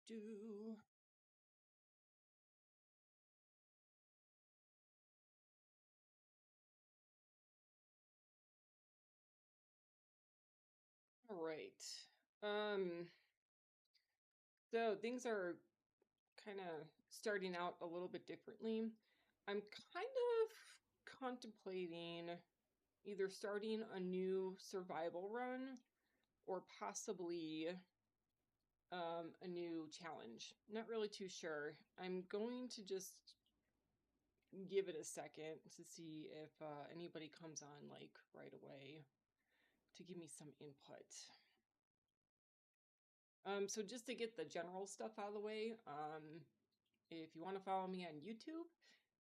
do. All right. Um, so things are kind of starting out a little bit differently. I'm kind of contemplating either starting a new survival run or possibly a new challenge. Not really too sure. I'm going to just give it a second to see if anybody comes on like right away to give me some input. So just to get the general stuff out of the way, if you want to follow me on YouTube,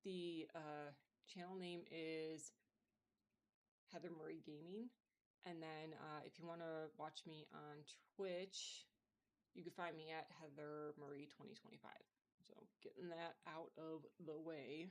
the channel name is Heather Murray Gaming. And then if you want to watch me on Twitch, you can find me at Heather Murray 2025. So getting that out of the way.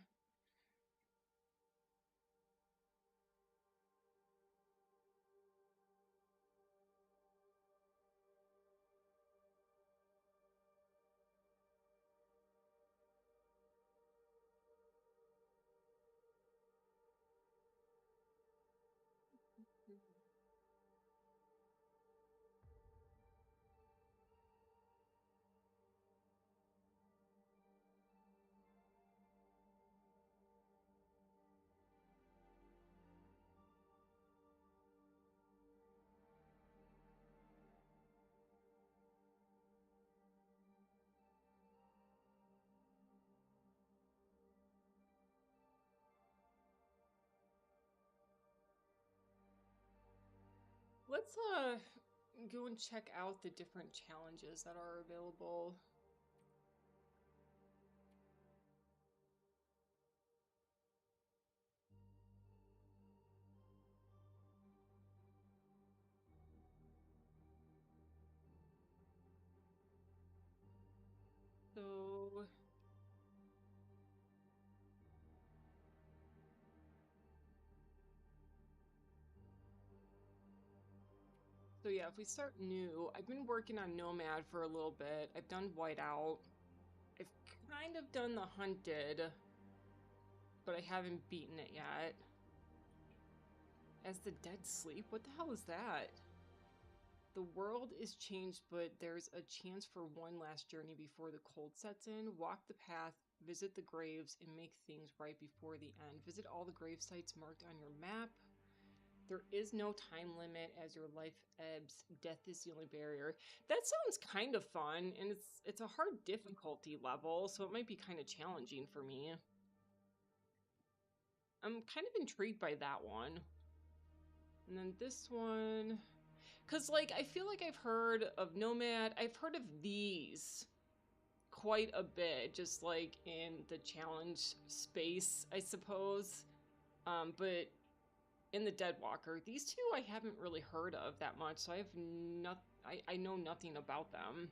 Let's go and check out the different challenges that are available. So So yeah, if we start new, I've been working on Nomad for a little bit. I've done Whiteout. I've kind of done the Hunted, but I haven't beaten it yet. As the Dead Sleep? What the hell is that? The world is changed, but there's a chance for one last journey before the cold sets in. Walk the path, visit the graves, and make things right before the end. Visit all the grave sites marked on your map. There is no time limit as your life ebbs. Death is the only barrier. That sounds kind of fun, and it's a hard difficulty level, so it might be kind of challenging for me. I'm kind of intrigued by that one. And then this one, because like I feel like I've heard of Nomad. I've heard of these quite a bit, just like in the challenge space, I suppose. But in the Deadwalker, these two I haven't really heard of that much, so I have I know nothing about them.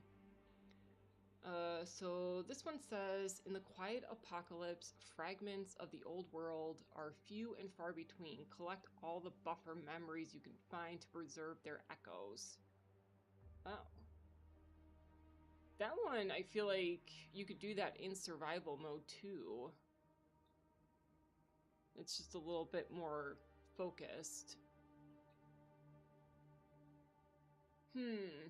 So this one says, in the quiet apocalypse, fragments of the old world are few and far between. Collect all the buffer memories you can find to preserve their echoes. Oh. That one, I feel like you could do that in survival mode too. It's just a little bit more focused. Hmm.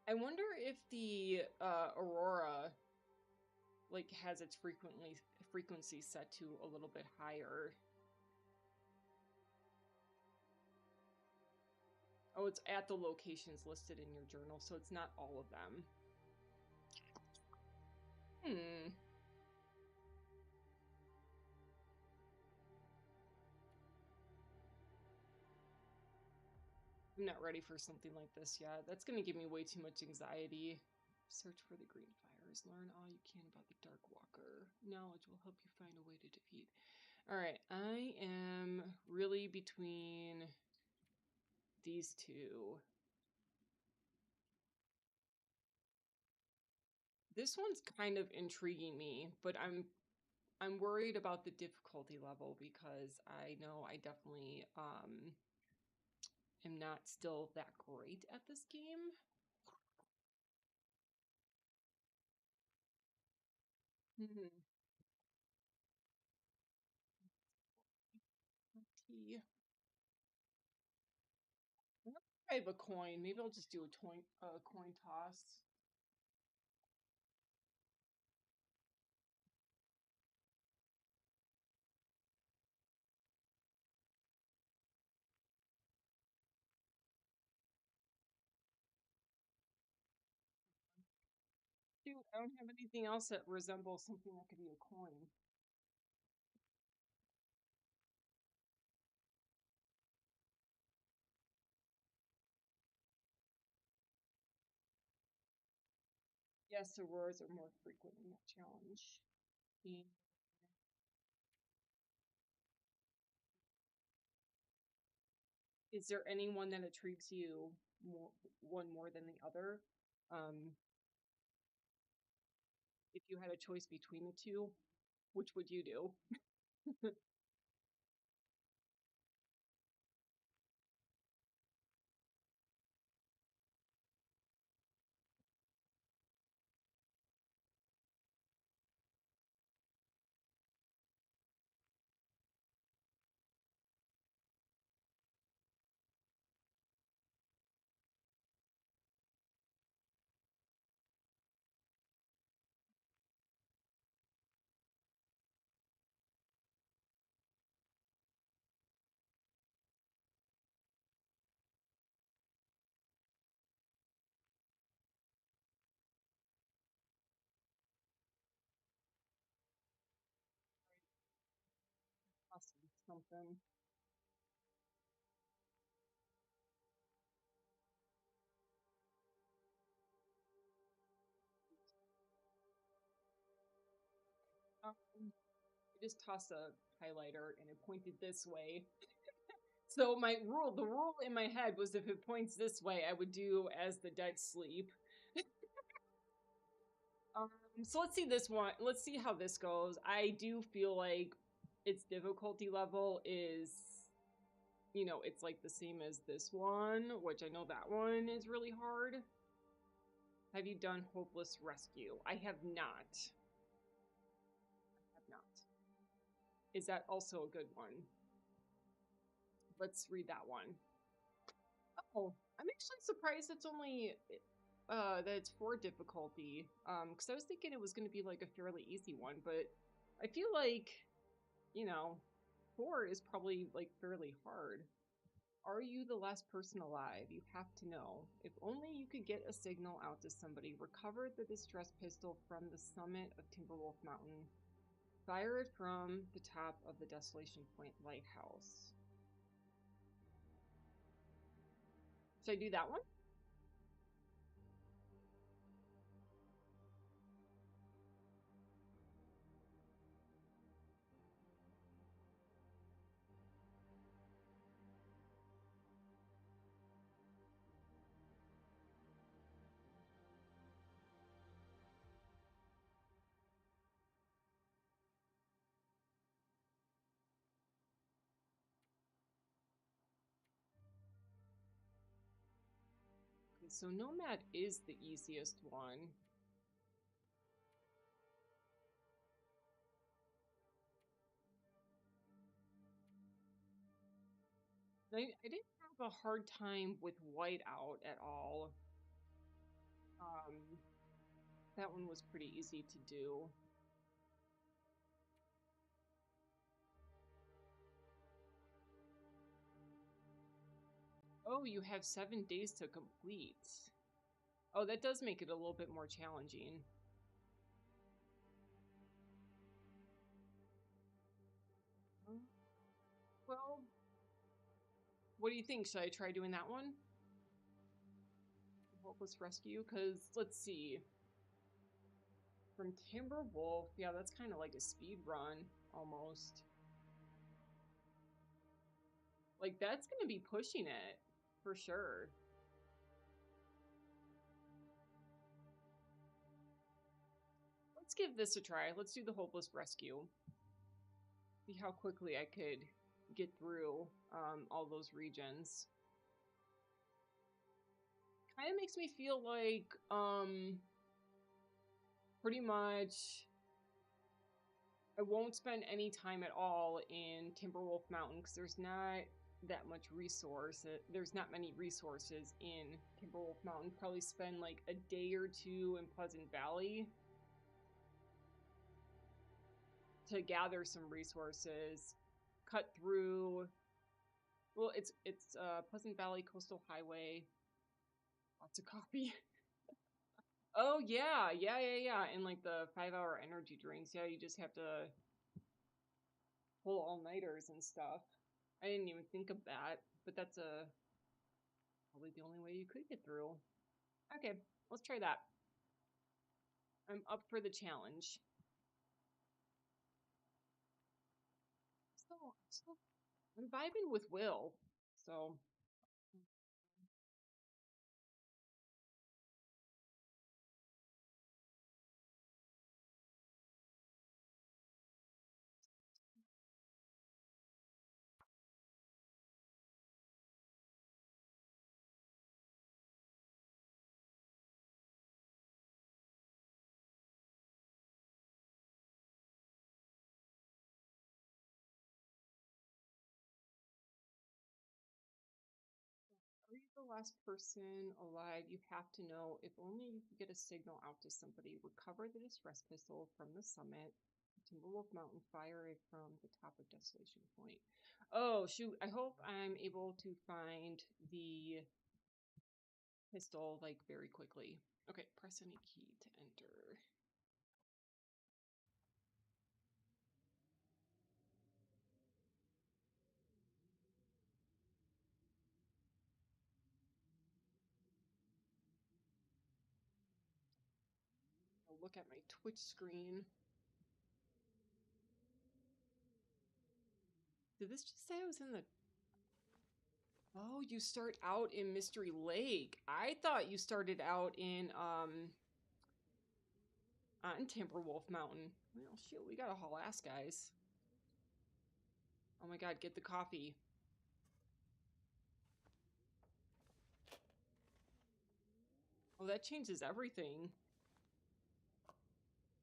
I wonder if the Aurora like has its frequency set to a little bit higher. Oh, it's at the locations listed in your journal, so it's not all of them. Hmm. I'm not ready for something like this yet. That's gonna give me way too much anxiety. Search for the green fires. Learn all you can about the Dark Walker. Knowledge will help you find a way to defeat. Alright, I am really between these two. This one's kind of intriguing me, but I'm worried about the difficulty level because I know I definitely am not still that great at this game. Hmm. Tea. I have a coin. Maybe I'll just do a coin toss. Dude, I don't have anything else that resembles something that could be a coin. Yes, auroras are more frequent in that challenge. And is there anyone that intrigues you more, one more than the other? Um, if you had a choice between the two, which would you do? Awesome, something. I just tossed a highlighter and it pointed this way. So the rule in my head was if it points this way, I would do as the dead sleep. Um, so let's see this one. Let's see how this goes. I do feel like its difficulty level is, it's like the same as this one, which I know that one is really hard. Have you done Hopeless Rescue? I have not. I have not. Is that also a good one? Let's read that one. Oh, I'm actually surprised it's only that it's 4 difficulty. Because I was thinking it was going to be like a fairly easy one, but I feel like, you know, 4 is probably like fairly hard. Are you the last person alive? You have to know. If only you could get a signal out to somebody. Recover the distress pistol from the summit of Timberwolf Mountain. Fire it from the top of the Desolation Point lighthouse. Should I do that one? Okay, so Nomad is the easiest one. I didn't have a hard time with Whiteout at all. Um, that one was pretty easy to do. Oh, you have 7 days to complete. Oh, that does make it a little bit more challenging. Well, what do you think? Should I try doing that one? Hopeless Rescue? Because, let's see. From Timberwolf, yeah, that's kind of like a speed run, almost. Like, that's going to be pushing it, for sure. Let's give this a try. Let's do the Hopeless Rescue. See how quickly I could get through all those regions. kind of makes me feel like, pretty much I won't spend any time at all in Timberwolf Mountain because there's not that much resource. There's not many resources in Timberwolf Mountain. Probably spend like a day or two in Pleasant Valley to gather some resources. Cut through. Well, it's Pleasant Valley Coastal Highway. Lots of coffee. Oh yeah, and like the 5-hour energy drinks. Yeah, you just have to pull all-nighters and stuff. I didn't even think of that, but that's probably the only way you could get through. Okay, let's try that. I'm up for the challenge. So I'm vibing with Will, so. Are you the last person alive? You have to know. If only you could get a signal out to somebody. Recover the distress pistol from the summit. Timberwolf Mountain, fire it from the top of Desolation Point. Oh, shoot. I hope I'm able to find the pistol, like, very quickly. Okay, press any key to enter. I'll look at my Twitch screen. Did this just say I was in the... Oh, you start out in Mystery Lake. I thought you started out in, on Timberwolf Mountain. Well, shoot, we gotta haul ass, guys. Oh my god, get the coffee. Oh, that changes everything.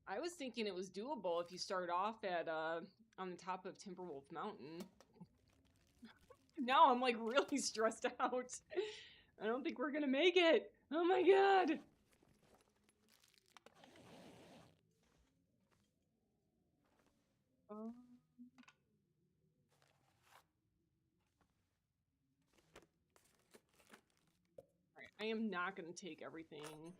I was thinking it was doable if you start off at, on the top of Timberwolf Mountain. Now I'm, like, really stressed out. I don't think we're gonna make it. Oh my god. Alright, I am not gonna take everything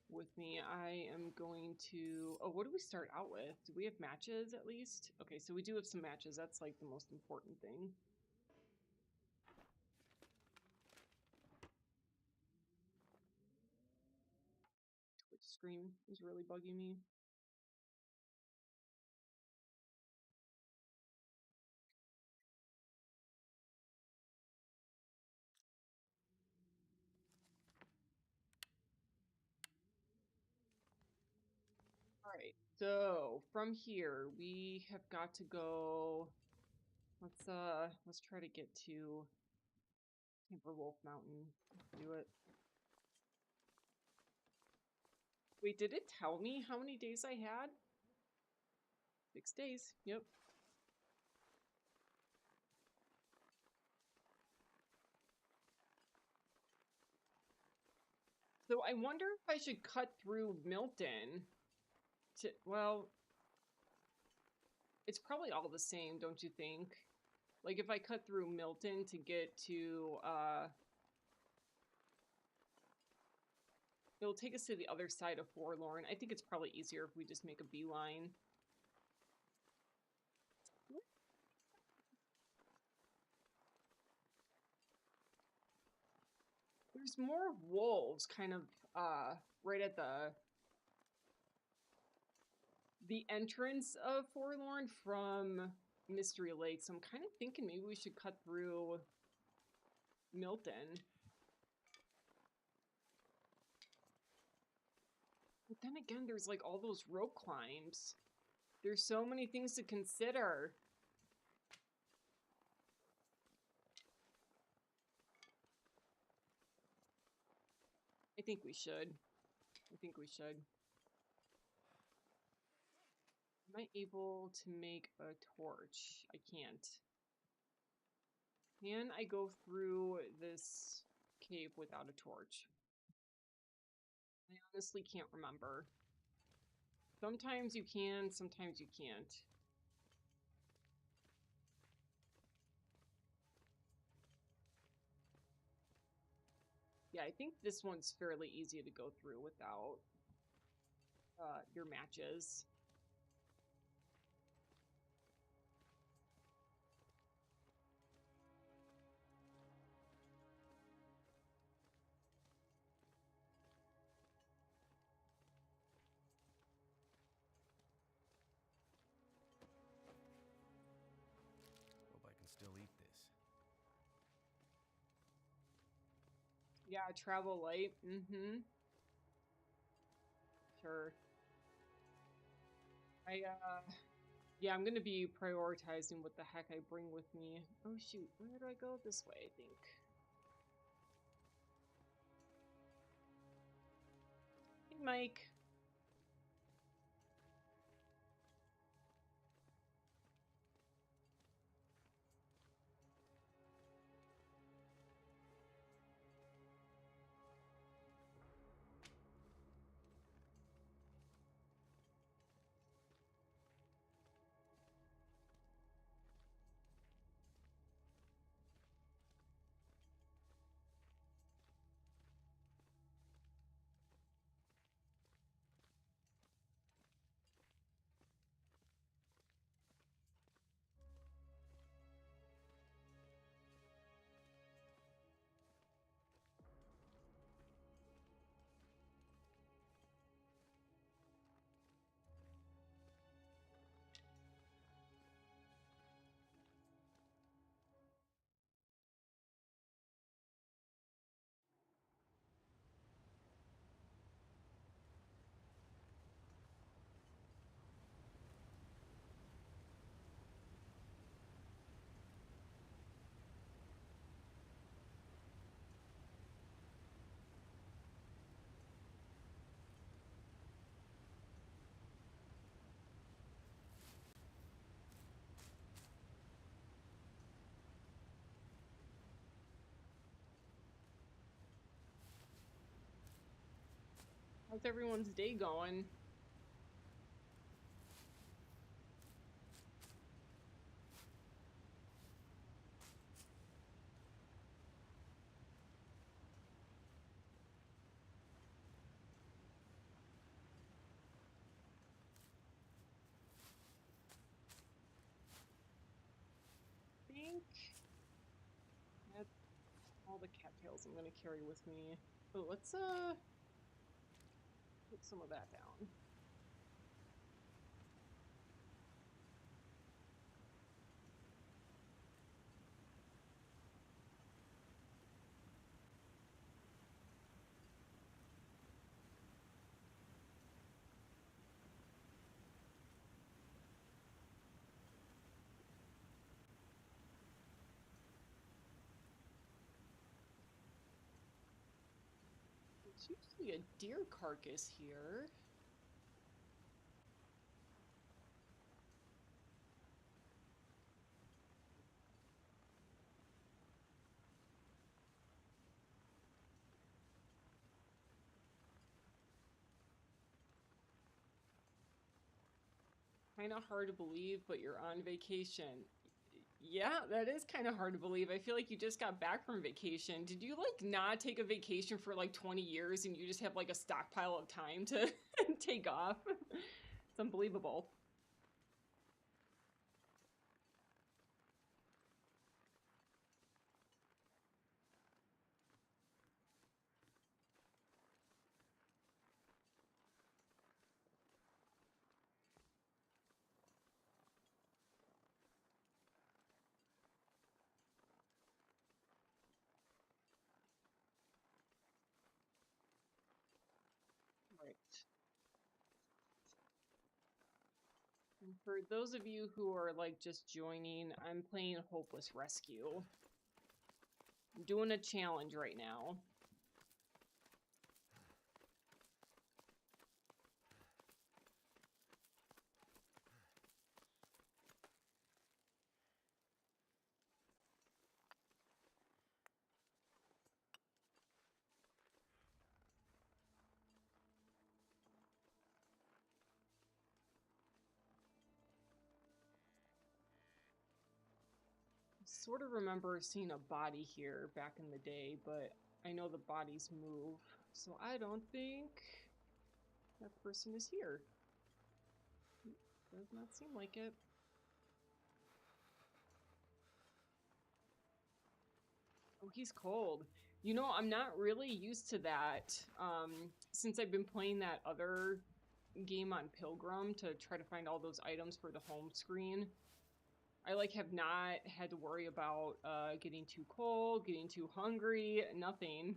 with me. I am going to... Oh, what do we start out with? Do we have matches, at least? Okay, so we do have some matches. That's, like, the most important thing. Twitch screen is really bugging me. Alright, so from here, we have got to go... Let's try to get to Timberwolf Mountain. Do it. Wait, did it tell me how many days I had? 6 days. Yep. So I wonder if I should cut through Milton to... Well, it's probably all the same, don't you think? Like, if I cut through Milton to get to, it'll take us to the other side of Forlorn. I think it's probably easier if we just make a beeline. There's more wolves kind of, right at the entrance of Forlorn from Mystery Lake, so I'm kind of thinking maybe we should cut through Milton. But then again, there's like all those rope climbs. There's so many things to consider. think we should. I think we should. Am I able to make a torch? I can't. Can I go through this cave without a torch? I honestly can't remember. Sometimes you can, sometimes you can't. Yeah, I think this one's fairly easy to go through without your matches. Hope I can still eat this. Yeah, travel light. Sure. Yeah, I'm gonna be prioritizing what the heck I bring with me. Oh shoot, where do I go? This way, I think. Hey, Mike. How's everyone's day going? I think that's all the cattails I'm gonna carry with me. Oh, let's put some of that down. There's usually a deer carcass here. Kind of hard to believe, but you're on vacation. Yeah, that is kind of hard to believe. I feel like you just got back from vacation. Did you like not take a vacation for like 20 years and you just have like a stockpile of time to take off? It's unbelievable. Right. And for those of you who are like just joining, I'm playing Hopeless Rescue. I'm doing a challenge right now. sort of remember seeing a body here back in the day, but I know the bodies move, so I don't think that person is here. Does not seem like it. Oh, he's cold. You know, I'm not really used to that since I've been playing that other game on Pilgrim to try to find all those items for the home screen. I like have not had to worry about getting too cold, getting too hungry, nothing.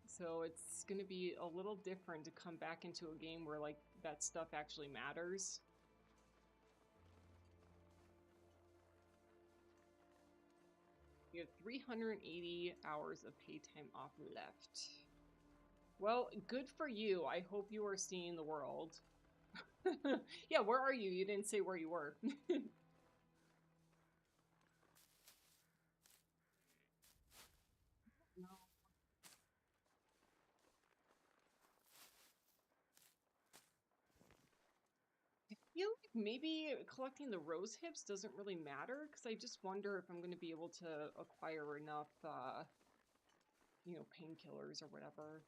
So it's gonna be a little different to come back into a game where like that stuff actually matters. You have 380 hours of pay time off left. Well, good for you. I hope you are seeing the world. Yeah, where are you? You didn't say where you were. No. I feel like maybe collecting the rose hips doesn't really matter because I just wonder if I'm going to be able to acquire enough, you know, painkillers or whatever.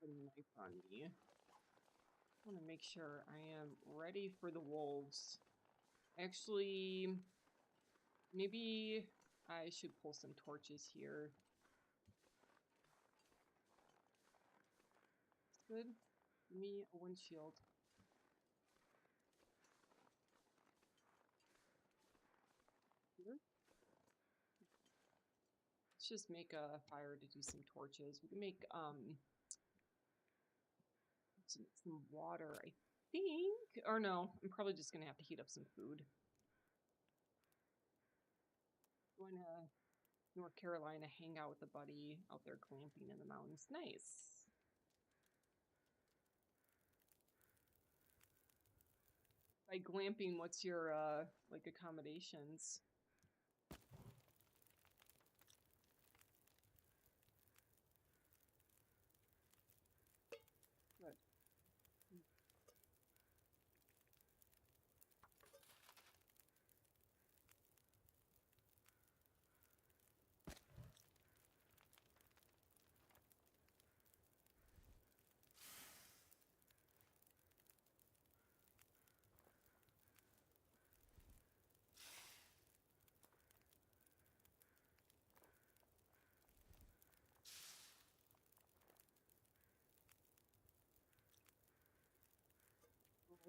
Have a knife on me. I want to make sure I am ready for the wolves. Actually, maybe I should pull some torches here. Good. Give me a windshield. Here. Let's just make a fire to do some torches. We can make some water, I think. Or no, I'm probably just gonna have to heat up some food. Going to North Carolina, hang out with a buddy out there glamping in the mountains. Nice. By glamping, what's your like accommodations? Good.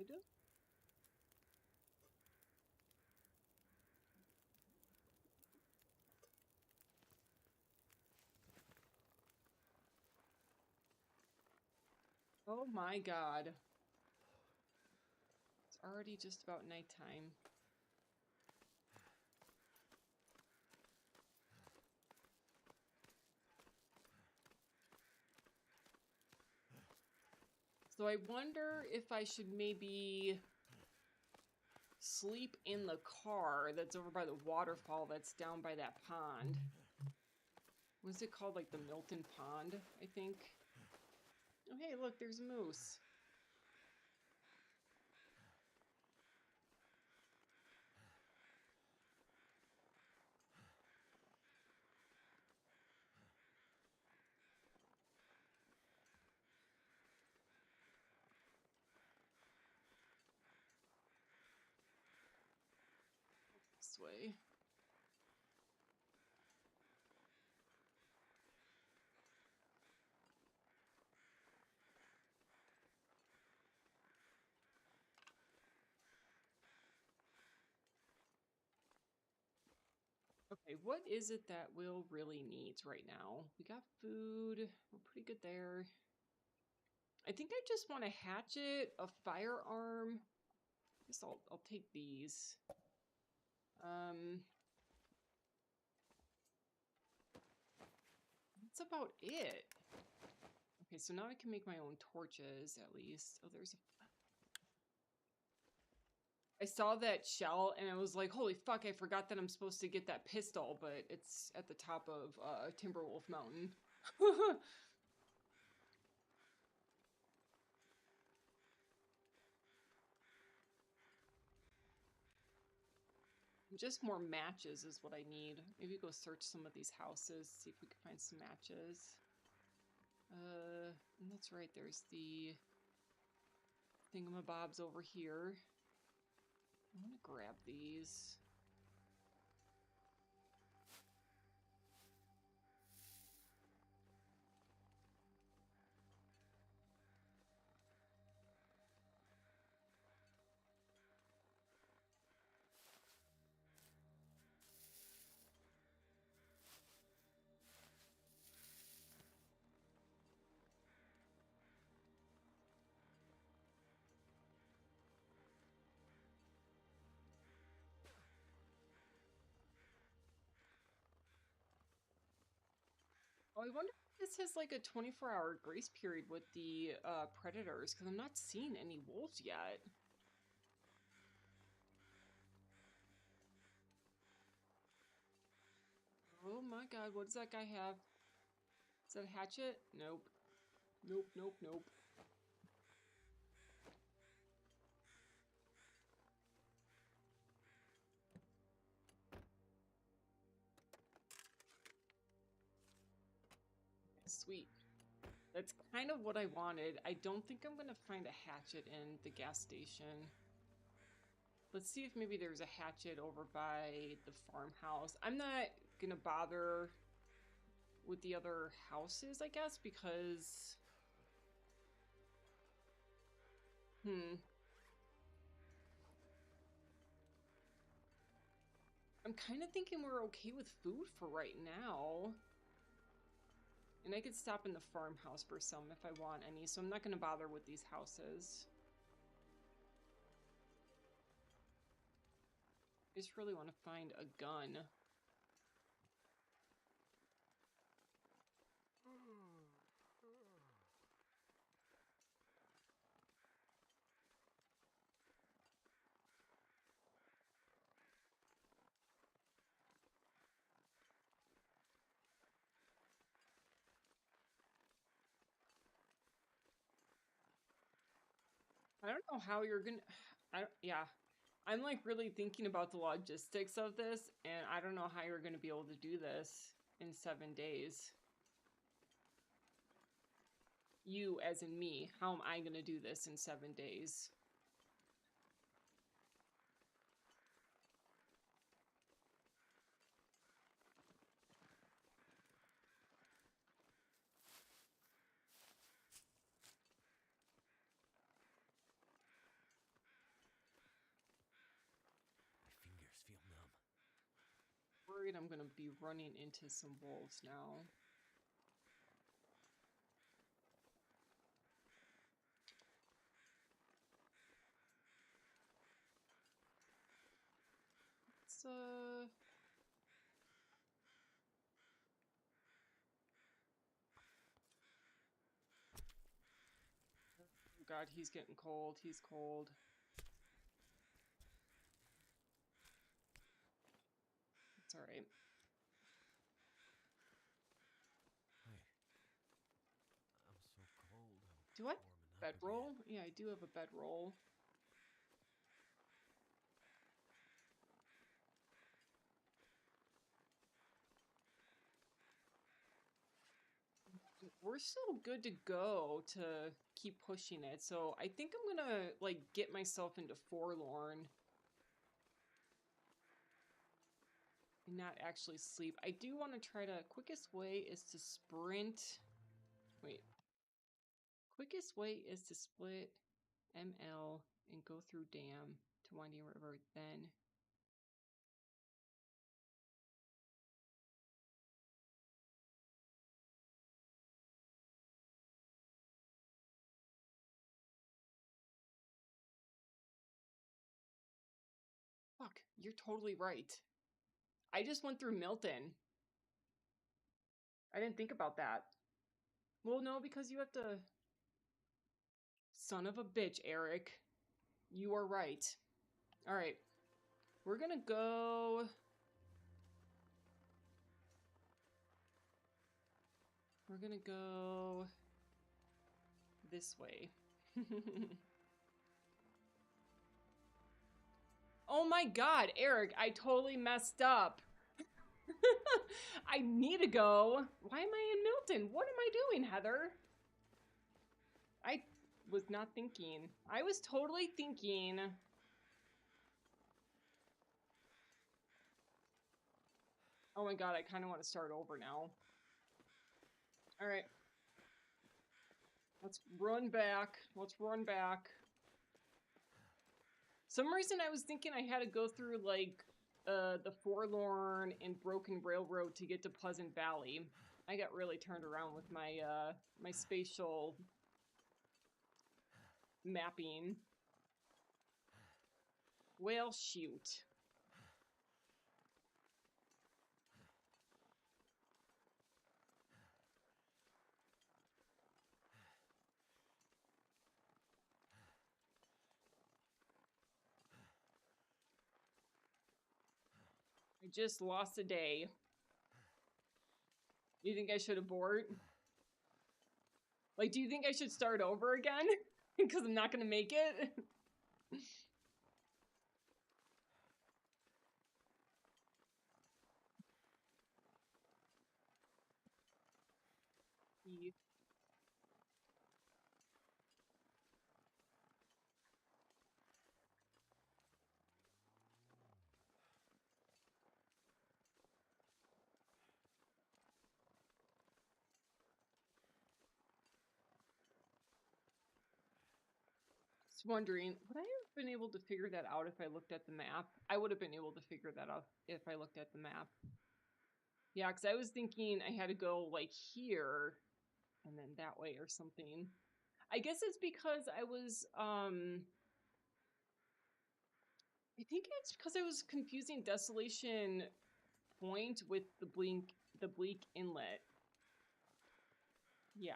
Good. Oh my god. It's already just about nighttime. So I wonder if I should maybe sleep in the car that's over by the waterfall that's down by that pond. What's it called? Like the Milton Pond, I think. Oh, hey, look, there's a moose. This way. Okay, what is it that Will really needs right now? We got food. We're pretty good there. I think I just want a hatchet, a firearm. I guess I'll take these. That's about it. Okay, so now I can make my own torches at least. Oh, there's a... I saw that shell and I was like, holy fuck, I forgot that I'm supposed to get that pistol, but it's at the top of Timberwolf Mountain. Just more matches is what I need. Maybe go search some of these houses, see if we can find some matches. And that's right, there's the thingamabobs over here. I'm gonna grab these. Oh, I wonder if this has like a 24-hour grace period with the predators, because I'm not seeing any wolves yet. Oh my god, what does that guy have? Is that a hatchet? Nope. Nope, nope, nope. Sweet. That's kind of what I wanted. I don't think I'm gonna find a hatchet in the gas station. Let's see if maybe there's a hatchet over by the farmhouse. I'm not gonna bother with the other houses, I guess, because... I'm kind of thinking we're okay with food for right now. And I could stop in the farmhouse for some if I want any, so I'm not going to bother with these houses. I just really want to find a gun. I don't know how you're gonna... yeah. I'm like really thinking about the logistics of this, and I don't know how you're gonna be able to do this in 7 days. You, as in me, how am I gonna do this in 7 days? My fingers feel numb. Worried I'm gonna be running into some wolves now. It's oh god, he's getting cold. He's cold. It's alright. Hey, I'm so cold. Do I have Warming a up again. bedroll? Yeah, I do have a bedroll. We're still good to go to keep pushing it, so I think I'm gonna, like, get myself into Forlorn. And not actually sleep. I do want to try to... Quickest way is to sprint... Wait. Quickest way is to split ML and go through Dam to Winding River, then Fuck, you're totally right. I just went through Milton. I didn't think about that. Well, no, because you have to... Son of a bitch, Eric. You are right. Alright. We're gonna go... We're gonna go... this way. Oh my god, Eric, I totally messed up. I need to go. Why am I in Milton? What am I doing, Heather? I was not thinking. I was totally thinking... Oh my god, I kind of want to start over now. Alright. Let's run back. Let's run back. Some reason I was thinking I had to go through, like, the Forlorn and Broken Railroad to get to Pleasant Valley. I got really turned around with my, my spatial mapping. Well, shoot. I just lost a day. You think I should abort? Like, do you think I should start over again? Because I'm not gonna make it? Just wondering, would I have been able to figure that out if I looked at the map? I would have been able to figure that out if I looked at the map. Yeah, because I was thinking I had to go, like, here, and then that way or something. I guess it's because I was, I think it's because I was confusing Desolation Point with the Bleak Inlet. Yeah.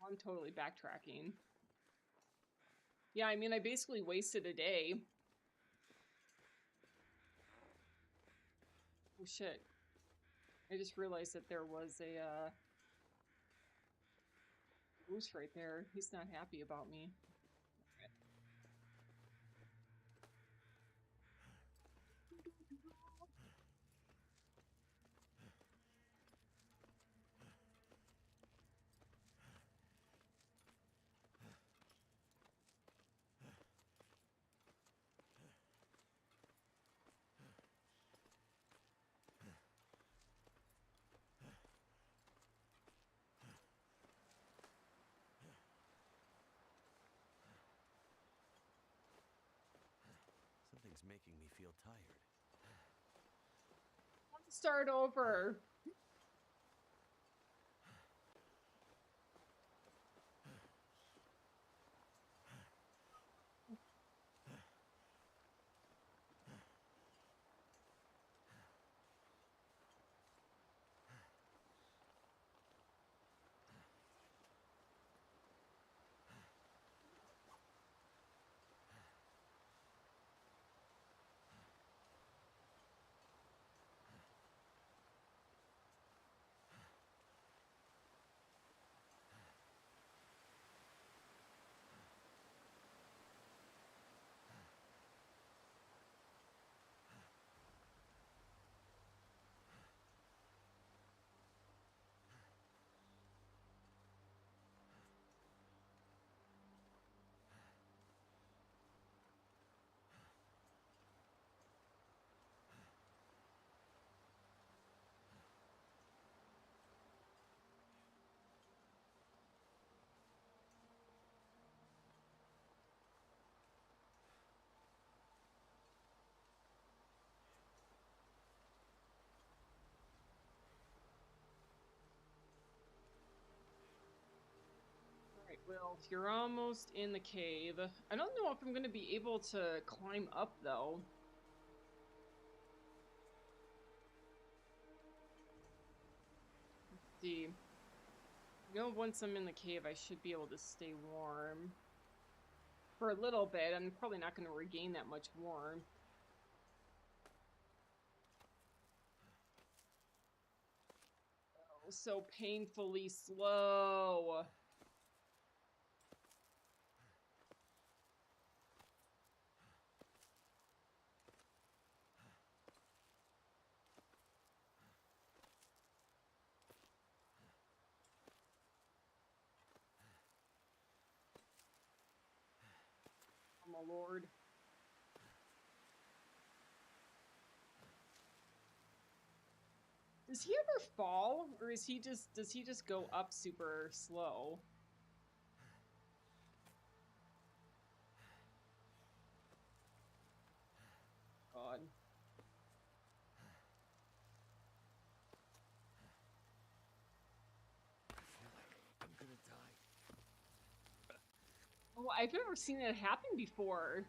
I'm totally backtracking. Yeah, I mean, I basically wasted a day. Oh shit. I just realized that there was a, moose right there. He's not happy about me. Something's making me feel tired. Let's start over. Well, you're almost in the cave. I don't know if I'm going to be able to climb up, though. Let's see. I know once I'm in the cave, I should be able to stay warm. For a little bit. I'm probably not going to regain that much warmth. Oh, so painfully slow. Oh my lord. Does he ever fall, or does he just go up super slow? God. I feel like I'm gonna die. Oh, I've never seen that happen before.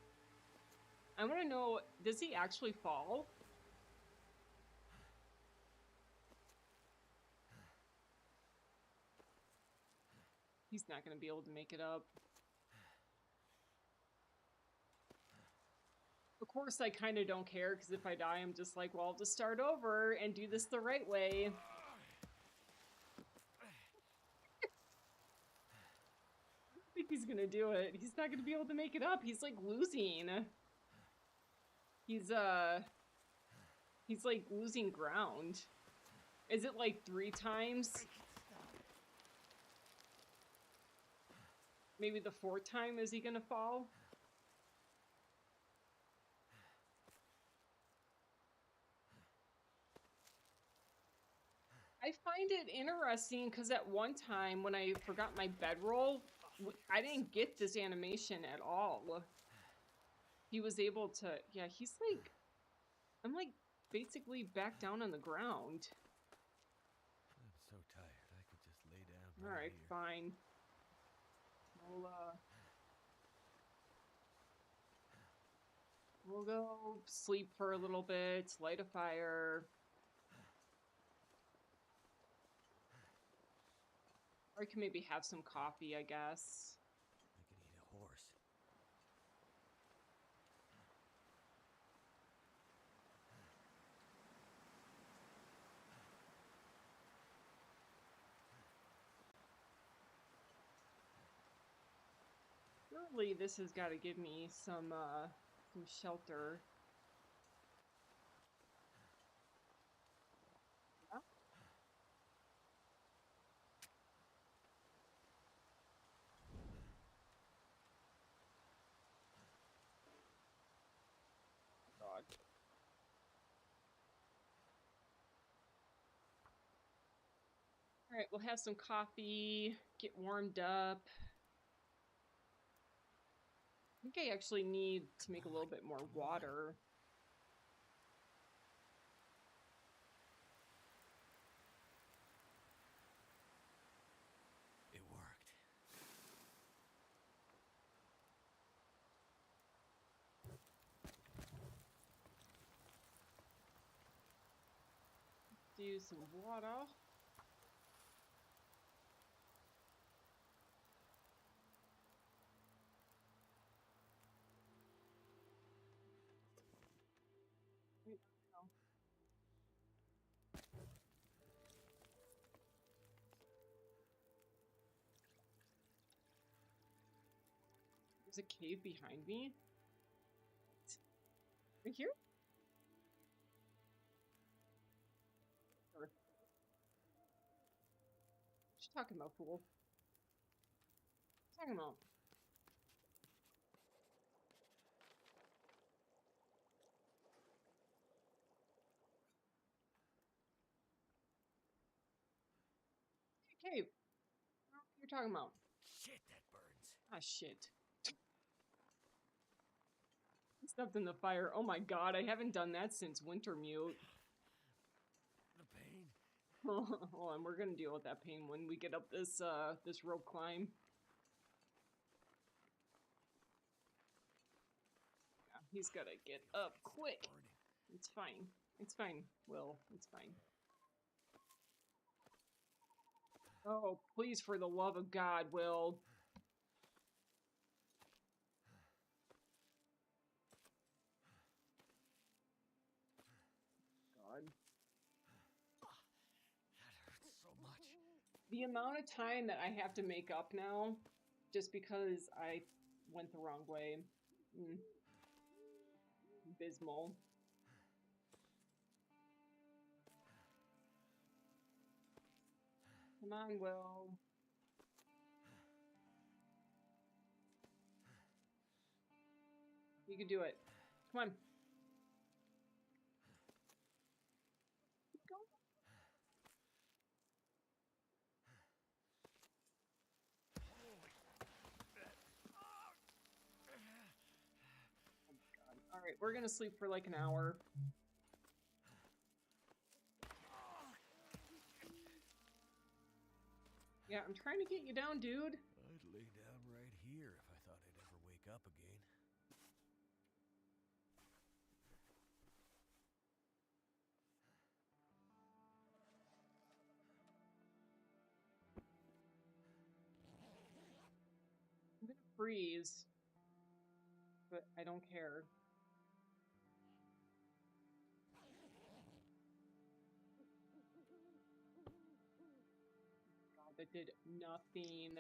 I want to know, does he actually fall? He's not going to be able to make it up. Of course, I kind of don't care, because if I die, I'm just like, well, I'll just start over and do this the right way. I don't think he's going to do it. He's not going to be able to make it up. He's, like, losing. He's like, losing ground. Is it, like, 3 times? Maybe the 4th time is he going to fall? I find it interesting because at one time when I forgot my bedroll, I didn't get this animation at all. He was able to, yeah, he's like, I'm like basically back down on the ground. I'm so tired. I could just lay down All right, here. fine. We'll go sleep for a little bit, light a fire. Or I can maybe have some coffee, I guess. I could eat a horse. Surely this has got to give me some shelter. Yeah. God. All right, we'll have some coffee, get warmed up. I think I actually need to make a little bit more water. It worked. Do some water. Wait, no. There's a cave behind me. Right here? Or, what you talking about, fool? What you talking about? Cave. What you're talking about? Shit, that burns. Ah, shit. I stepped in the fire. Oh my god, I haven't done that since Wintermute. The pain. Hold on, we're gonna deal with that pain when we get up this this rope climb. He's gotta get up quick. It's fine. It's fine, Will. It's fine. Oh, please, for the love of God, Will. God. That hurts so much. The amount of time that I have to make up now, just because I went the wrong way. Abysmal. Come on, Will. You can do it. Come on. Keep going. Oh my God. All right, we're gonna sleep for like an hour. Yeah, I'm trying to get you down, dude. I'd lay down right here if I thought I'd ever wake up again. I'm gonna freeze, but I don't care. God, that did nothing.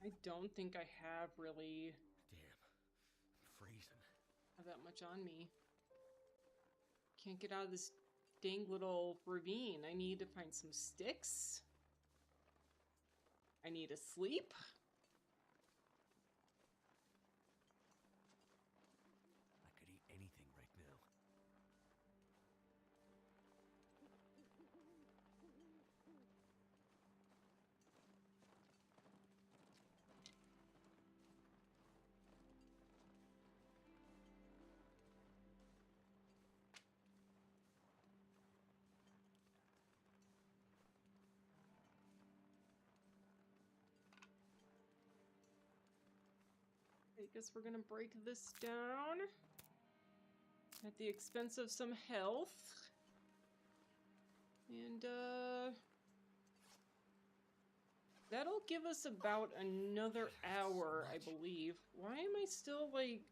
I don't think I have really Damn, I'm freezing. have that much on me. Can't get out of this dang little ravine. I need to find some sticks. I need to sleep. I could eat anything right now. I guess we're gonna break this down at the expense of some health. And, that'll give us about another hour, I believe. Why am I still, like...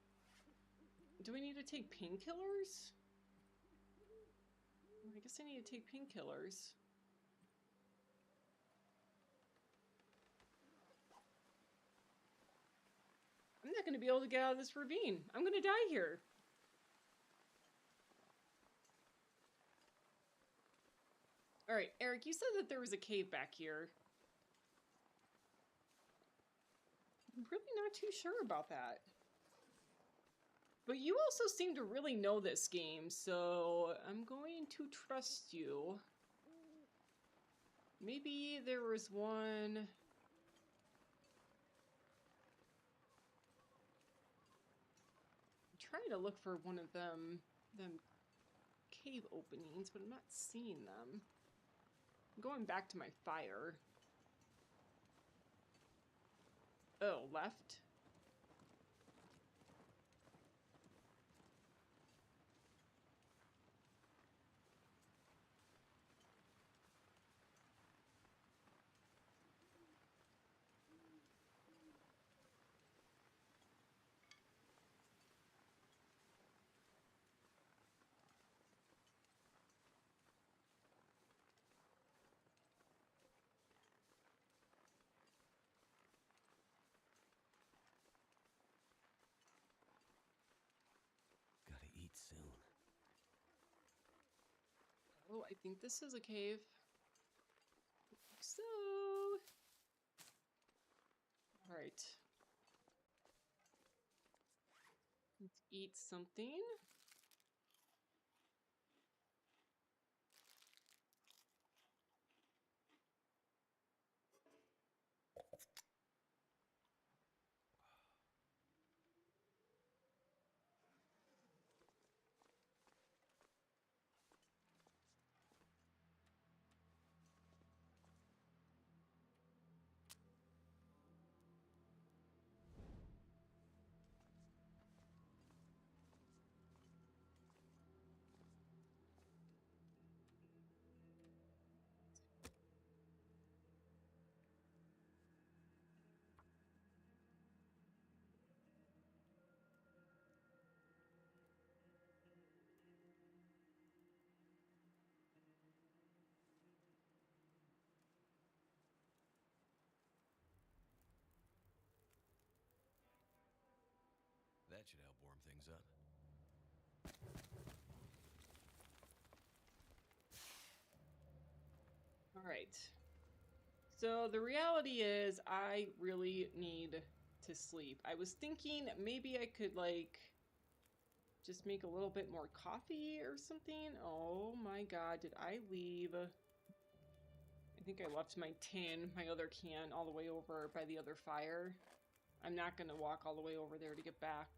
Do we need to take painkillers? I guess I need to take painkillers. I'm not going to be able to get out of this ravine. I'm going to die here. Alright, Eric, you said that there was a cave back here. I'm really not too sure about that. But you also seem to really know this game, so I'm going to trust you. Maybe there was one... I'm trying to look for one of them cave openings, but I'm not seeing them. I'm going back to my fire. Oh, left? Gotta eat soon. Oh, I think this is a cave. So... Alright. Let's eat something. That should help warm things up. All right. So the reality is I really need to sleep. I was thinking maybe I could like just make a little bit more coffee or something. Oh my god, did I leave? I think I left my tin, my other can, all the way over by the other fire. I'm not going to walk all the way over there to get back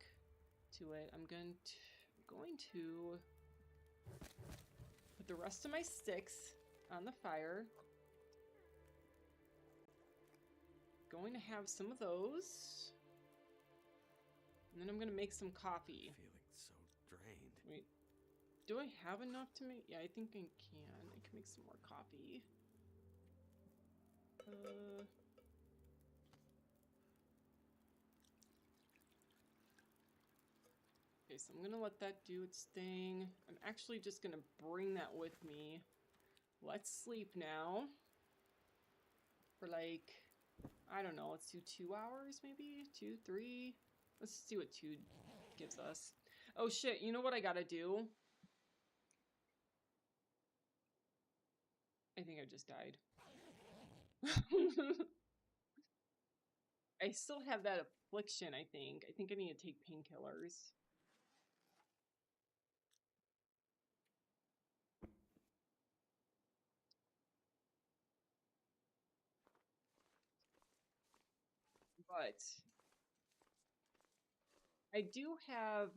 to it. I'm going to put the rest of my sticks on the fire. Going to have some of those. And then I'm going to make some coffee. Feeling so drained. Wait, do I have enough to make? Yeah, I think I can. I can make some more coffee. Okay, so I'm gonna let that do its thing. I'm actually just gonna bring that with me. Let's sleep now. For like, I don't know, let's do 2 hours maybe? 2, 3? Let's see what 2 gives us. Oh shit, you know what I gotta do? I think I just died. I still have that affliction, I think. I think I need to take painkillers. But I do have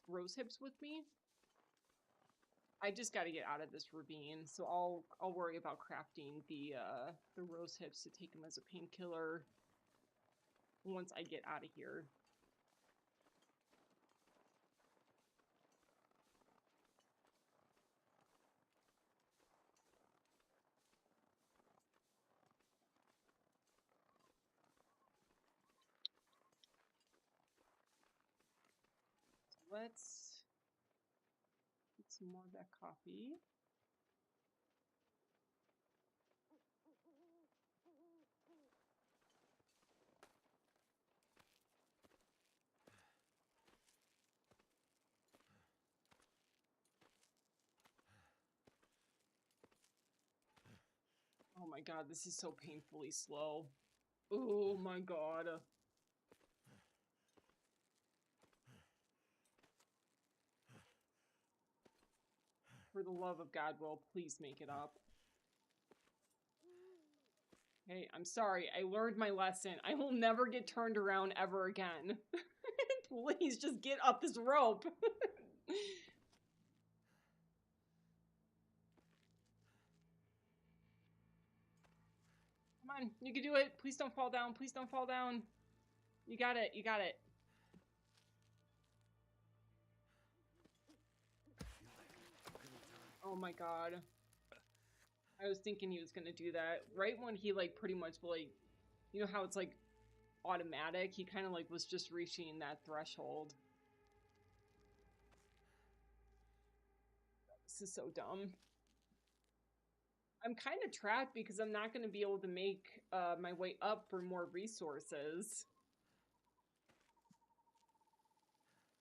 rose hips with me. I just got to get out of this ravine, so I'll worry about crafting the rose hips to take them as a painkiller once I get out of here. So let's get some more of that coffee. Oh my god, this is so painfully slow. Oh my god. For the love of God, Will, please make it up. Hey, I'm sorry. I learned my lesson. I will never get turned around ever again. Please just get up this rope. Come on, you can do it. Please don't fall down. Please don't fall down. You got it. You got it. Oh my god. I was thinking he was gonna do that. Right when he, like, pretty much, like, you know how it's, like, automatic? He kind of, like, was just reaching that threshold. This is so dumb. I'm kind of trapped because I'm not going to be able to make my way up for more resources.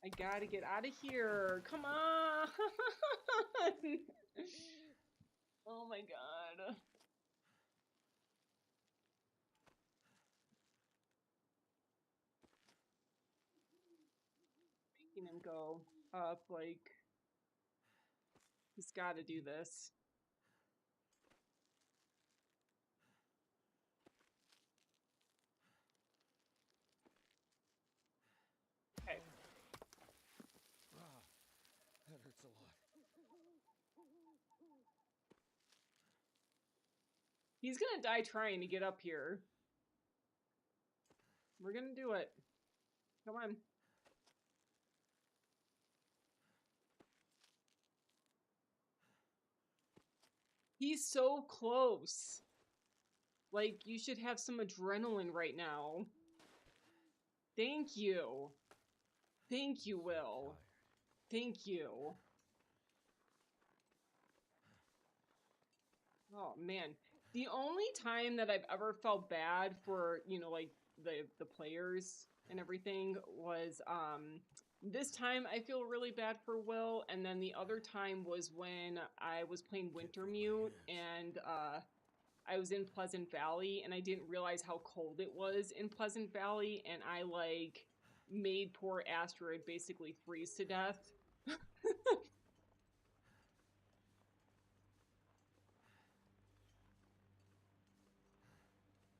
I gotta get out of here. Come on. Oh my god. Making him go up, like, he's gotta do this. Okay. Ah, that hurts a lot. He's gonna die trying to get up here. We're gonna do it. Come on. He's so close. Like, you should have some adrenaline right now. Thank you. Thank you, Will. Thank you. Oh, man. The only time that I've ever felt bad for, you know, like, the players and everything was this time I feel really bad for Will, and then the other time was when I was playing Wintermute and I was in Pleasant Valley and I didn't realize how cold it was in Pleasant Valley, and I like made poor Asteroid basically freeze to death.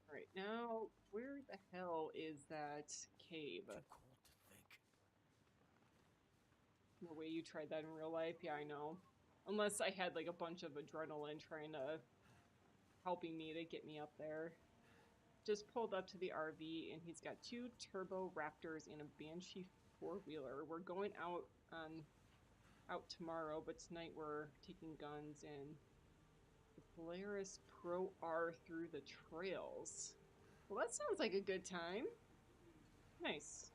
Alright, now where the hell is that cave? Too cold to think. No way you tried that in real life? Yeah, I know. Unless I had like a bunch of adrenaline trying to helping me to get me up there. Just pulled up to the RV and he's got 2 Turbo Raptors and a Banshee 4-wheeler. We're going out tomorrow, but tonight we're taking guns and the Polaris Pro R through the trails. Well, that sounds like a good time. Nice.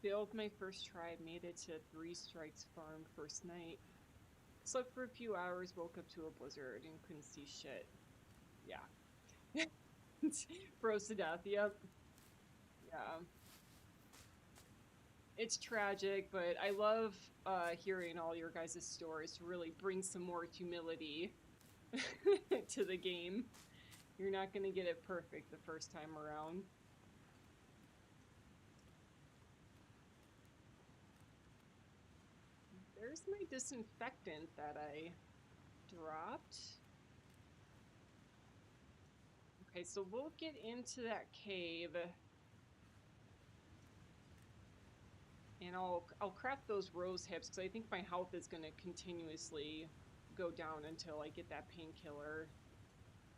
Failed my first try, made it to 3 Strikes Farm first night. Slept for a few hours, woke up to a blizzard, and couldn't see shit. Yeah. Froze to death, yep. Yeah. It's tragic, but I love hearing all your guys' stories to really bring some more humility to the game. You're not going to get it perfect the first time around. There's my disinfectant that I dropped. Okay, so we'll get into that cave. And I'll craft those rose hips because I think my health is going to continuously go down until I get that painkiller.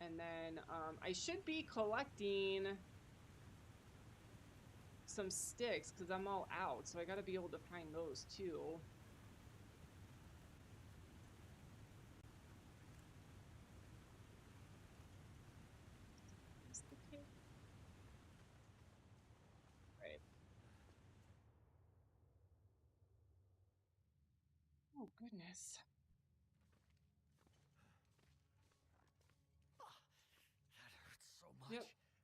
And then I should be collecting some sticks because I'm all out, so I got to be able to find those too. Right. Oh goodness. That hurts so much.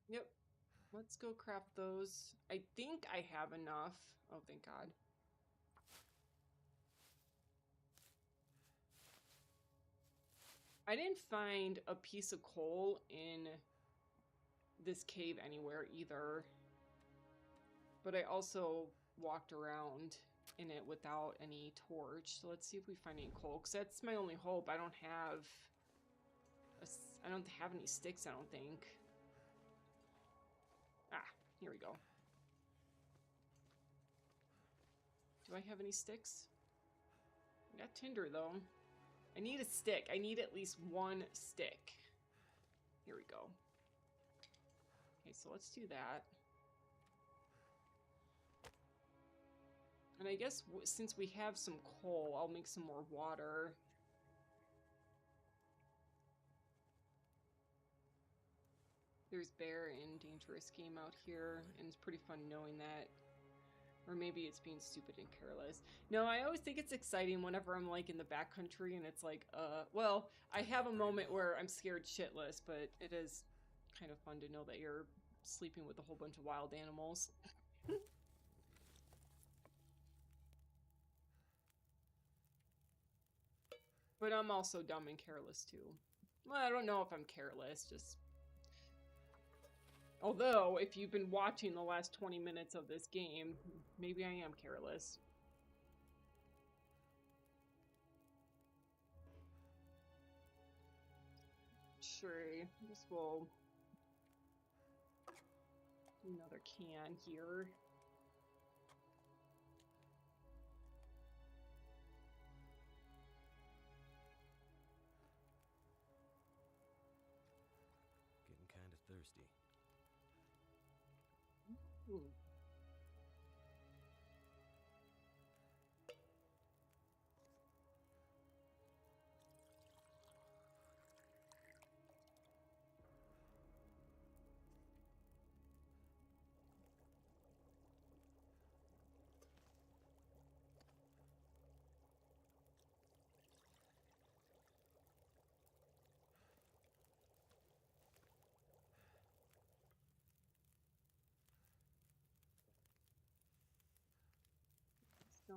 Yep. Let's go craft those. I think I have enough. Oh, thank God. I didn't find a piece of coal in this cave anywhere either. But I also walked around in it without any torch. So let's see if we find any coal, because that's my only hope. I don't have any sticks, I don't think. Ah, here we go. Do I have any sticks? I got tinder though. I need a stick. I need at least 1 stick. Here we go. Okay, so let's do that. And I guess since we have some coal, I'll make some more water. There's Bear in Dangerous Game out here, and it's pretty fun knowing that. Or maybe it's being stupid and careless. No, I always think it's exciting whenever I'm like in the backcountry and it's like, well, I have a moment where I'm scared shitless, but it is kind of fun to know that you're sleeping with a whole bunch of wild animals. But I'm also dumb and careless too. Well, I don't know if I'm careless, just... Although, if you've been watching the last 20 minutes of this game, maybe I am careless. Sure, I guess we'll do another can here. Getting kind of thirsty. Ooh.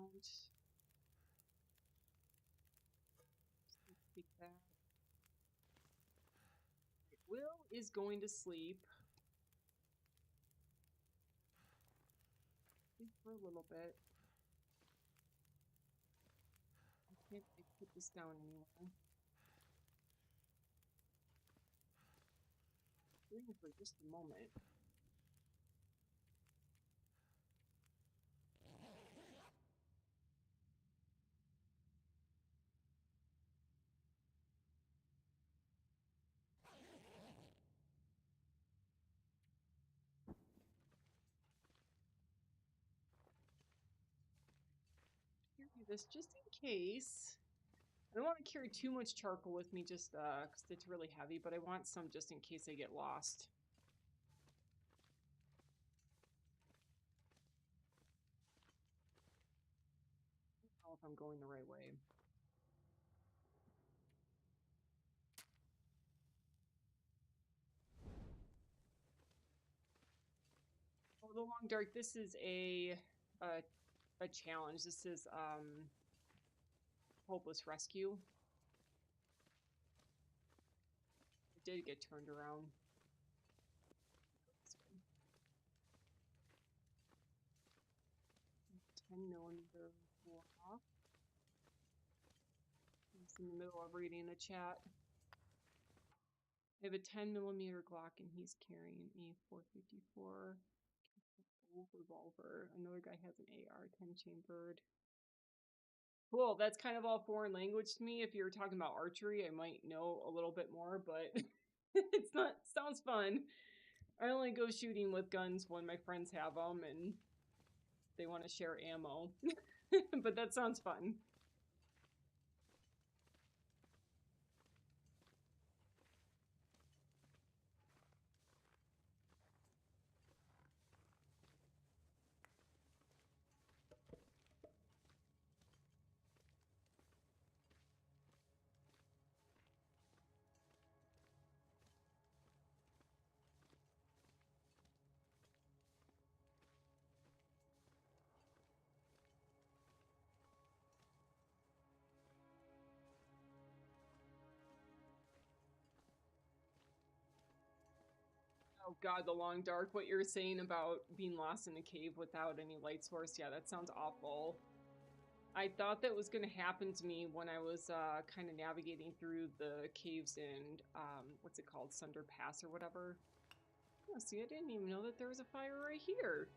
don't. Take that. Will is going to sleep. Sleep for a little bit. I can't put this down anymore. Waiting for just a moment. Carry this just in case. I don't want to carry too much charcoal with me just because it's really heavy, but I want some just in case I get lost. I don't know if I'm going the right way. Oh, the Long Dark, this is a challenge. This is Hopeless Rescue. I did get turned around. 10mm block. He's in the middle of reading the chat. I have a 10mm Glock and he's carrying a 454 revolver. Another guy has an AR 10 chambered. Cool, that's kind of all foreign language to me. If you were talking about archery, I might know a little bit more, but it's not, sounds fun. I only go shooting with guns when my friends have them and they want to share ammo. But that sounds fun. Oh god, the Long Dark, what you're saying about being lost in a cave without any light source, yeah, that sounds awful. I thought that was going to happen to me when I was kind of navigating through the caves in, what's it called, Sunder Pass or whatever. Oh, see, I didn't even know that there was a fire right here.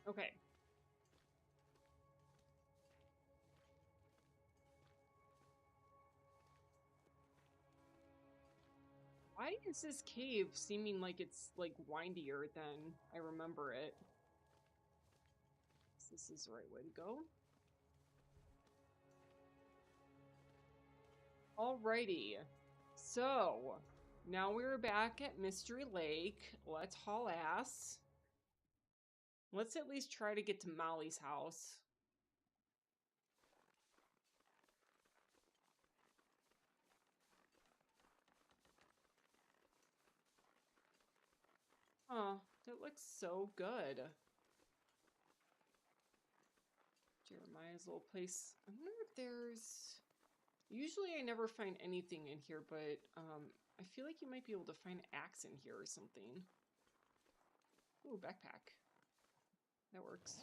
Okay. Why is this cave seeming like it's, like, windier than I remember it? This is the right way to go. Alrighty. So, now we're back at Mystery Lake. Let's haul ass. Let's at least try to get to Molly's house. Oh, that looks so good. Jeremiah's little place. I wonder if there's... Usually I never find anything in here, but I feel like you might be able to find an axe in here or something. Ooh, backpack. That works.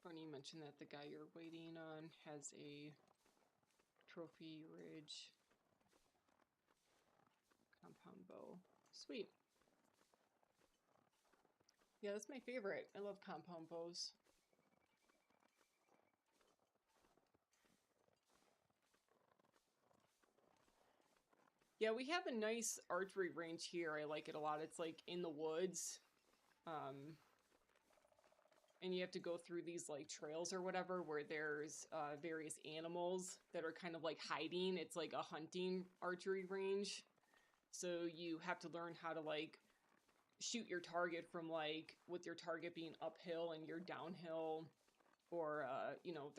Funny you mentioned that the guy you're waiting on has a Trophy Ridge compound bow. Sweet. Yeah, that's my favorite. I love compound bows. Yeah, we have a nice archery range here. I like it a lot. It's like in the woods. and you have to go through these like trails or whatever where there's various animals that are kind of like hiding. It's like a hunting archery range. So you have to learn how to like shoot your target from like with your target being uphill and you're downhill, or you know,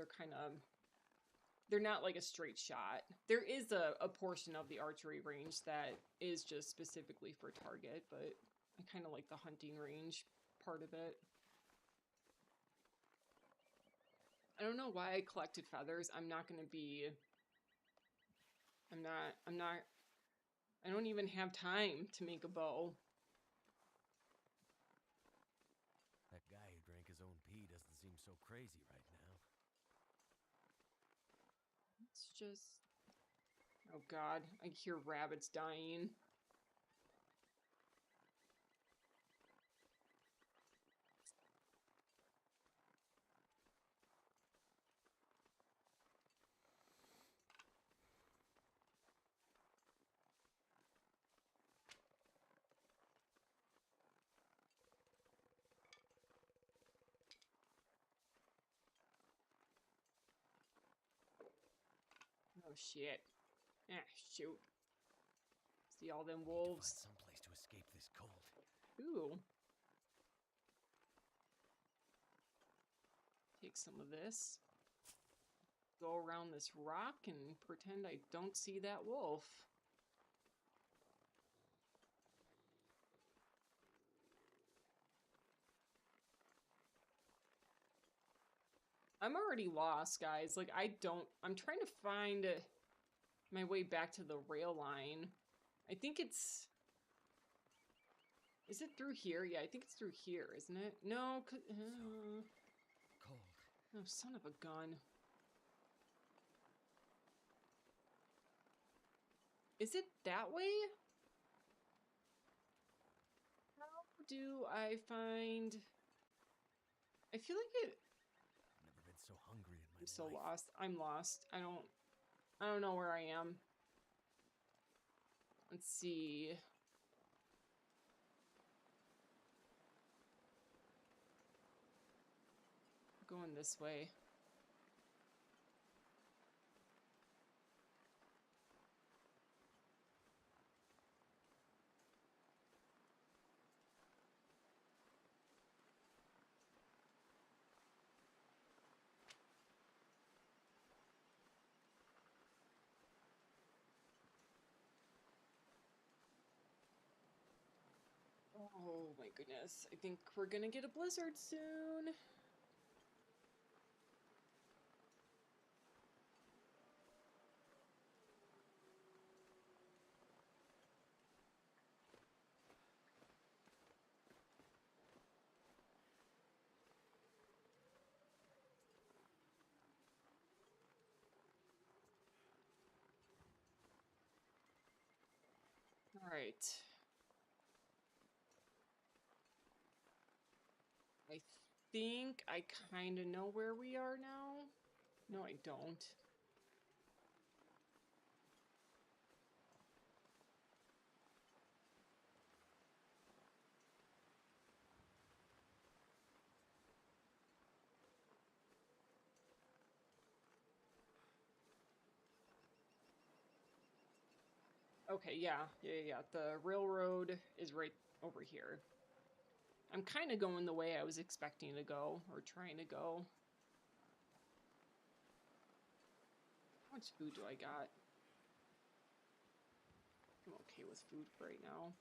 they're not like a straight shot. There is a portion of the archery range that is just specifically for target, but I kind of like the hunting range part of it. I don't know why I collected feathers. I'm not going to be... I'm not... I don't even have time to make a bow. That guy who drank his own pee doesn't seem so crazy right now. It's just... Oh god, I hear rabbits dying. Oh shit. Ah, shoot. See all them wolves? Find some place to escape this cold. Ooh. Take some of this. Go around this rock and pretend I don't see that wolf. I'm already lost, guys. Like, I'm trying to find my way back to the rail line. I think it's... Is it through here? Yeah, I think it's through here, isn't it? No, Cold. oh, son of a gun. Is it that way? How do I find... I feel like it... Never been so hungry in my I'm so life. lost. I'm lost. I don't know where I am. Let's see. Going this way. Oh my goodness. I think we're gonna get a blizzard soon. All right. I think I kind of know where we are now. No, I don't. Okay, yeah. The railroad is right over here. I'm kind of going the way I was expecting to go, or trying to go. How much food do I got? I'm okay with food right now.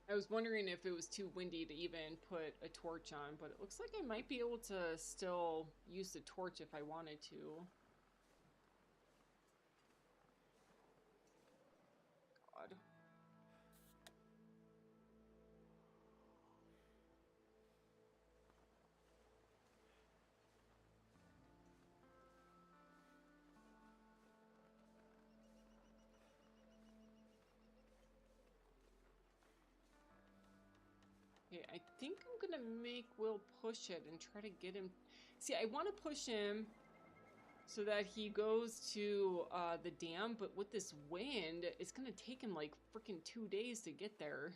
I was wondering if it was too windy to even put a torch on, but it looks like I might be able to still use the torch if I wanted to. God. Okay, I think I'm gonna make Will push it and try to get him. See, I want to push him so that he goes to the dam, but with this wind, it's gonna take him like freaking 2 days to get there.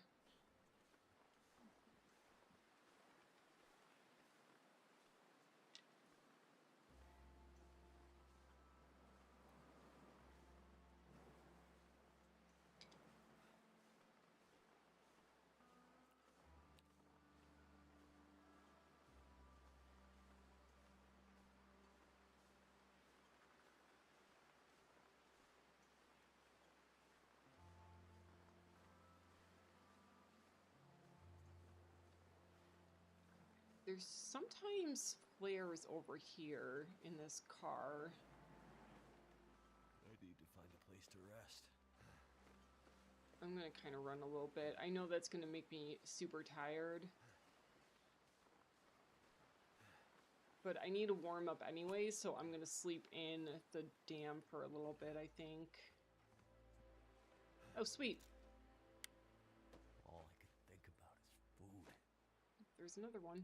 There's sometimes flares over here in this car. I need to find a place to rest. I'm gonna kind of run a little bit. I know that's gonna make me super tired. But I need to warm up anyway, so I'm gonna sleep in the dam for a little bit, I think. Oh, sweet. All I can think about is food. There's another one.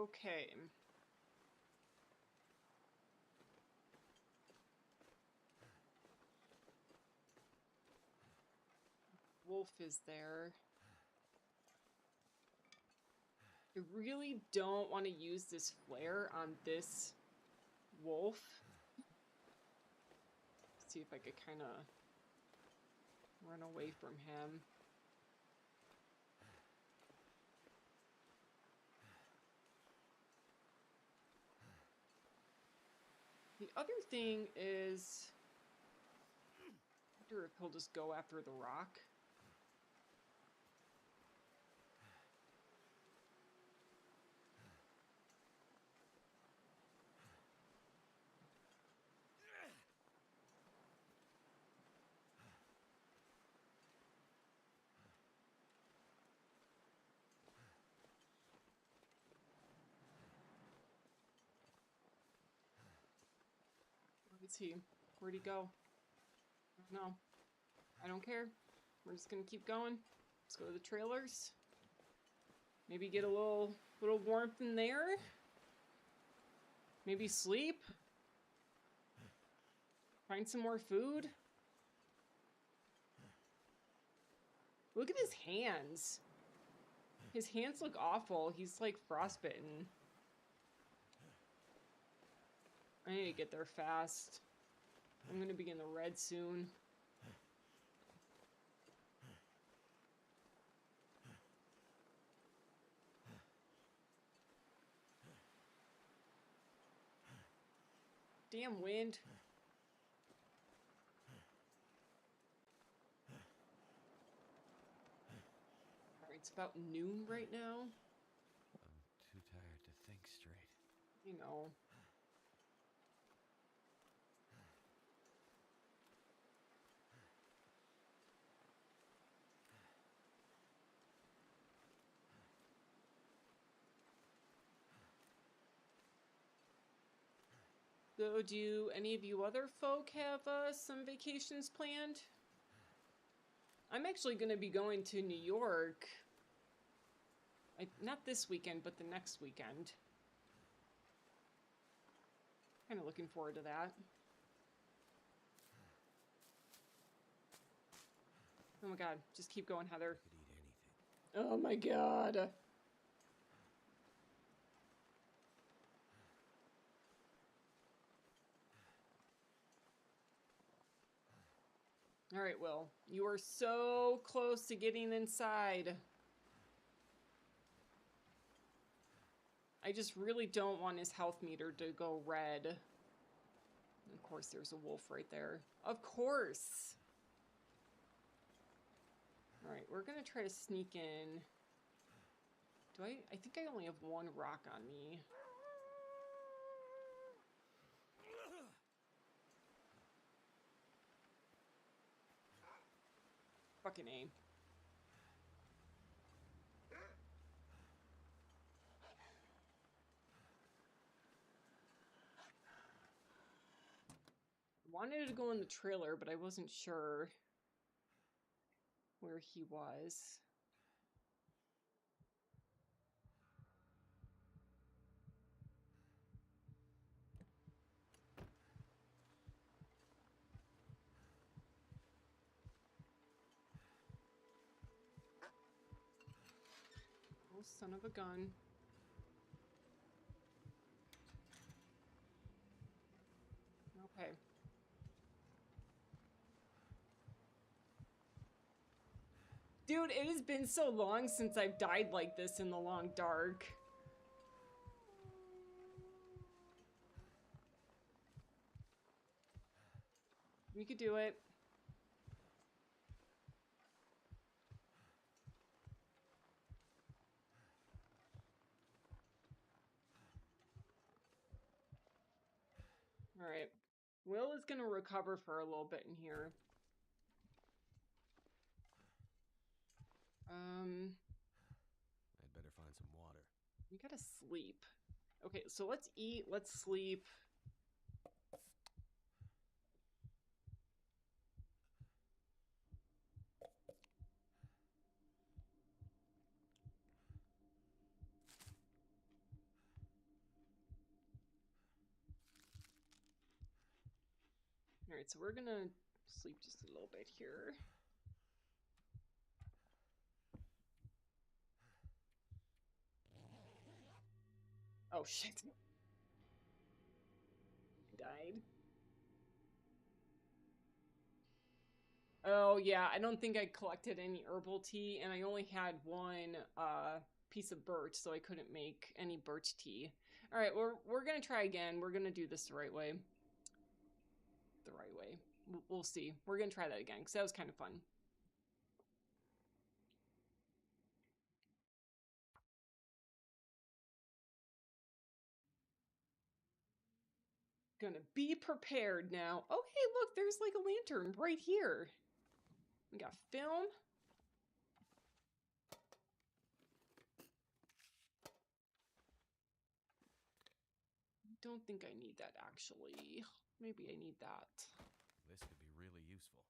Okay. Wolf is there. I really don't want to use this flare on this wolf. See if I could kind of run away from him. The other thing is, I wonder if he'll just go after the rock. Where's he? Where'd he go? I don't know. I don't care. We're just gonna keep going. Let's go to the trailers. Maybe get a little warmth in there. Maybe sleep. Find some more food. Look at his hands. His hands look awful. He's like frostbitten. I need to get there fast. I'm gonna be in the red soon. Damn wind. Alright, it's about noon right now. I'm too tired to think straight. You know. So, do any of you other folk have some vacations planned? I'm actually going to be going to New York. Not this weekend, but the next weekend. Kind of looking forward to that. Oh my god, just keep going, Heather. I could eat anything. Oh my god. All right, Will. You are so close to getting inside. I just really don't want his health meter to go red. And of course, there's a wolf right there. Of course. All right, we're going to try to sneak in Do I think I only have one rock on me. Fucking A. Wanted to go in the trailer, but I wasn't sure where he was. Oh, son of a gun. Okay. Dude, it has been so long since I've died like this in the long dark. We could do it. All right. Will is going to recover for a little bit in here. I'd better find some water. We gotta sleep. Okay, so let's eat, let's sleep. All right, so we're gonna sleep just a little bit here. Oh shit. I died. Oh yeah, I don't think I collected any herbal tea, and I only had one piece of birch, so I couldn't make any birch tea. All right, we're gonna try again. We're gonna do this the right way. The right way. We'll see. We're gonna try that again because that was kind of fun. Gonna be prepared now. Oh, hey, look, there's like a lantern right here. We got film. Don't think I need that, actually. Maybe I need that. This could be really useful.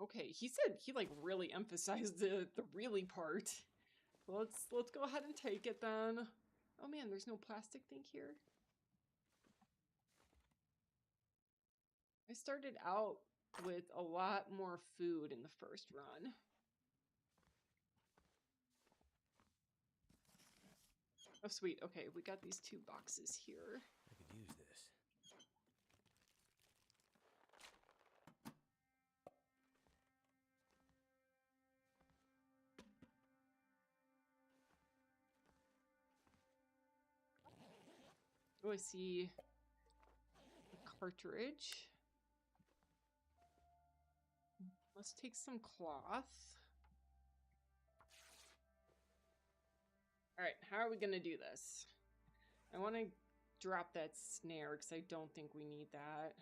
Okay, he said he like really emphasized the really part. Let's go ahead and take it then. Oh man, there's no plastic thing here. I started out with a lot more food in the first run. Oh sweet, okay, we got these 2 boxes here. I could use this. Oh, I see a cartridge. Let's take some cloth. All right, how are we gonna do this? I want to drop that snare because I don't think we need that.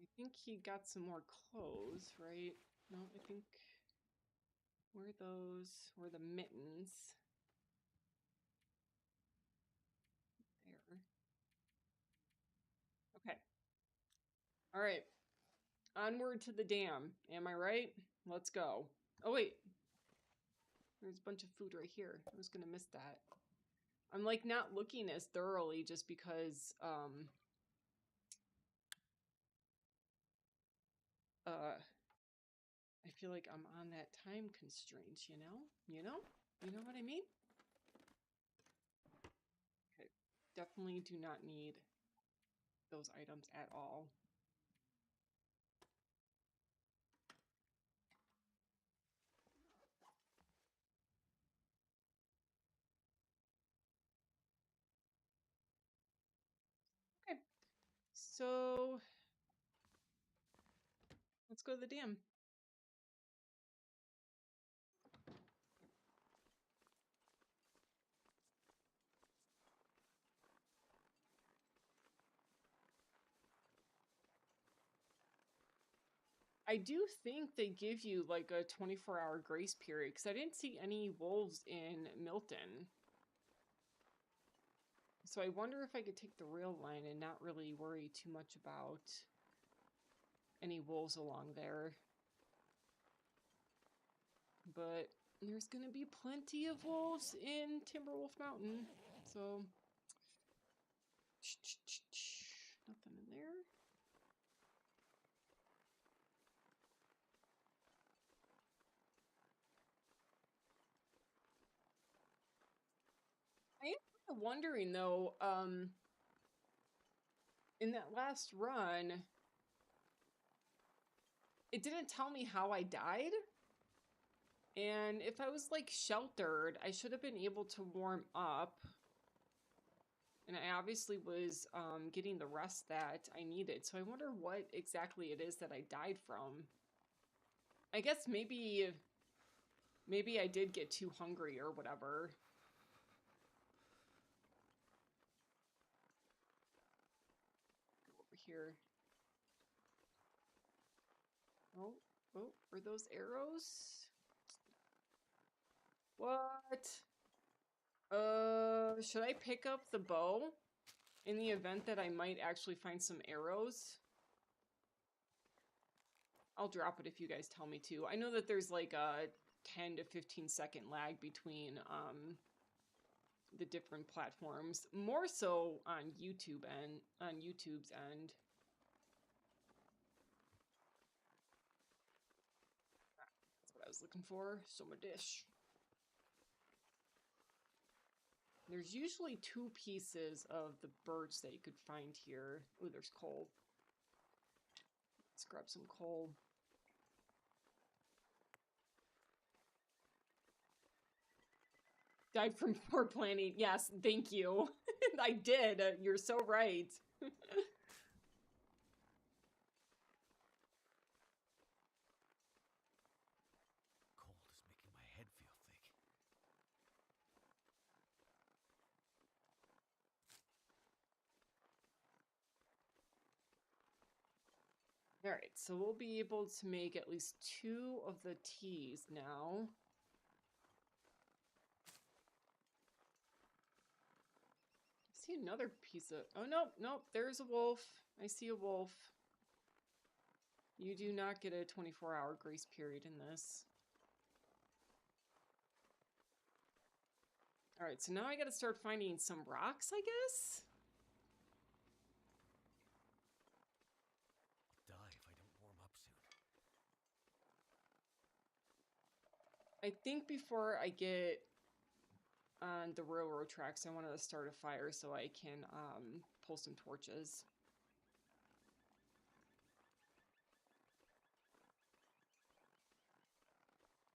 I think he got some more clothes, right? No, I think... Where are those? Where are the mittens? There. Okay. All right. Onward to the dam. Am I right? Let's go. Oh, wait. There's a bunch of food right here. I was gonna miss that. I'm like not looking as thoroughly just because I feel like I'm on that time constraint, you know? You know? You know what I mean? Okay. Definitely do not need those items at all. Okay. So Let's go to the dam. I do think they give you like a 24-hour grace period because I didn't see any wolves in Milton. So I wonder if I could take the rail line and not really worry too much about any wolves along there. But there's going to be plenty of wolves in Timberwolf Mountain. So, nothing in there. I am kind of wondering though, in that last run, it didn't tell me how I died. And if I was like sheltered, I should have been able to warm up. And I obviously was getting the rest that I needed. So I wonder what exactly it is that I died from. I guess maybe I did get too hungry or whatever. Go over here. Oh, are those arrows? What? Should I pick up the bow in the event that I might actually find some arrows? I'll drop it if you guys tell me to. I know that there's like a 10 to 15 second lag between the different platforms, more so on YouTube's end. That's what I was looking for. So my dish. There's usually 2 pieces of the birch that you could find here. Ooh, there's coal. Let's grab some coal. Died from poor planning. Yes, thank you. I did. You're so right. Cold is making my head feel thick. All right, so we'll be able to make at least 2 of the teas now. I see another piece of... Oh, nope, there's a wolf. I see a wolf. You do not get a 24-hour grace period in this. All right, so now I got to start finding some rocks, I guess? Die if I don't warm up soon. I think before I get on the railroad tracks, I wanted to start a fire so I can pull some torches.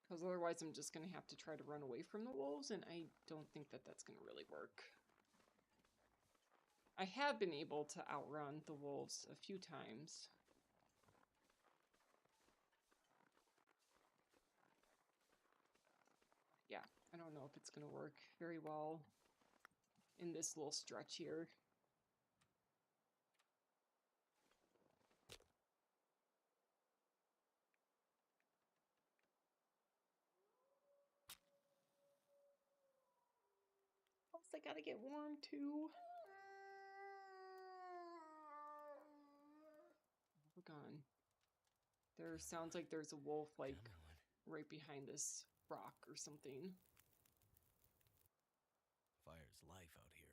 Because otherwise I'm just going to have to try to run away from the wolves, and I don't think that that's going to really work. I have been able to outrun the wolves a few times. Yeah, I don't know if it's going to work very well in this little stretch here. Plus, I gotta get warm too. We're gone. There sounds like there's a wolf, like, right behind this rock or something. Fire's life out here.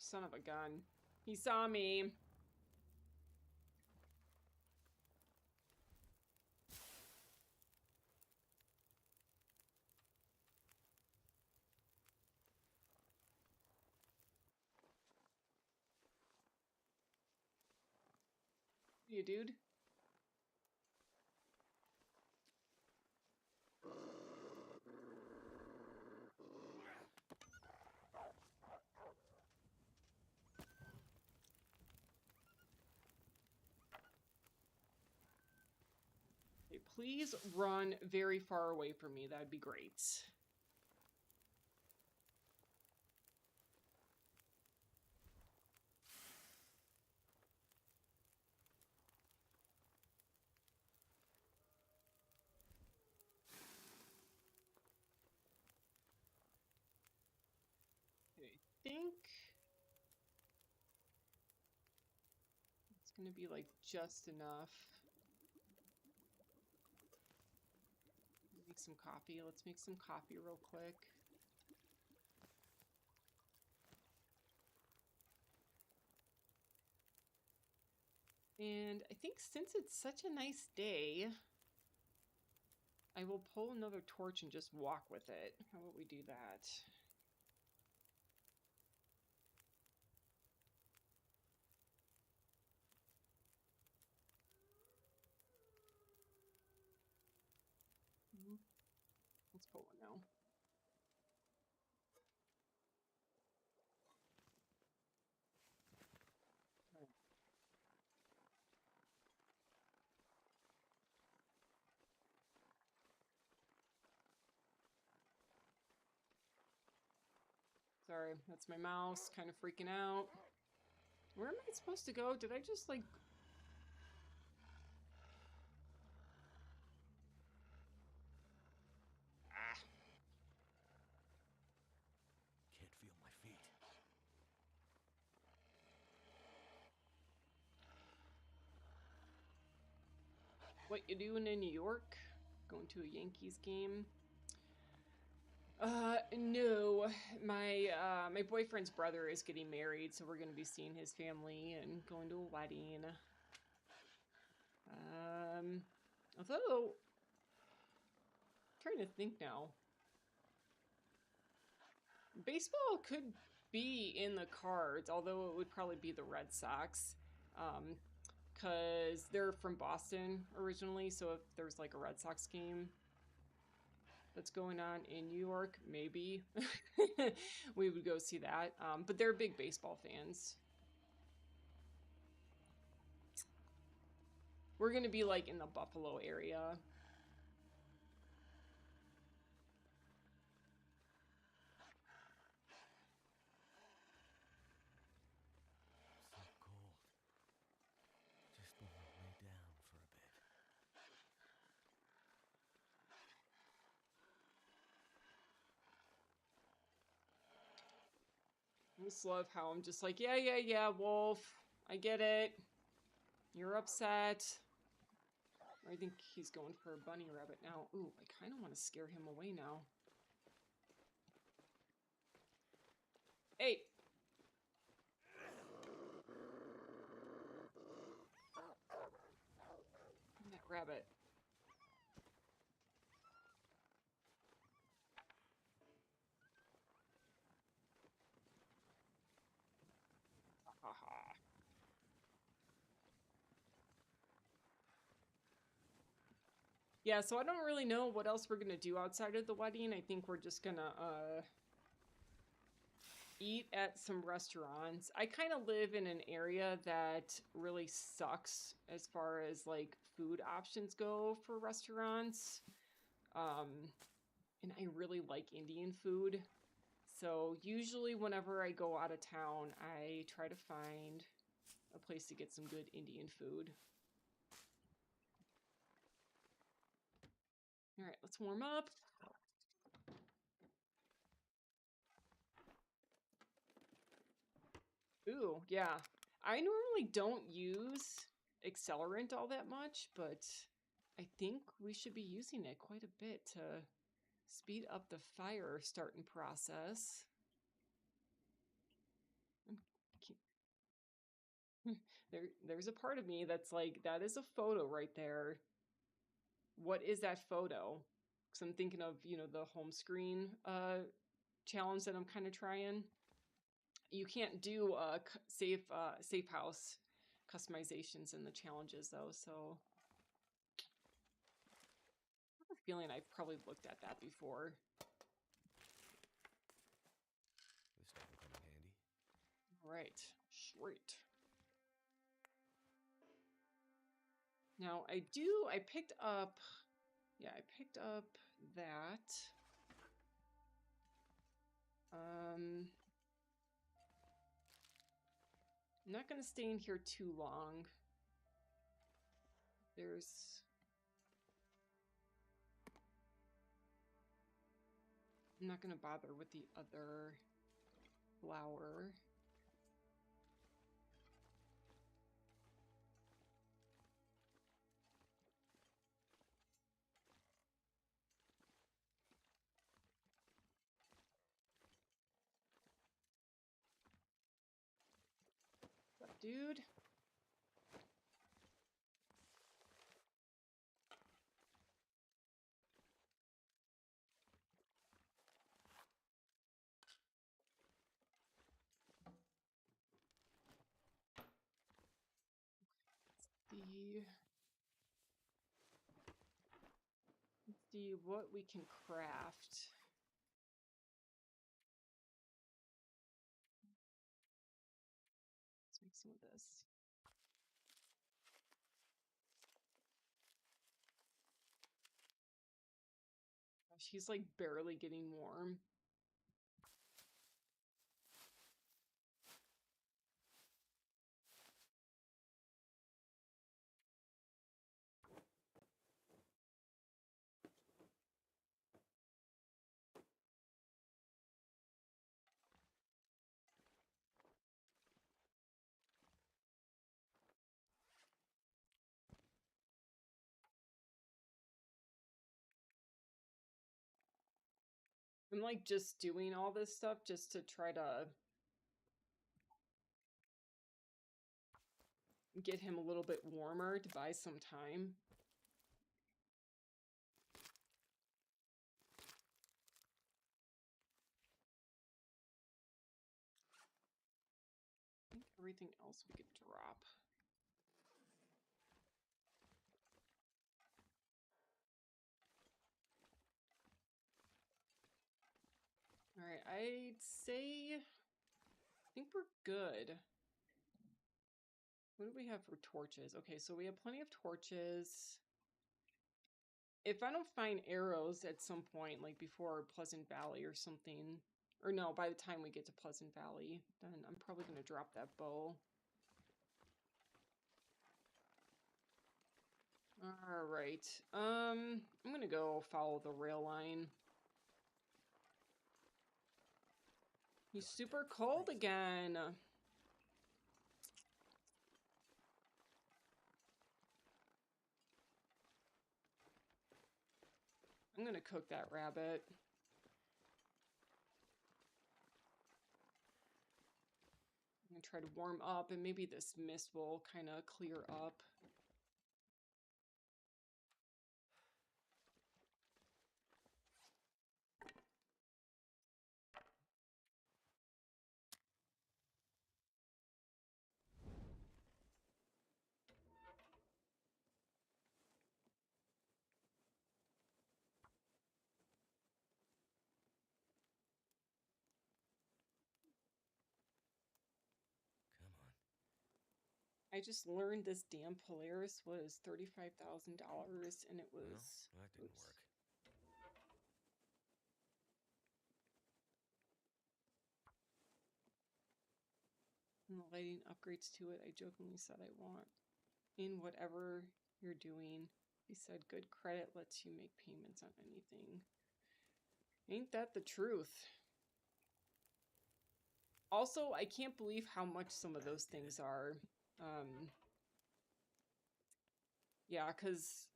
son of a gun. He saw me. You dude? Okay, please run very far away from me. That'd be great. I think it's gonna be like just enough. Make some coffee. Let's make some coffee real quick. And I think since it's such a nice day, I will pull another torch and just walk with it. How about we do that? Let's pull one now. Sorry, that's my mouse kind of freaking out. Where am I supposed to go? Did I just like... Can't feel my feet. What you doing in New York? Going to a Yankees game? No. My boyfriend's brother is getting married, so we're gonna be seeing his family and going to a wedding. Although, I'm trying to think now. Baseball could be in the cards, although it would probably be the Red Sox. Because they're from Boston originally, so if there's like a Red Sox game that's going on in New York, maybe we would go see that. But they're big baseball fans. We're going to be like in the Buffalo area. So cold. Just want to lay down for a bit. I just love how I'm just like, yeah, Wolf. I get it. You're upset. I think he's going for a bunny rabbit now. Ooh, I kind of want to scare him away now. Hey! That rabbit. Haha. Yeah, so I don't really know what else we're gonna do outside of the wedding. I think we're just gonna eat at some restaurants. I kind of live in an area that really sucks as far as like food options go for restaurants. And I really like Indian food. So usually whenever I go out of town, I try to find a place to get some good Indian food. All right, let's warm up. Ooh, yeah. I normally don't use accelerant all that much, but I think we should be using it quite a bit to speed up the fire starting process. I'm there's a part of me that's like, that is a photo right there. What is that photo? Because I'm thinking of, you know, the home screen challenge that I'm kind of trying. You can't do safe house customizations in the challenges though, so I have a feeling I've probably looked at that before. This stuff will come in handy. Right, sweet. Now I picked up that. I'm not gonna stay in here too long. I'm not gonna bother with the other flower. What's up, dude? Let's see what we can craft. Let's make some of this. Gosh, he's like barely getting warm. I'm like just doing all this stuff just to try to get him a little bit warmer to buy some time. I think everything else we could drop. All right, I'd say I think we're good. What do we have for torches? Okay, so we have plenty of torches. If I don't find arrows at some point, like before Pleasant Valley or something, or no, by the time we get to Pleasant Valley, then I'm probably going to drop that bow. All right. I'm going to go follow the rail line. He's super cold again. I'm going to cook that rabbit. I'm going to try to warm up, and maybe this mist will kind of clear up. I just learned this damn Polaris was $35,000, and it was... Well, that didn't work. And the lighting upgrades to it, I jokingly said I want. In whatever you're doing, he said good credit lets you make payments on anything. Ain't that the truth? Also, I can't believe how much some of those things are. Yeah, because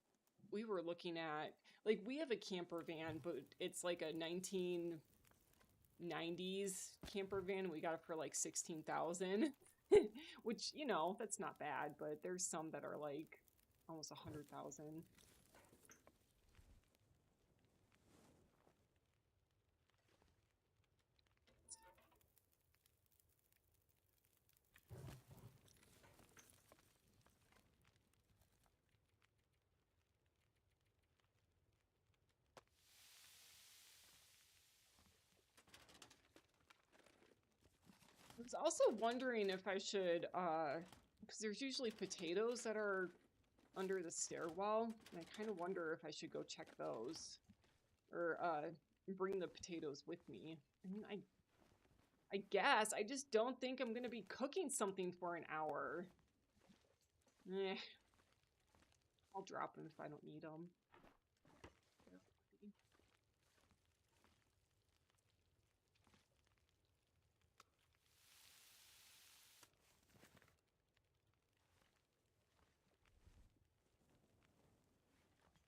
we were looking at, like, we have a camper van, but it's like a 1990s camper van. We got it for like $16,000. Which, you know, that's not bad, but there's some that are like almost 100,000. I was also wondering if I should, because there's usually potatoes that are under the stairwell, and I kind of wonder if I should go check those, or bring the potatoes with me. I mean, I guess I just don't think I'm gonna be cooking something for an hour. Eh, I'll drop them if I don't need them.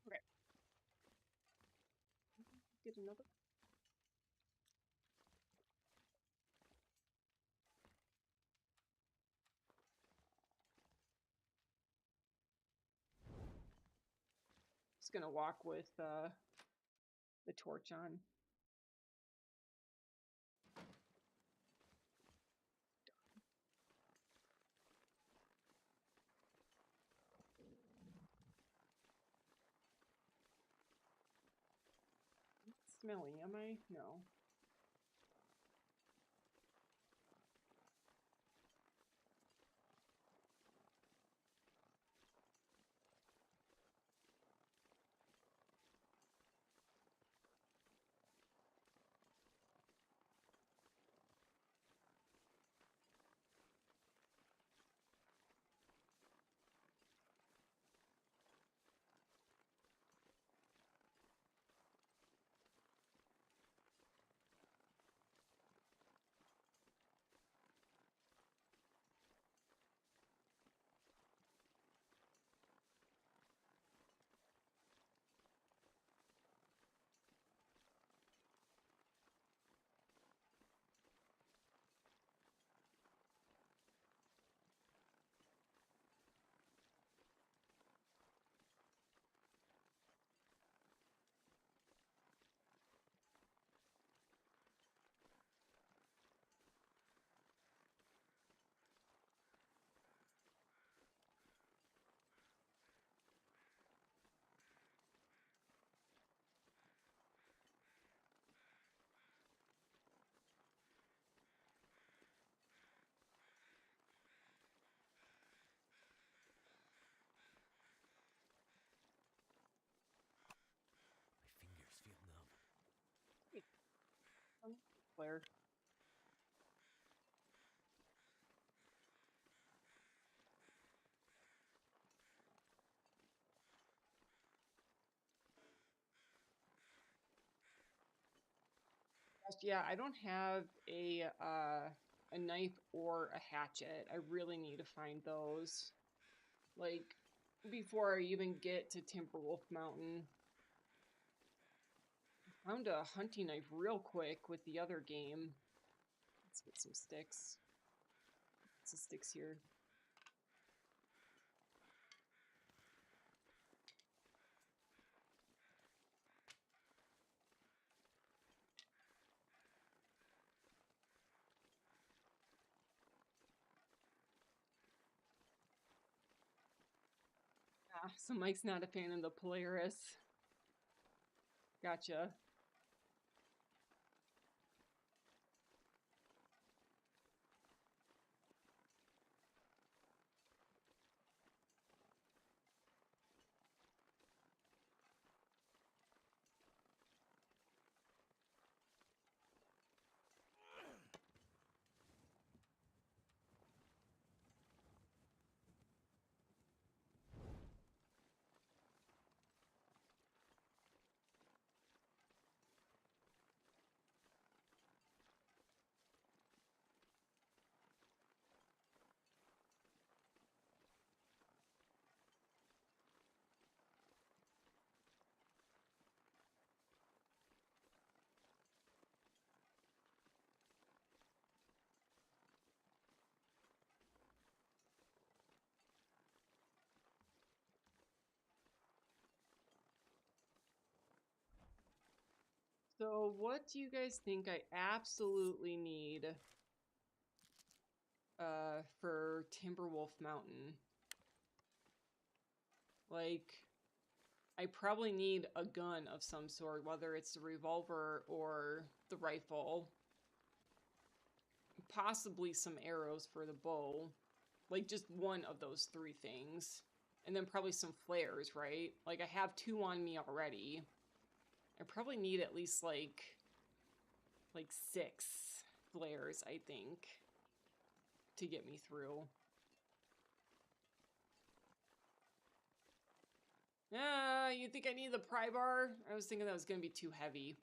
Okay, get another. Just gonna walk with the torch on. Not smelly, am I? No. My fingers feel numb. Wait, Claire. Yeah, I don't have a knife or a hatchet. I really need to find those. Like before I even get to Timberwolf Mountain. I found a hunting knife real quick with the other game. Let's get some sticks. Some sticks here. Ah, so Mike's not a fan of the Polaris. Gotcha. So what do you guys think I absolutely need for Timberwolf Mountain? Like, I probably need a gun of some sort, whether it's the revolver or the rifle. Possibly some arrows for the bow. Like, just one of those three things. And then probably some flares, right? Like, I have 2 on me already. I probably need at least, like 6 flares, I think, to get me through. You think I need the pry bar? I was thinking that was going to be too heavy.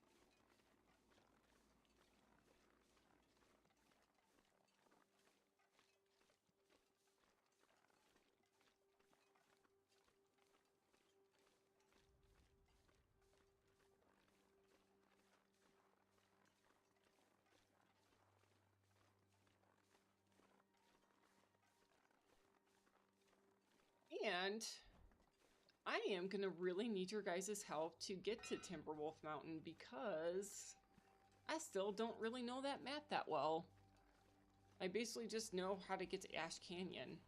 And I am going to really need your guys' help to get to Timberwolf Mountain because I still don't really know that map that well. I basically just know how to get to Ash Canyon.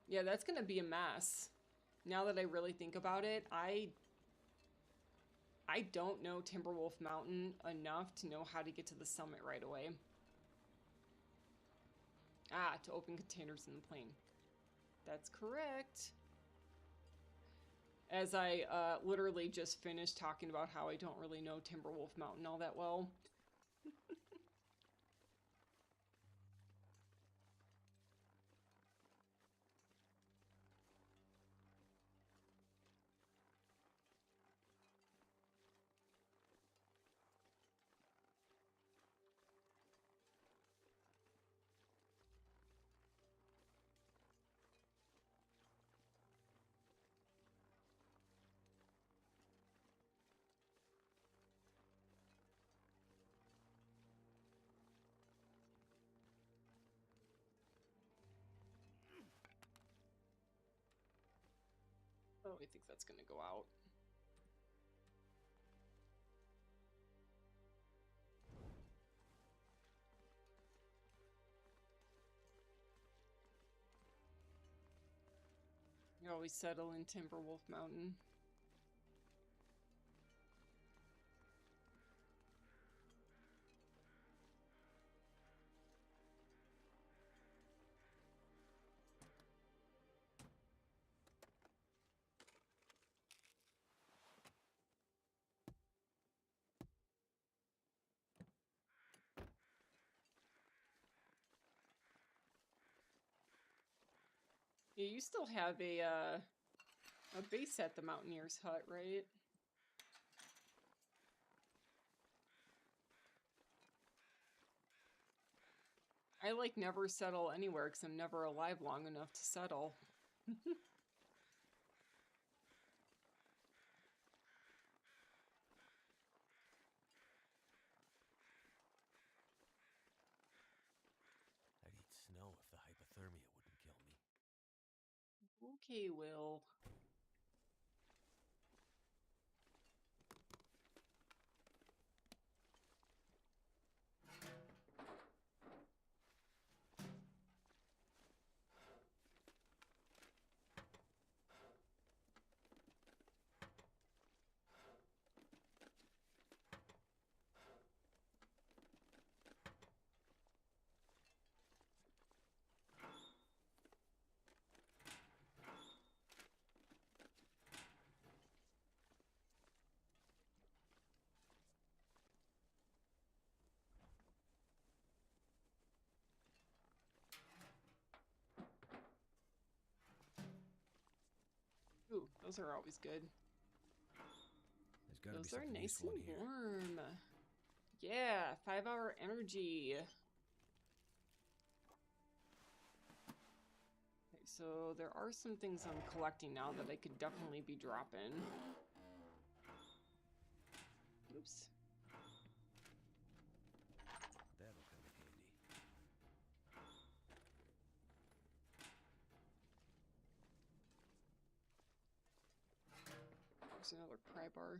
Yeah, that's going to be a mess. Now that I really think about it, I don't know Timberwolf Mountain enough to know how to get to the summit right away. Ah, to open containers in the plane. That's correct. As I literally just finished talking about how I don't really know Timberwolf Mountain all that well. Oh, I think that's gonna go out. You always settle in Timberwolf Mountain. Yeah, you still have a base at the Mountaineer's Hut, right? I like never settle anywhere because I'm never alive long enough to settle. I'd eat snow if the hypothermia wouldn't kill me. Okay, Will. Ooh, those are always good. There's gotta be Those are something nice useful and in here. warm. Yeah, 5-hour energy. Okay, so there are some things I'm collecting now that I could definitely be dropping. Oops. That'll come in handy. there's another pry bar.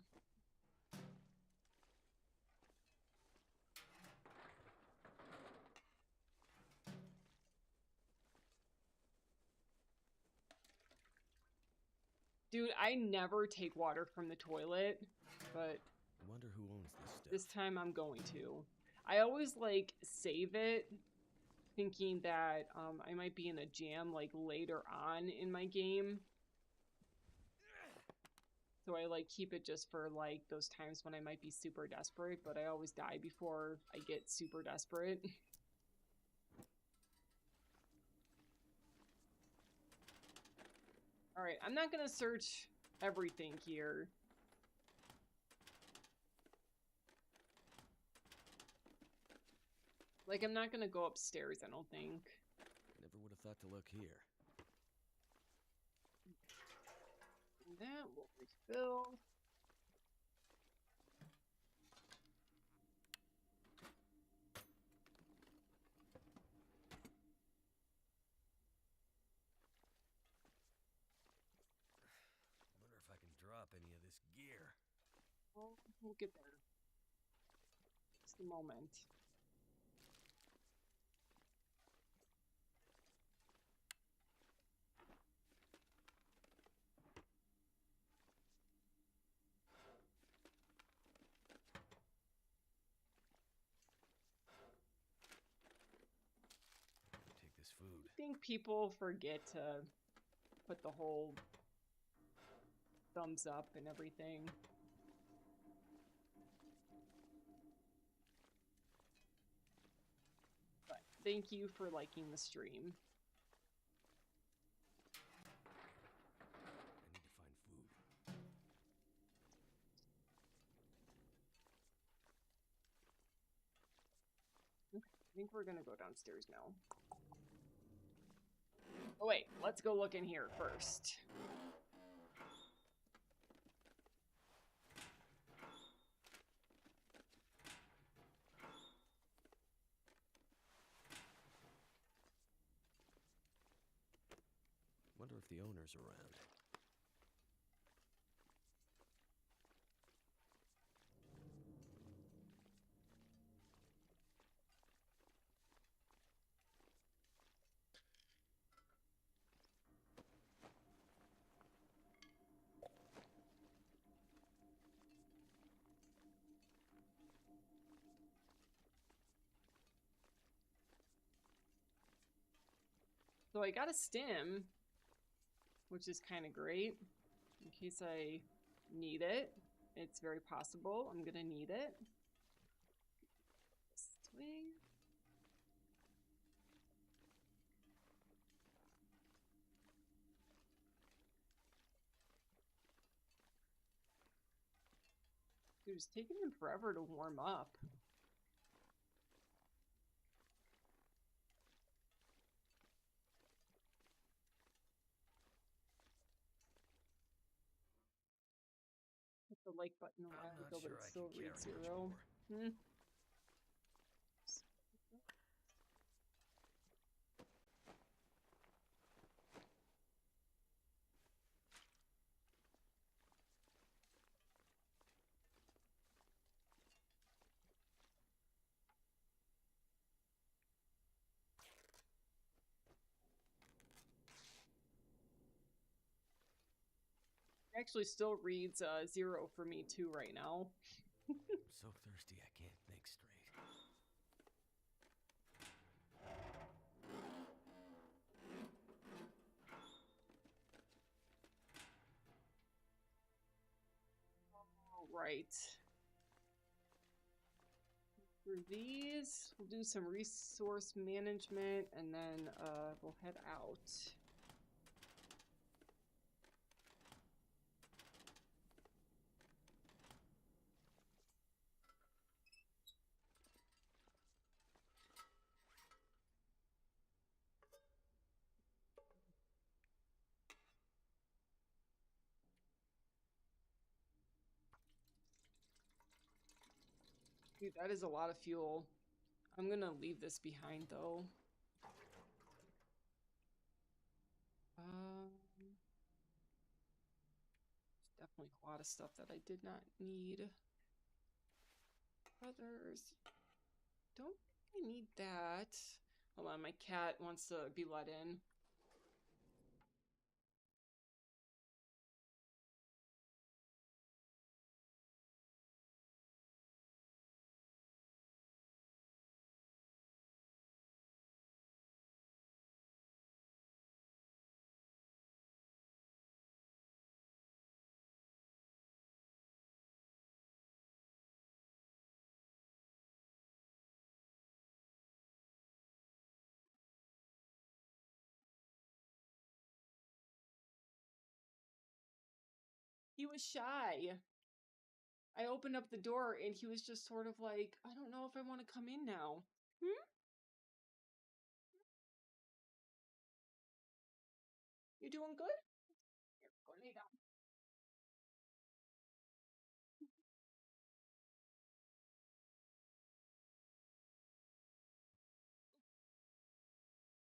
Dude, I never take water from the toilet, but Wonder who owns this stuff. this time I'm going to. I always like save it thinking that I might be in a jam like later on in my game. So I like keep it just for like those times when I might be super desperate, but I always die before I get super desperate. Alright, I'm not gonna search everything here. Like, I'm not gonna go upstairs, I don't think. Never would have thought to look here. That will refill. Wonder if I can drop any of this gear. Well, we'll get there. Just a moment. Take this food. I think people forget to put the whole thumbs up and everything. But thank you for liking the stream. I need to find food. Okay, I think we're gonna go downstairs now. Oh wait, let's go look in here first. Wonder if the owner's around. So I got a stim, which is kind of great in case I need it. It's very possible I'm gonna need it. This way. Dude, it's taking him forever to warm up. Hit the like button a while I'm not ago, but sure it I still can reads carry much 0. more. Actually still reads 0 for me too right now. I'm so thirsty I can't think straight. All right. For these, we'll do some resource management and then we'll head out. Dude, that is a lot of fuel. I'm gonna leave this behind though. Like a lot of stuff that I did not need. Others. Don't really need that. Hold on, my cat wants to be let in. He was shy. I opened up the door and he was just sort of like, I don't know if I want to come in now. Hmm? You doing good? Here, go lay down.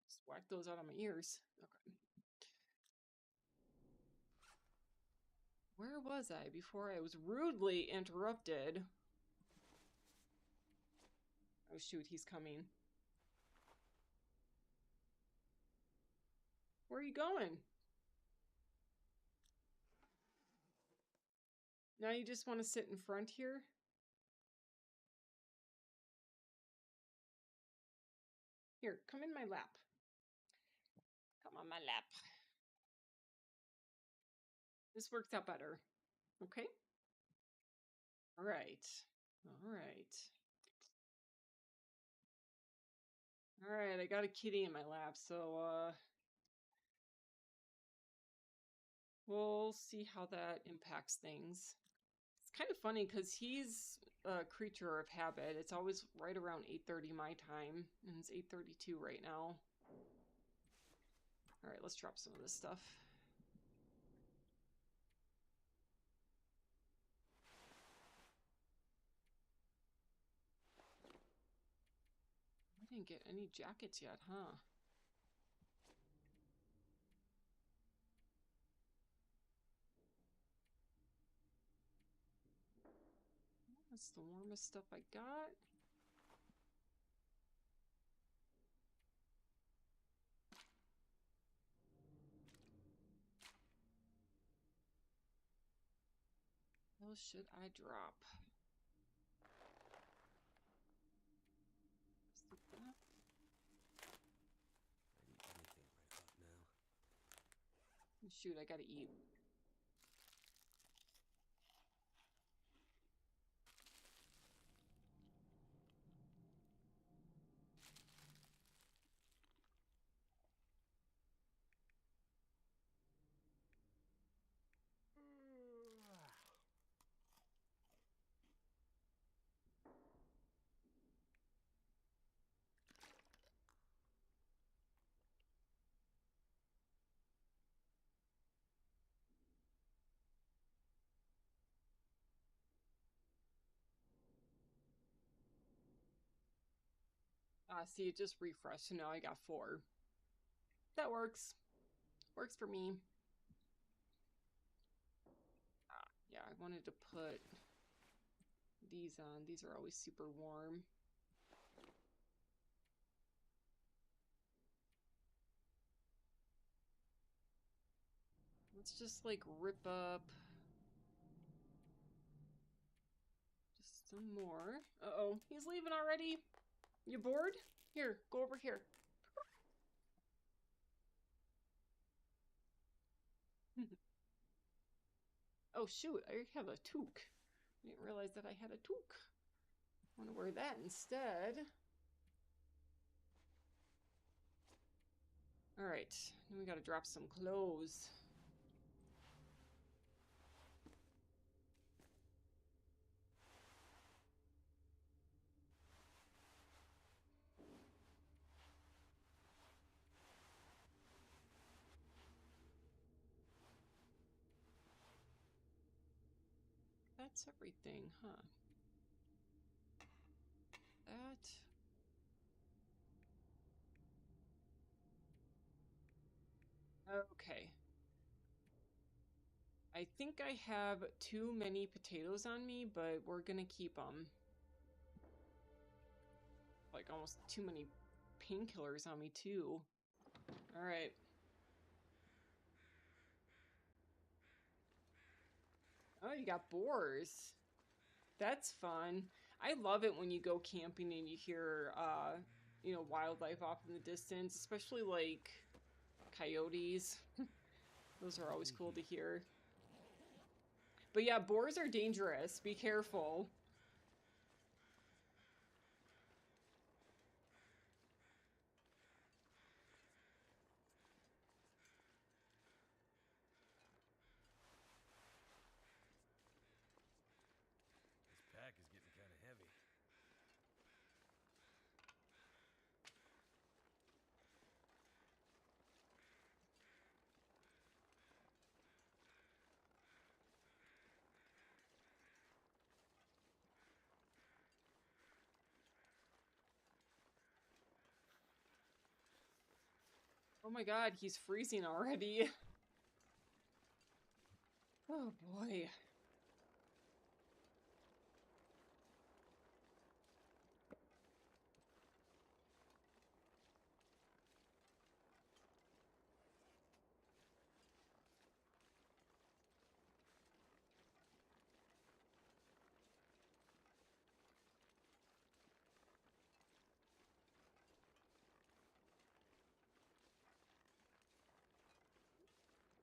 Just whack those out of my ears. Okay. Where was I before I was rudely interrupted? Oh shoot, he's coming. Where are you going? Now you just want to sit in front here? Here, come in my lap. Come on my lap. This works out better. Okay? Alright. Alright. Alright, I got a kitty in my lap, so, we'll see how that impacts things. It's kind of funny because he's a creature of habit. It's always right around 8:30 my time, and it's 8:32 right now. Alright, let's drop some of this stuff. I didn't get any jackets yet, huh? That's the warmest stuff I got. What else should I drop? Stick that. I'd eat anything right about now. Shoot, I gotta eat. See, it just refreshed, so now I got 4. That works. Works for me. Yeah, I wanted to put these on. These are always super warm. Let's just like rip up just some more. Uh-oh, he's leaving already. You bored? Here, go over here. Oh shoot, I have a toque. I didn't realize that I had a toque. I want to wear that instead. Alright, then we gotta drop some clothes. That's everything, huh? That. Okay. I think I have too many potatoes on me, but we're gonna keep them. Like almost too many painkillers on me too. All right. Oh, you got boars. That's fun. I love it when you go camping and you hear, wildlife off in the distance, especially like coyotes. Those are always cool to hear. But yeah, boars are dangerous. Be careful. This pack is getting kind of heavy. Oh my god, he's freezing already. Oh boy.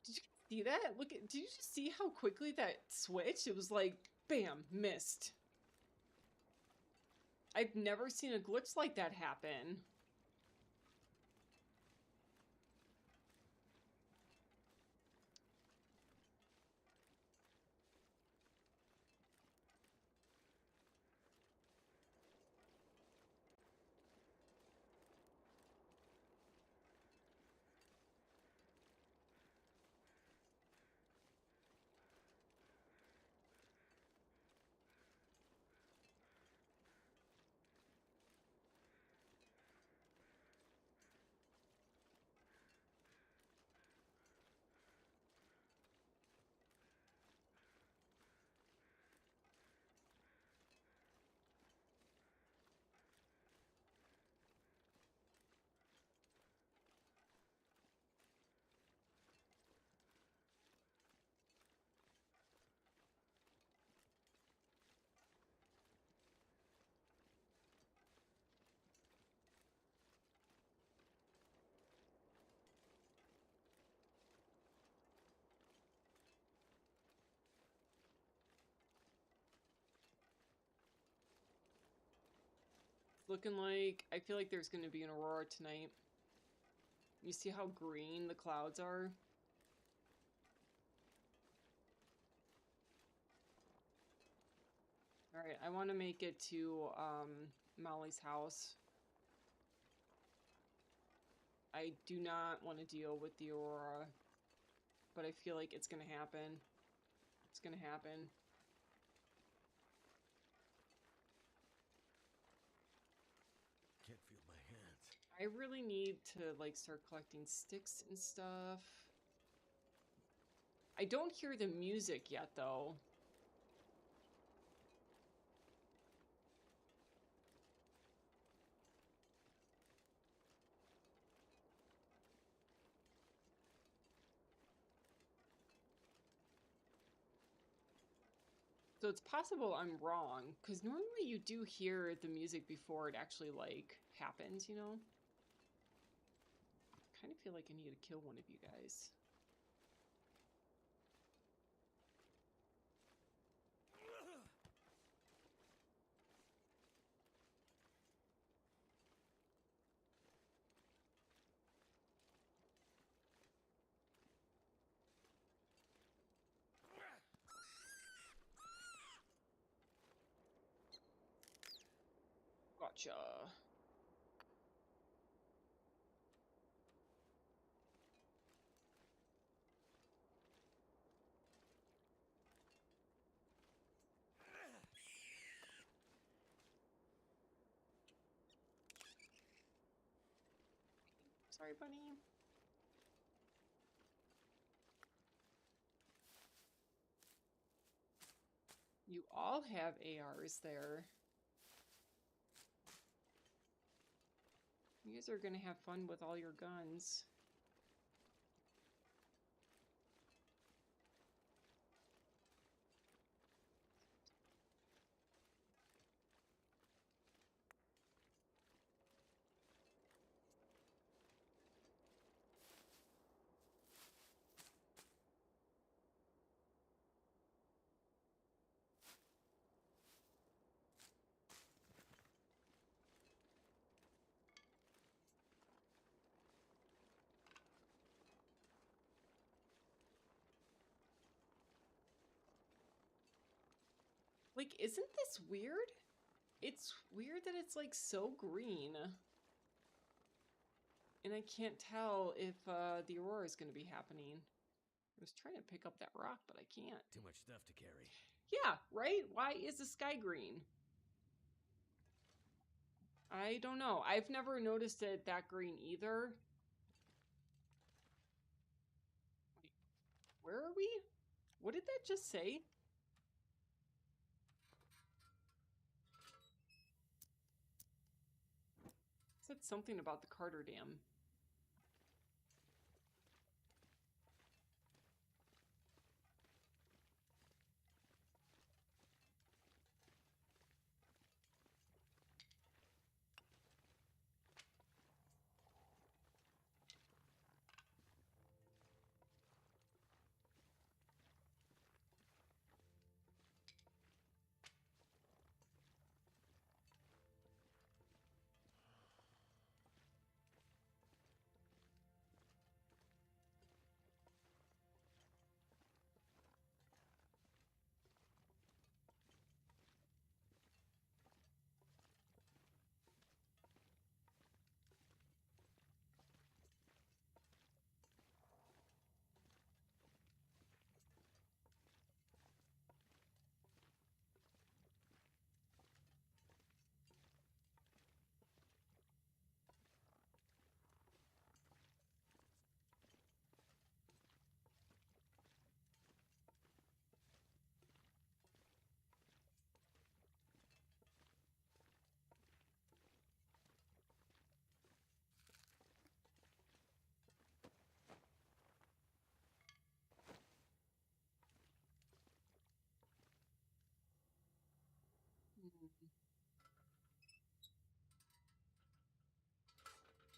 Did you see that? Look at, did you just see how quickly that switched? It was like, bam, missed. I've never seen a glitch like that happen. Looking like, I feel like there's going to be an aurora tonight. You see how green the clouds are? Alright, I want to make it to Molly's house. I do not want to deal with the aurora, but I feel like it's going to happen. It's going to happen. Can't feel my hands. I really need to, like, start collecting sticks and stuff. I don't hear the music yet, though. So it's possible I'm wrong, because normally you do hear the music before it actually, like, happens, you know? I kind of feel like I need to kill one of you guys. Gotcha. Sorry, bunny. You all have ARs there. You guys are gonna have fun with all your guns. Like, isn't this weird? It's weird that it's like so green. And I can't tell if the aurora is going to be happening. I was trying to pick up that rock, but I can't. Too much stuff to carry. Yeah, right? Why is the sky green? I don't know. I've never noticed it that green either. Wait, where are we? What did that just say? It said something about the Carter Dam.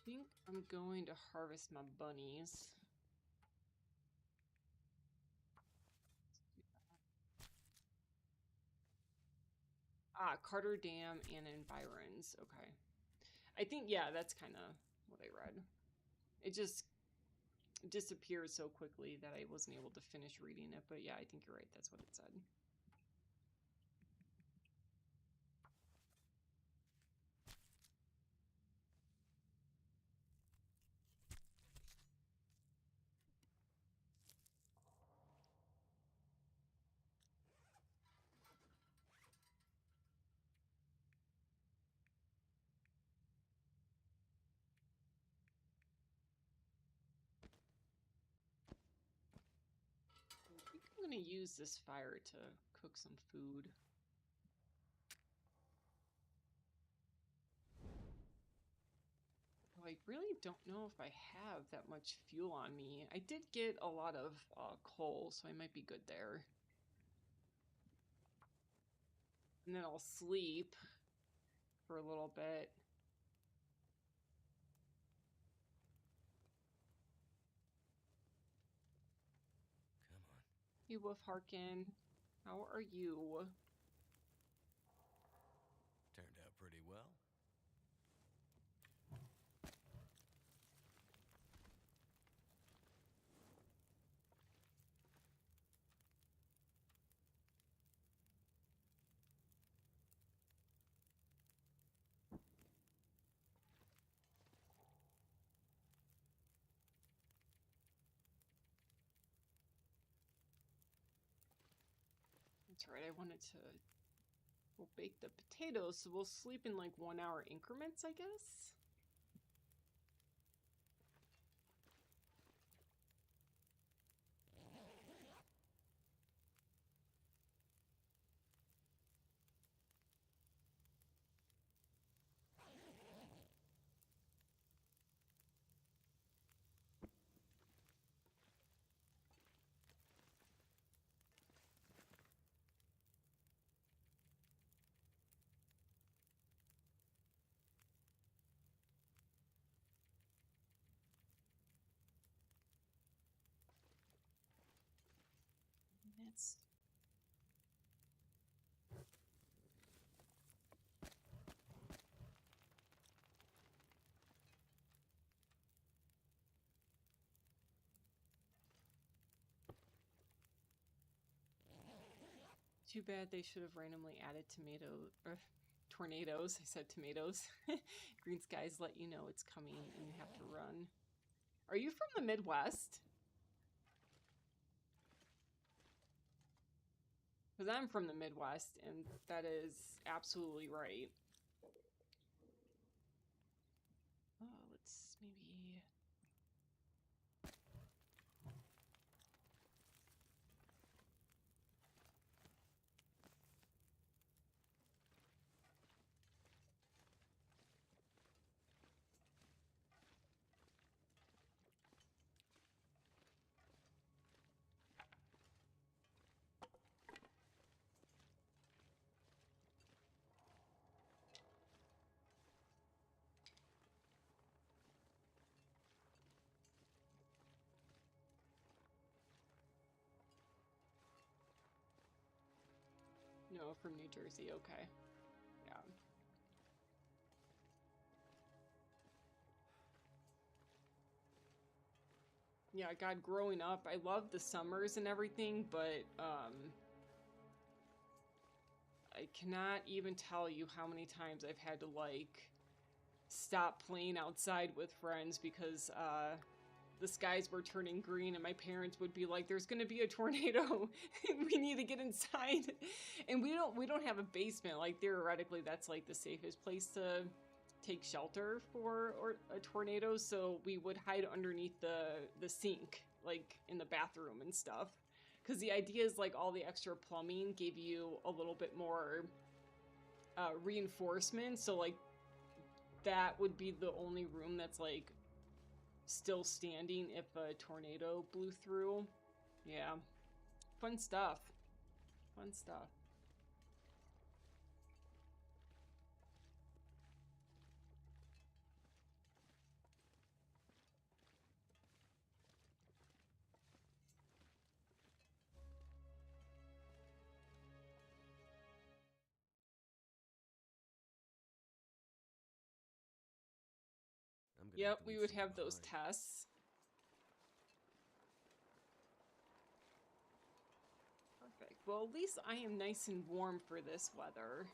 I think I'm going to harvest my bunnies. Ah, Carter Dam and Environs. Okay. I think, yeah, that's kind of what I read. It just disappeared so quickly that I wasn't able to finish reading it. But yeah, I think you're right. That's what it said. I think I'm going to use this fire to cook some food. I really don't know if I have that much fuel on me. I did get a lot of coal, so I might be good there. And then I'll sleep for a little bit. Come on. Hey, Wolf Harkin. How are you? Turned out pretty well. That's right, I wanted to... We'll bake the potatoes, so we'll sleep in like 1 hour increments, I guess? chance. Too bad they should have randomly added tornadoes. I said tomatoes. Green skies let you know it's coming and you have to run. Are you from the Midwest? Because I'm from the Midwest, and that is absolutely right. Oh, let's maybe... No, from New Jersey, okay. Yeah. Yeah, God, growing up, I loved the summers and everything, but, I cannot even tell you how many times I've had to, like, stop playing outside with friends because, the skies were turning green and my parents would be like, there's gonna be a tornado we need to get inside. And we don't have a basement. Like, theoretically that's like the safest place to take shelter for a tornado, so we would hide underneath the sink, like in the bathroom and stuff, because the idea is like all the extra plumbing gave you a little bit more reinforcement, so like that would be the only room that's like still standing if a tornado blew through. Yeah. Fun stuff. Fun stuff. Yep, we would have those tests. Perfect. Well, at least I am nice and warm for this weather.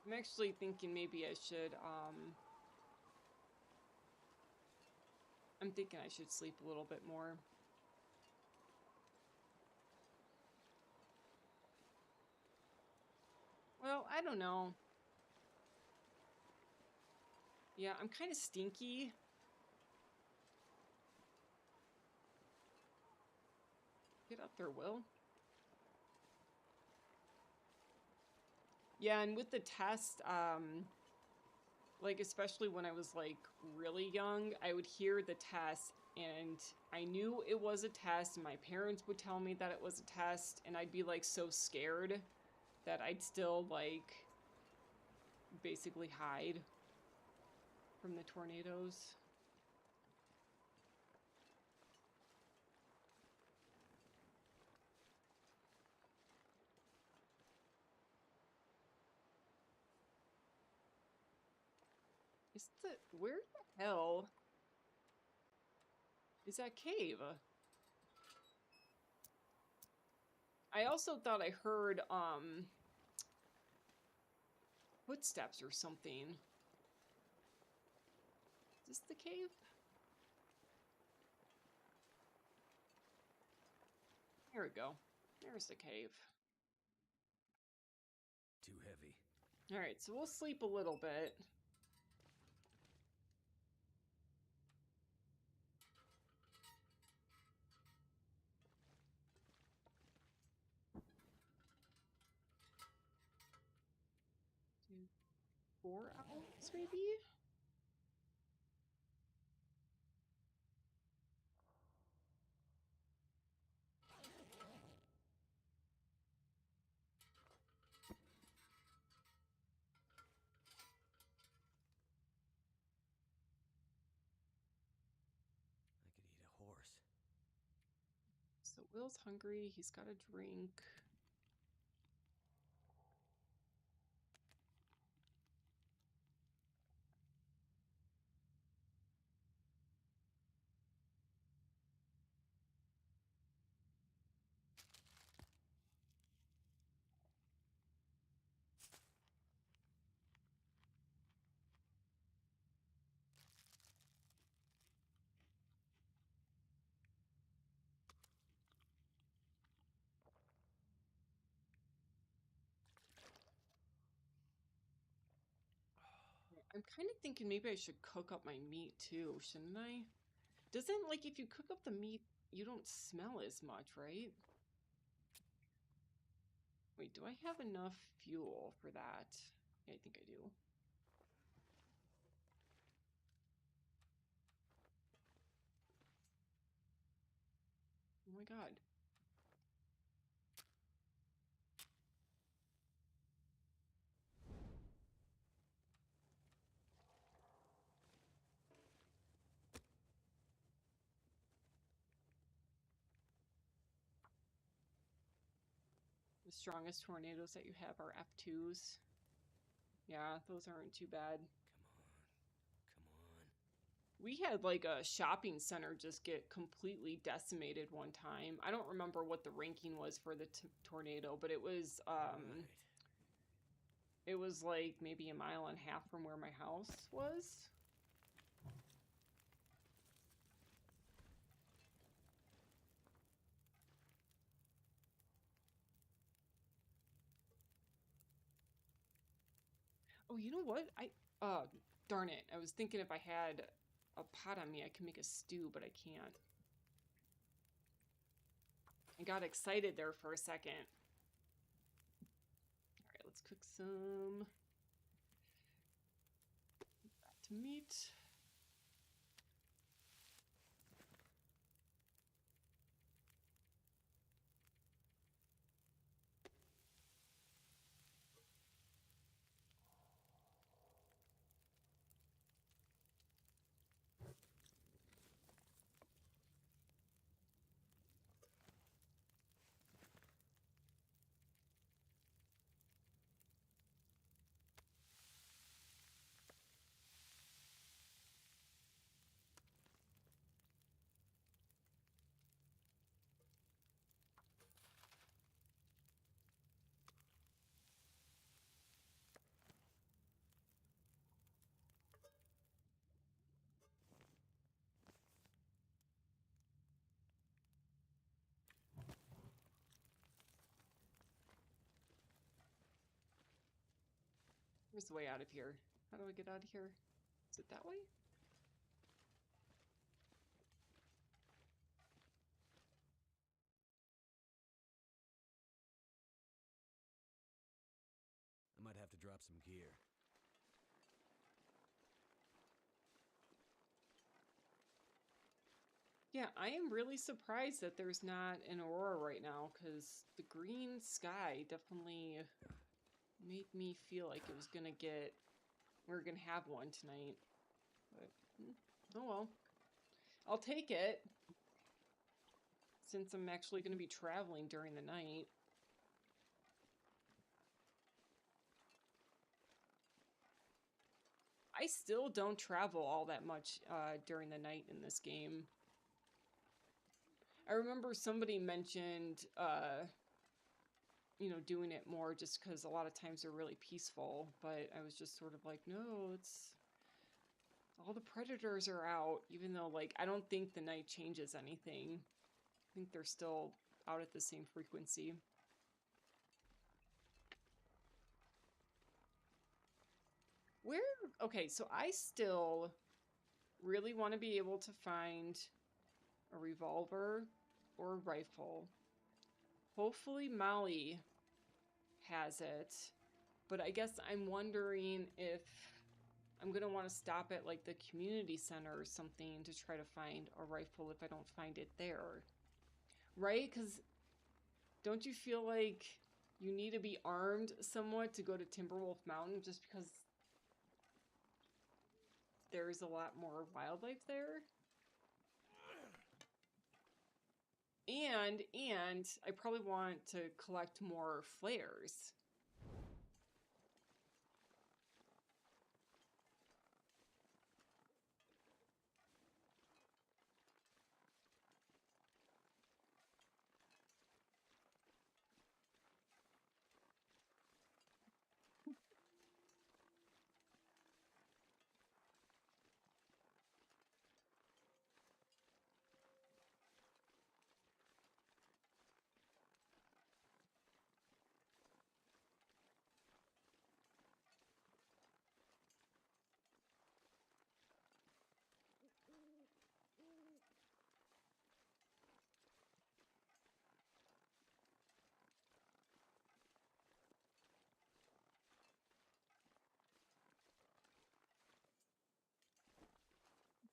I'm actually thinking maybe I should, I'm thinking I should sleep a little bit more. Well, I don't know. Yeah, I'm kind of stinky. Get up there, Will. Yeah, and with the test, like, especially when I was, like, really young, I would hear the test, and I knew it was a test, and my parents would tell me that it was a test, and I'd be, like, so scared that I'd still, like, basically hide from the tornadoes. Where the hell is that cave? I also thought I heard, footsteps or something. Is this the cave? There we go. There's the cave. Too heavy. Alright, so we'll sleep a little bit. Do 4 hours, maybe? Will's hungry. He's got a drink. I'm kind of thinking maybe I should cook up my meat too, shouldn't I? Doesn't, like, if you cook up the meat, you don't smell as much, right? Wait, do I have enough fuel for that? Yeah, I think I do. Oh my god. The strongest tornadoes that you have are F2s. Yeah, those aren't too bad. Come on. We had like a shopping center just get completely decimated one time. I don't remember what the ranking was for the tornado, but Right. it was like maybe a mile and a half from where my house was. Oh, you know what? Darn it. I was thinking if I had a pot on me, I could make a stew, but I can't. I got excited there for a second. All right, let's cook some back to meat. Where's the way out of here? How do I get out of here? Is it that way? I might have to drop some gear. Yeah, I am really surprised that there's not an aurora right now, because the green sky definitely made me feel like it was gonna get... we were gonna have one tonight. But, oh well. I'll take it, since I'm actually gonna be traveling during the night. I still don't travel all that much during the night in this game. I remember somebody mentioned, you know, doing it more just because a lot of times they're really peaceful, but I was just sort of like, no, it's... all the predators are out, even though, like, I don't think the night changes anything. I think they're still out at the same frequency. Where... okay, so I still really want to be able to find a revolver or a rifle. Hopefully Molly has it, but I guess I'm wondering if I'm gonna want to stop at like the community center or something to try to find a rifle if I don't find it there. Right? Because don't you feel like you need to be armed somewhat to go to Timberwolf Mountain just because there's a lot more wildlife there? And I probably want to collect more flares.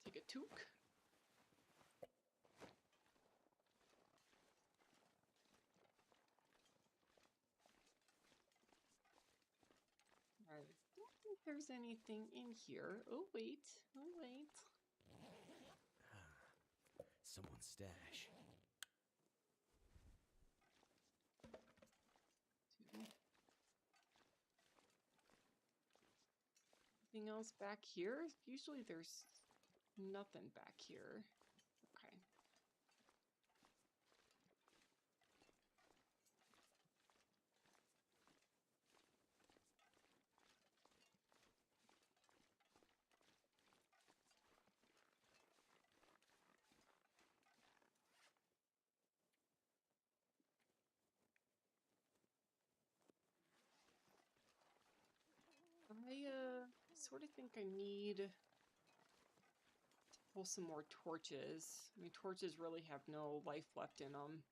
Take a toque. I don't think there's anything in here. Oh, wait. Oh, wait. Someone's stash. Anything else back here? Usually there's nothing back here. Okay. I sort of think I need to pull some more torches. I mean, torches really have no life left in them.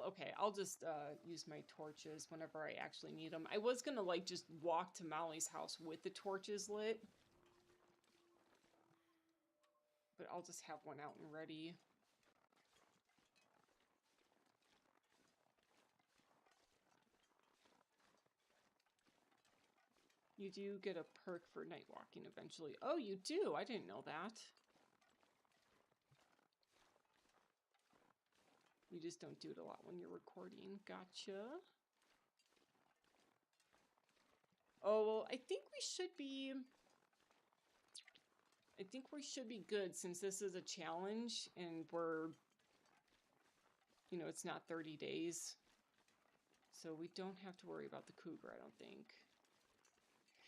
Okay, I'll just use my torches whenever I actually need them. I was gonna like just walk to Molly's house with the torches lit, but I'll just have one out and ready. You do get a perk for night walking eventually. Oh, you do? I didn't know that. You just don't do it a lot when you're recording. Gotcha. Oh, well, I think we should be good since this is a challenge and we're, you know, it's not 30 days. So we don't have to worry about the cougar, I don't think.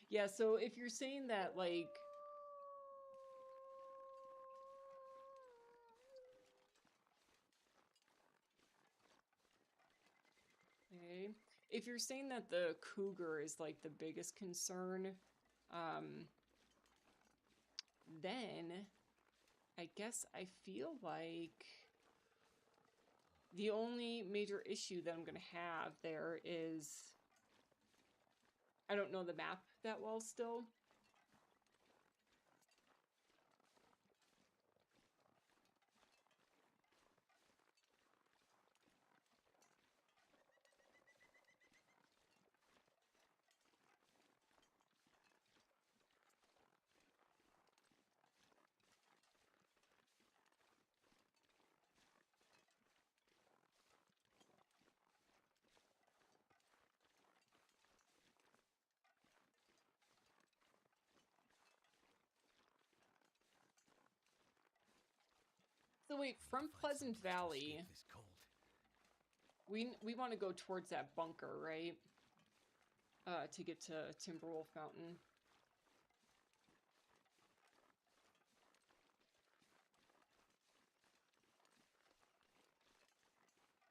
Yeah, so if you're saying that, like... Okay. If you're saying that the cougar is, like, the biggest concern, then I guess I feel like the only major issue that I'm going to have there is I don't know the map that well still. So wait, from Pleasant Valley, we want to go towards that bunker, right? To get to Timberwolf Mountain.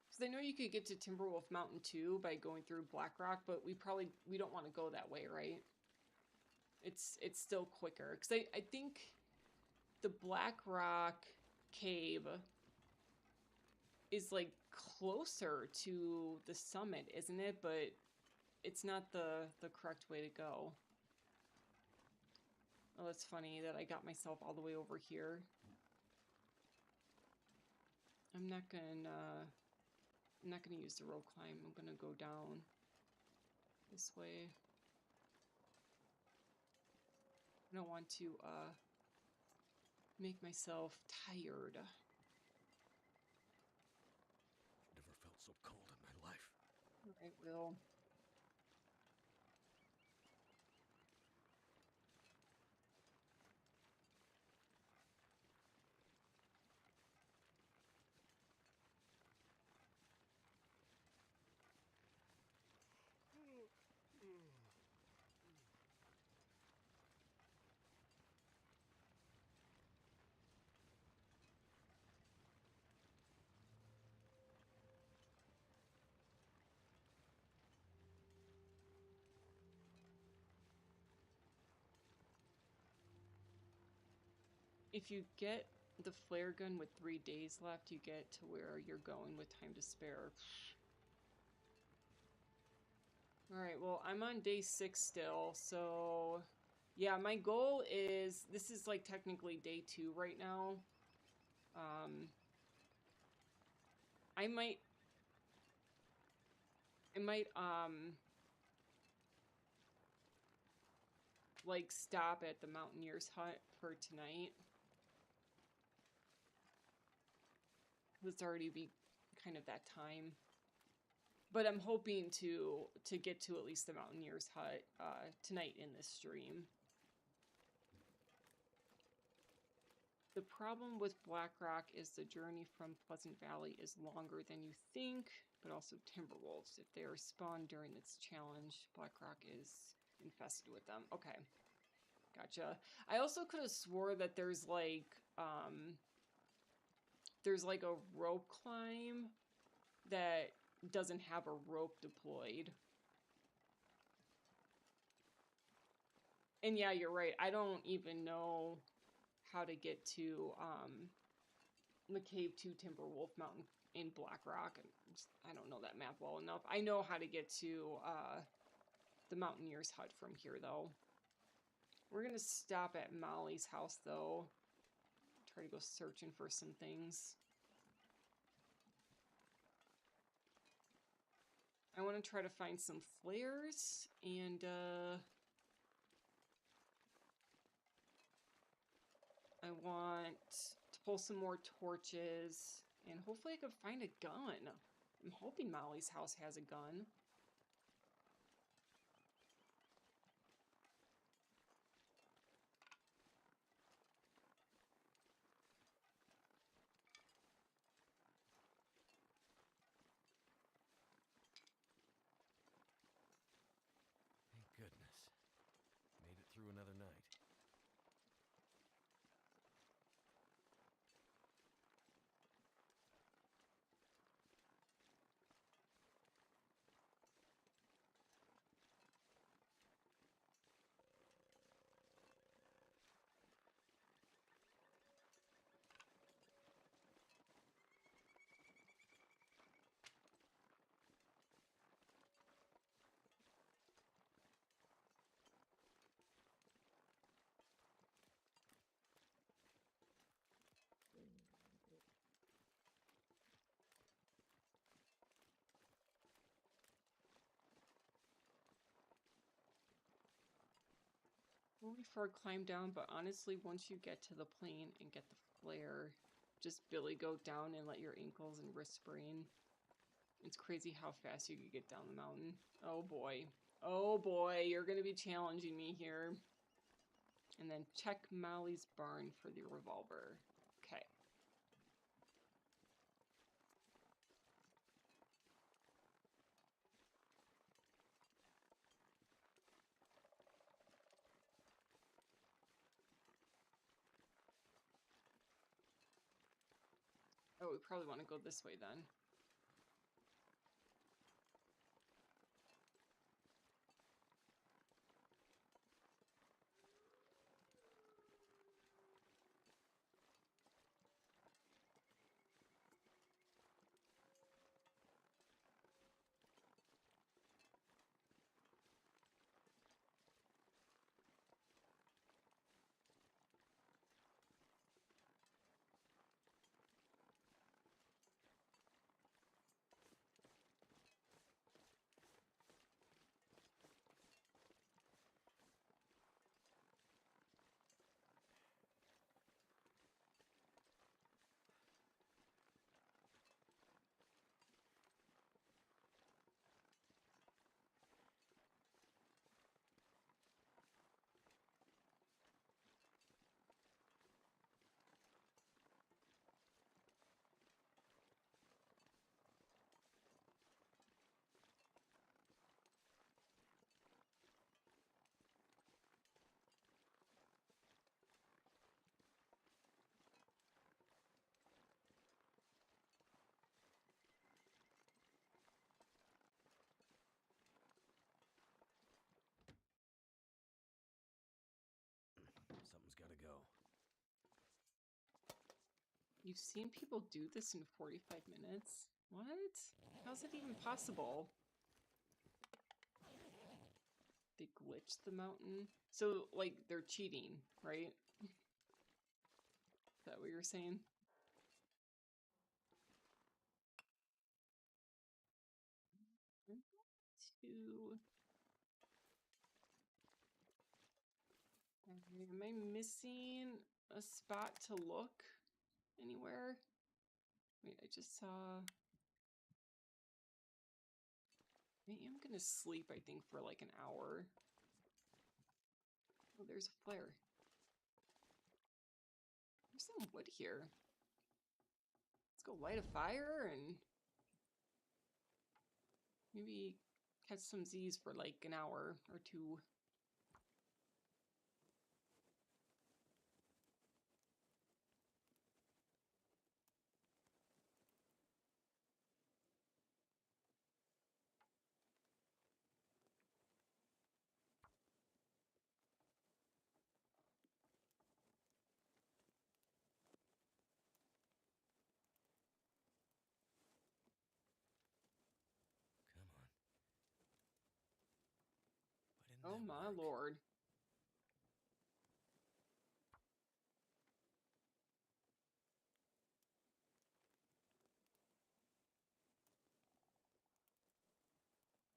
Because I know you could get to Timberwolf Mountain too by going through Blackrock, but we don't want to go that way, right? It's still quicker. Because I think the Blackrock cave is like closer to the summit, isn't it? But it's not the correct way to go. Oh, it's funny that I got myself all the way over here. I'm not gonna use the rope climb. I'm gonna go down this way. I don't want to make myself tired. Never felt so cold in my life. All right, Will. If you get the flare gun with 3 days left, you get to where you're going with time to spare. Alright, well, I'm on day 6 still, so... Yeah, my goal is... This is, like, technically day 2 right now. I might, like, stop at the Mountaineer's Hut for tonight. It's already be kind of that time. But I'm hoping to get to at least the Mountaineer's Hut tonight in this stream. The problem with Blackrock is the journey from Pleasant Valley is longer than you think, but also Timberwolves. If they are spawned during this challenge, Blackrock is infested with them. Okay. Gotcha. I also could have swore that there's like a rope climb that doesn't have a rope deployed. And yeah, you're right. I don't even know how to get to the Cave 2 Timberwolf Mountain in Blackrock. I don't know that map well enough. I know how to get to the Mountaineer's Hut from here, though. We're going to stop at Molly's house, though. Try to go searching for some things. I want to try to find some flares, and I want to pull some more torches, and hopefully I can find a gun. I'm hoping Molly's house has a gun. Thank goodness. Made it through another night. Really far climb down, but honestly, once you get to the plane and get the flare, just Billy go down and let your ankles and wrists sprain. It's crazy how fast you can get down the mountain. Oh boy. Oh boy, you're gonna be challenging me here. And then check Molly's barn for the revolver. Okay. Oh, we probably want to go this way then. You've seen people do this in 45 minutes? What? How's it even possible? They glitched the mountain? So, like, they're cheating, right? Is that what you're saying? Two. Am I missing a spot to look anywhere? Wait, I just saw... I am gonna sleep, I think, for like an hour. Oh, there's a flare. There's some wood here. Let's go light a fire and maybe catch some Z's for like an hour or two. Come on. Why didn't Oh that my work? lord.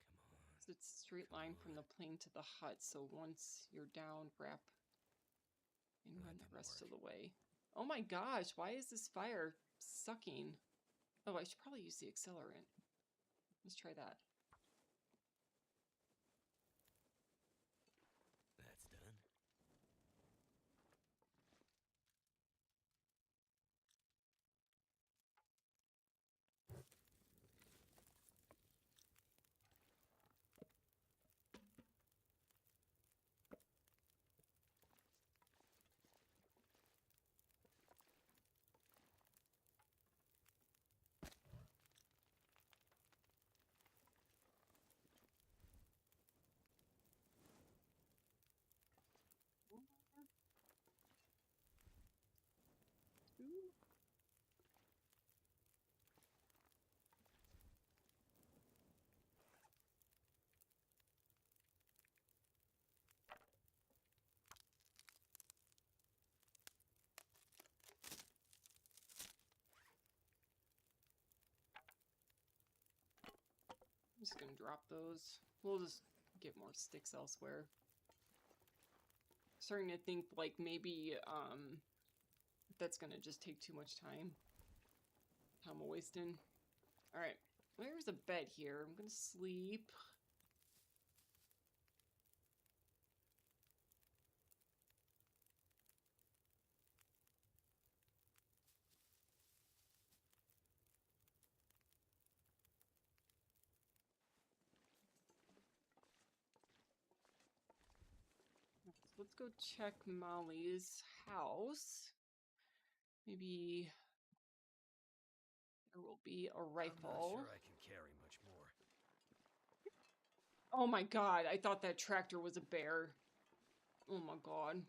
Come on. So it's a straight Come line from on. the plane to the hut, so once you're down, wrap and That run the didn't rest of work. the way. Oh my gosh, why is this fire sucking? Oh, I should probably use the accelerant. Let's try that. That's done. Two. I'm just gonna drop those. We'll just get more sticks elsewhere. Starting to think like maybe that's gonna just take too much time. Time wasting. Alright. There's a bed here. I'm gonna sleep. Let's go check Molly's house. Maybe there will be a I'm not rifle. sure I can carry much more. Oh my god, I thought that tractor was a bear. Oh my god.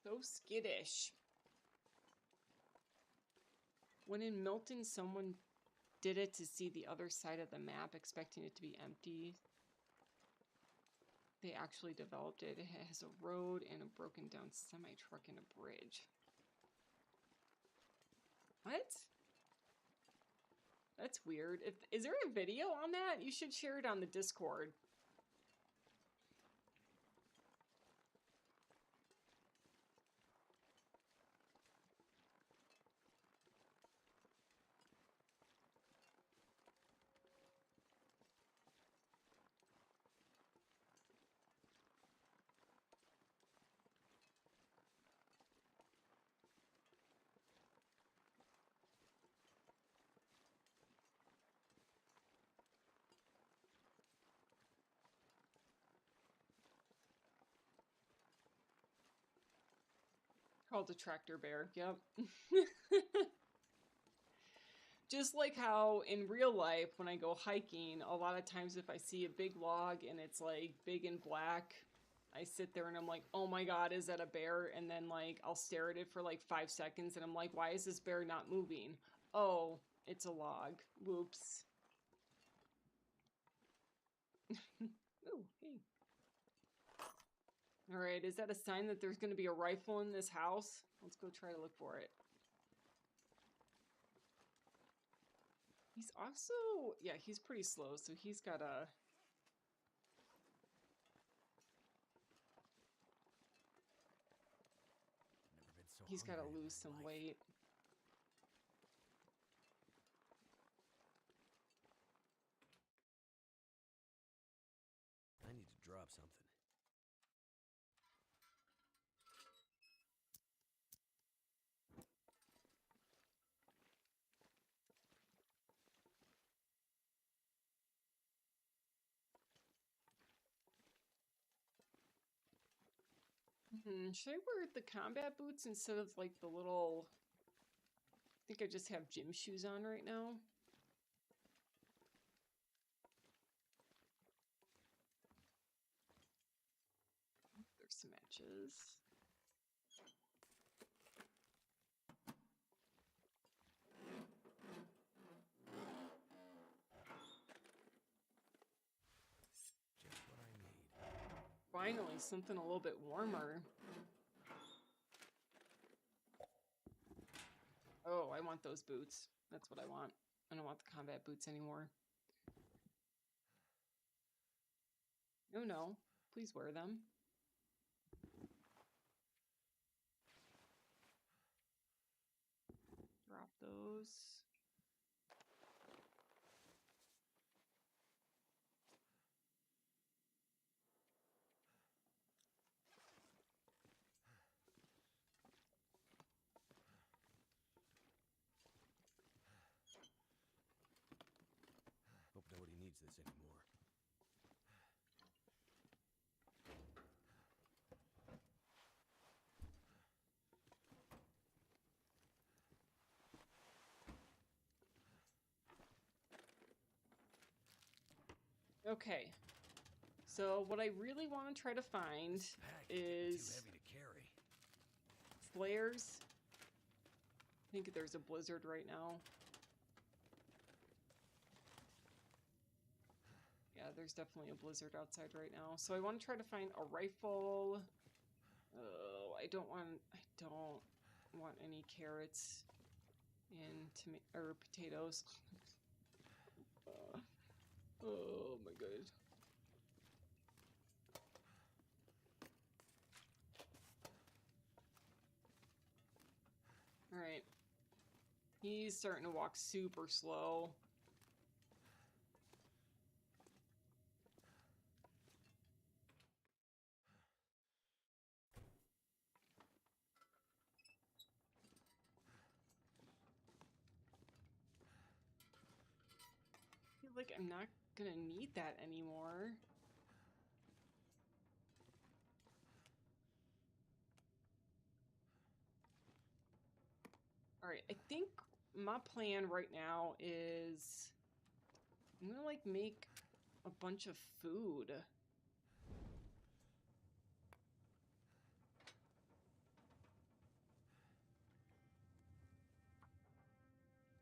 So skittish. When in Milton, someone did it to see the other side of the map, expecting it to be empty. They actually developed it. It has a road and a broken down semi-truck and a bridge. What? That's weird. Is there a video on that? You should share it on the Discord. Called the tractor bear. Yep. Just like how in real life, when I go hiking, a lot of times if I see a big log and it's like big and black, I sit there and I'm like, oh my god, is that a bear? And then like I'll stare at it for like 5 seconds and I'm like, why is this bear not moving? Oh, it's a log. Whoops. Ooh, hey. Alright, is that a sign that there's going to be a rifle in this house? Let's go try to look for it. He's also... yeah, he's pretty slow, so he's got a... Never been so he's got to hungry in lose my some life. weight. I need to drop something. Should I wear the combat boots instead of like the little... I think I just have gym shoes on right now. There's some matches. Just what I need. Finally, something a little bit warmer. Oh, I want those boots. That's what I want. I don't want the combat boots anymore. No, no. Please wear them. Drop those. Hope nobody needs this anymore. Okay. So what I really want to try to find This pack is is too heavy to carry. flares. I think there's a blizzard right now. Yeah, there's definitely a blizzard outside right now. So I want to try to find a rifle. Oh, I don't want any carrots and or potatoes. Oh my god. All right. He's starting to walk super slow. I feel like I'm not gonna need that anymore. All right, I think my plan right now is I'm gonna like make a bunch of food.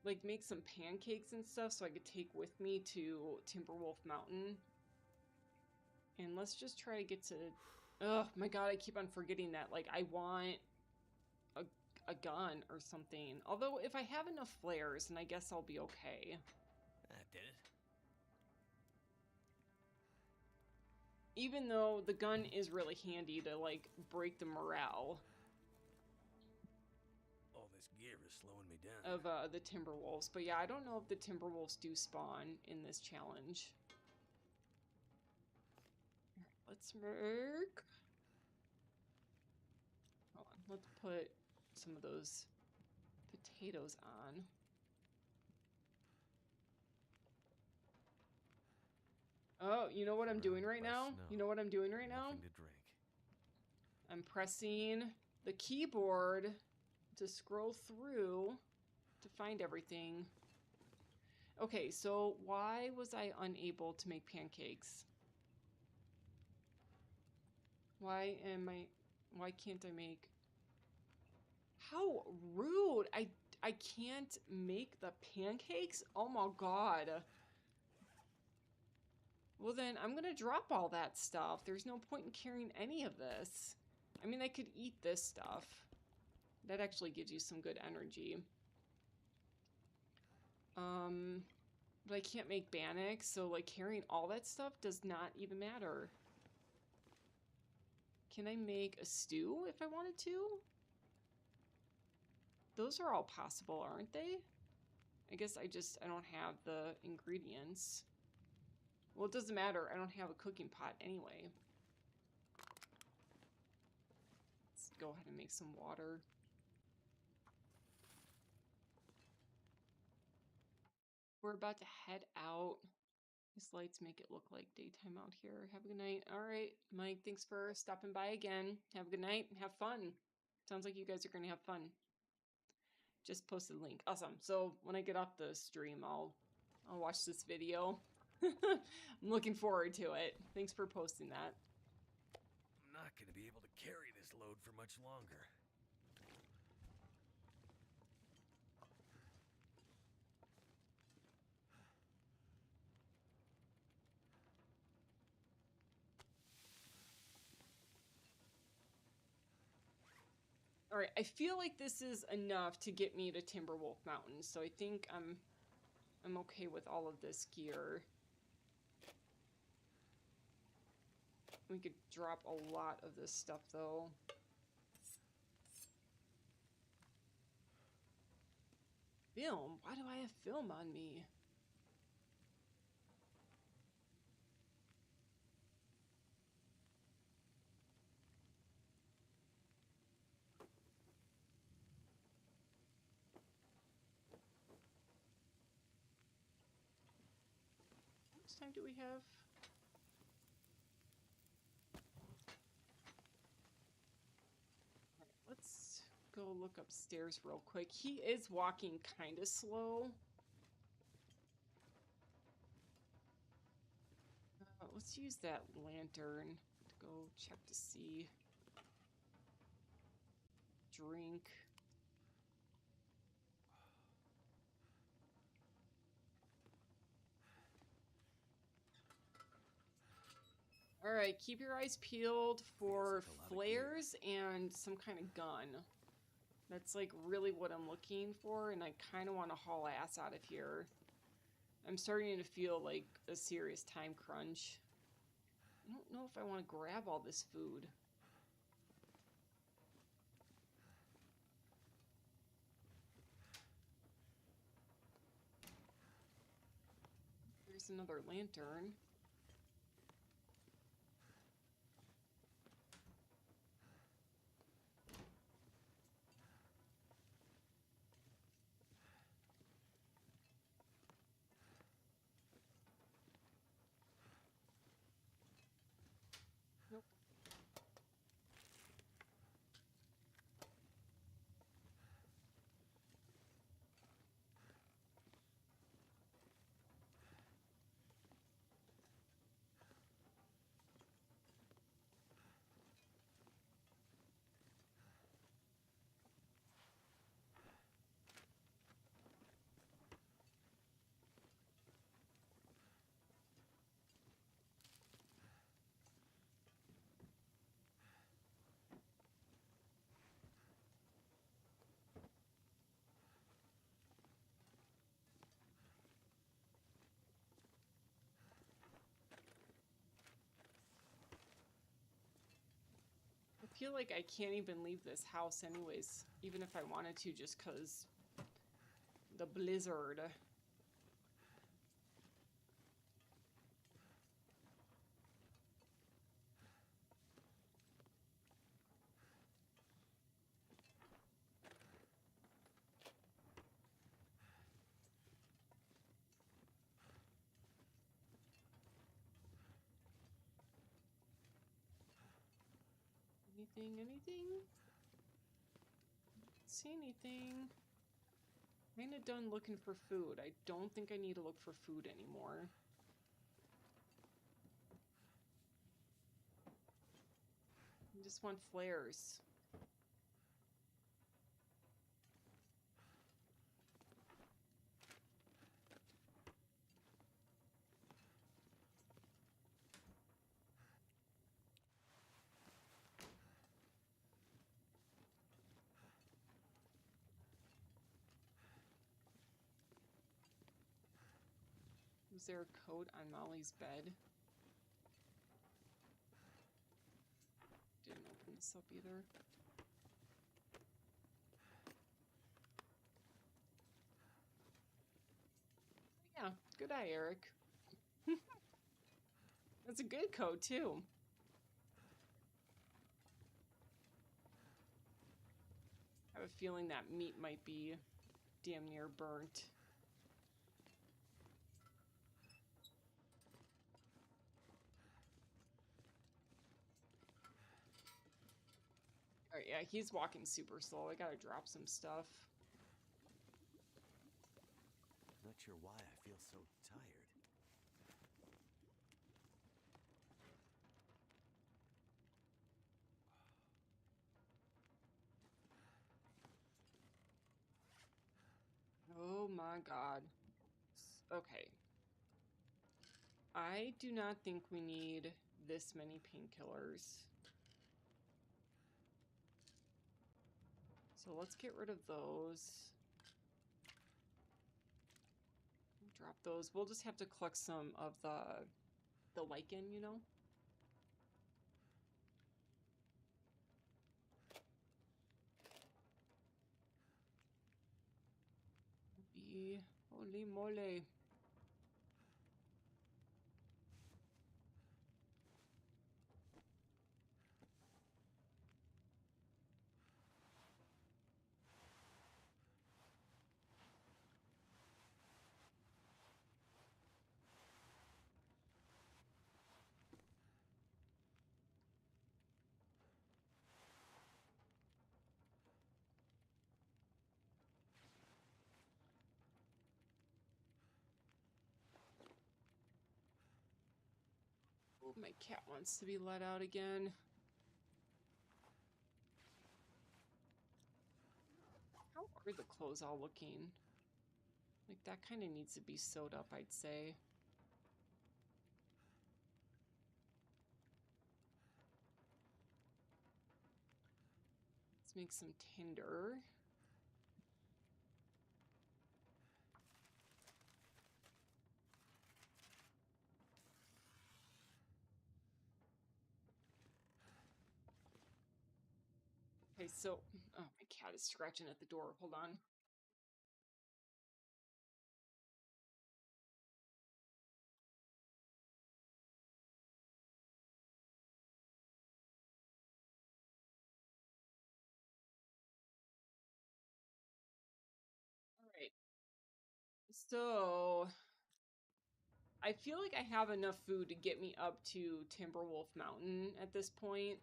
Like make some pancakes and stuff so I could take with me to Timberwolf Mountain. And let's just try to get to... oh my god, I keep on forgetting that. Like, I want a gun or something. Although, if I have enough flares, then I guess I'll be okay. That did it. Even though the gun is really handy to, like, break the morale All this gear is slowing me down. of the Timberwolves. But yeah, I don't know if the Timberwolves do spawn in this challenge. Let's make... hold on, let's put some of those potatoes on. Oh, you know what I'm doing right now? You know what I'm doing right now? Nothing to drink. I'm pressing the keyboard to scroll through to find everything. Okay, so why was I unable to make pancakes? Why can't I make... How rude! I can't make the pancakes? Oh my god. Well then, I'm gonna drop all that stuff. There's no point in carrying any of this. I mean, I could eat this stuff. That actually gives you some good energy. But I can't make Bannock, so like carrying all that stuff does not even matter. Can I make a stew if I wanted to? Those are all possible, aren't they? I guess I don't have the ingredients. Well, it doesn't matter. I don't have a cooking pot anyway. Let's go ahead and make some water. We're about to head out. These lights make it look like daytime out here. Have a good night. All right, Mike, thanks for stopping by again. Have a good night. Have fun. Sounds like you guys are going to have fun. Just posted a link. Awesome. So when I get off the stream, I'll watch this video. I'm looking forward to it. Thanks for posting that. I'm not gonna be able to carry this load for much longer. All right, I feel like this is enough to get me to Timberwolf Mountain, so I think I'm okay with all of this gear. We could drop a lot of this stuff, though. Film? Why do I have film on me? How much time do we have? Let's go look upstairs real quick. He is walking kind of slow. Let's use that lantern to go check to see. Drink. All right, keep your eyes peeled for flares and some kind of gun. That's like really what I'm looking for, and I kind of want to haul ass out of here. I'm starting to feel like a serious time crunch. I don't know if I want to grab all this food. There's another lantern. Nope. I feel like I can't even leave this house anyways, even if I wanted to, just because the blizzard. Anything? See anything? Kinda done looking for food. I don't think I need to look for food anymore. I just want flares. Was there a coat on Molly's bed? Didn't open this up either. Yeah, good eye, Eric. That's a good coat, too. I have a feeling that meat might be damn near burnt. Alright, yeah, he's walking super slow. I gotta drop some stuff. Not sure why I feel so tired. Oh my god. Okay. I do not think we need this many painkillers. So let's get rid of those. Drop those. We'll just have to collect some of the lichen, you know? Holy moly. Oh, my cat wants to be let out again. How are the clothes all looking? Like, that kind of needs to be sewed up, I'd say. Let's make some tinder. Okay, so... Oh, my cat is scratching at the door. Hold on. Alright. So... I feel like I have enough food to get me up to Timberwolf Mountain at this point.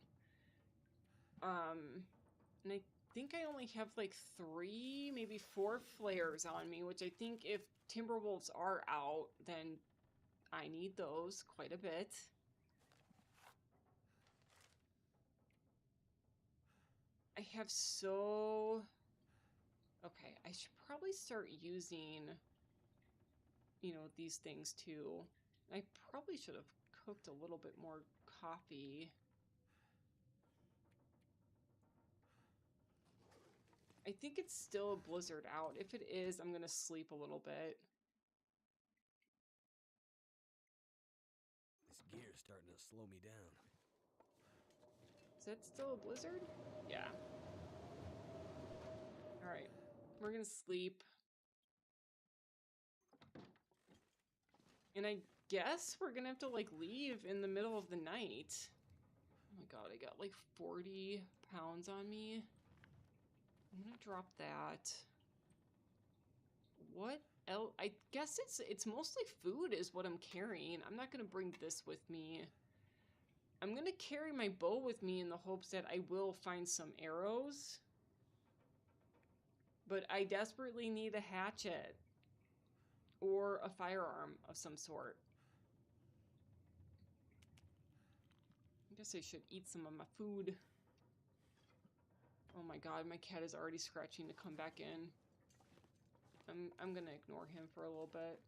And I think I only have like 3, maybe 4 flares on me, which I think if Timberwolves are out, then I need those quite a bit. I have so... Okay, I should probably start using, you know, these things too. I probably should have cooked a little bit more coffee. I think it's still a blizzard out. If it is, I'm gonna sleep a little bit. This gear's starting to slow me down. Is that still a blizzard? Yeah. Alright. We're gonna sleep. And I guess we're gonna have to, like, leave in the middle of the night. Oh my god, I got, like, 40 pounds on me. I'm gonna drop that. What else? I guess it's mostly food is what I'm carrying. I'm not gonna bring this with me. I'm gonna carry my bow with me in the hopes that I will find some arrows. But I desperately need a hatchet. Or a firearm of some sort. guess I should eat some of my food. Oh my god, my cat is already scratching to come back in. I'm gonna ignore him for a little bit.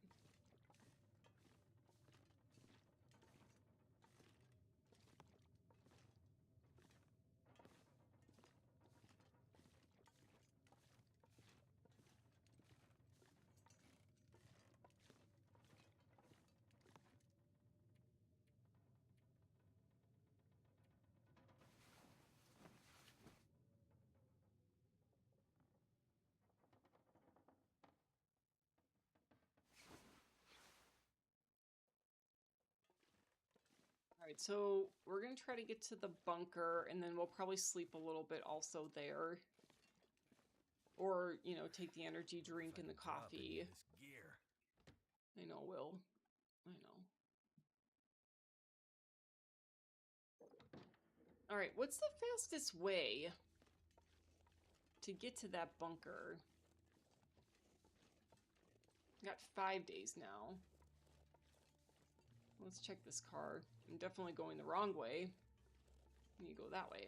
Alright, so we're gonna try to get to the bunker, and then we'll probably sleep a little bit also there. Or, you know, take the energy drink and the coffee. This gear. I know, Will. I know. Alright, what's the fastest way to get to that bunker? Got 5 days now. Let's check this car. I'm definitely going the wrong way. You go that way.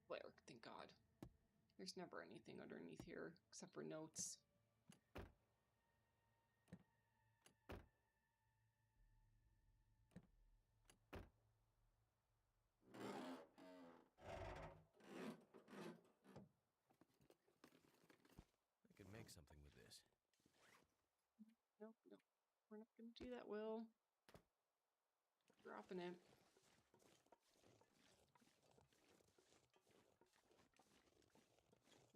Flare, thank God. There's never anything underneath here except for notes. I could make something with this. Nope, nope. We're not gonna do that, Will. Dropping it.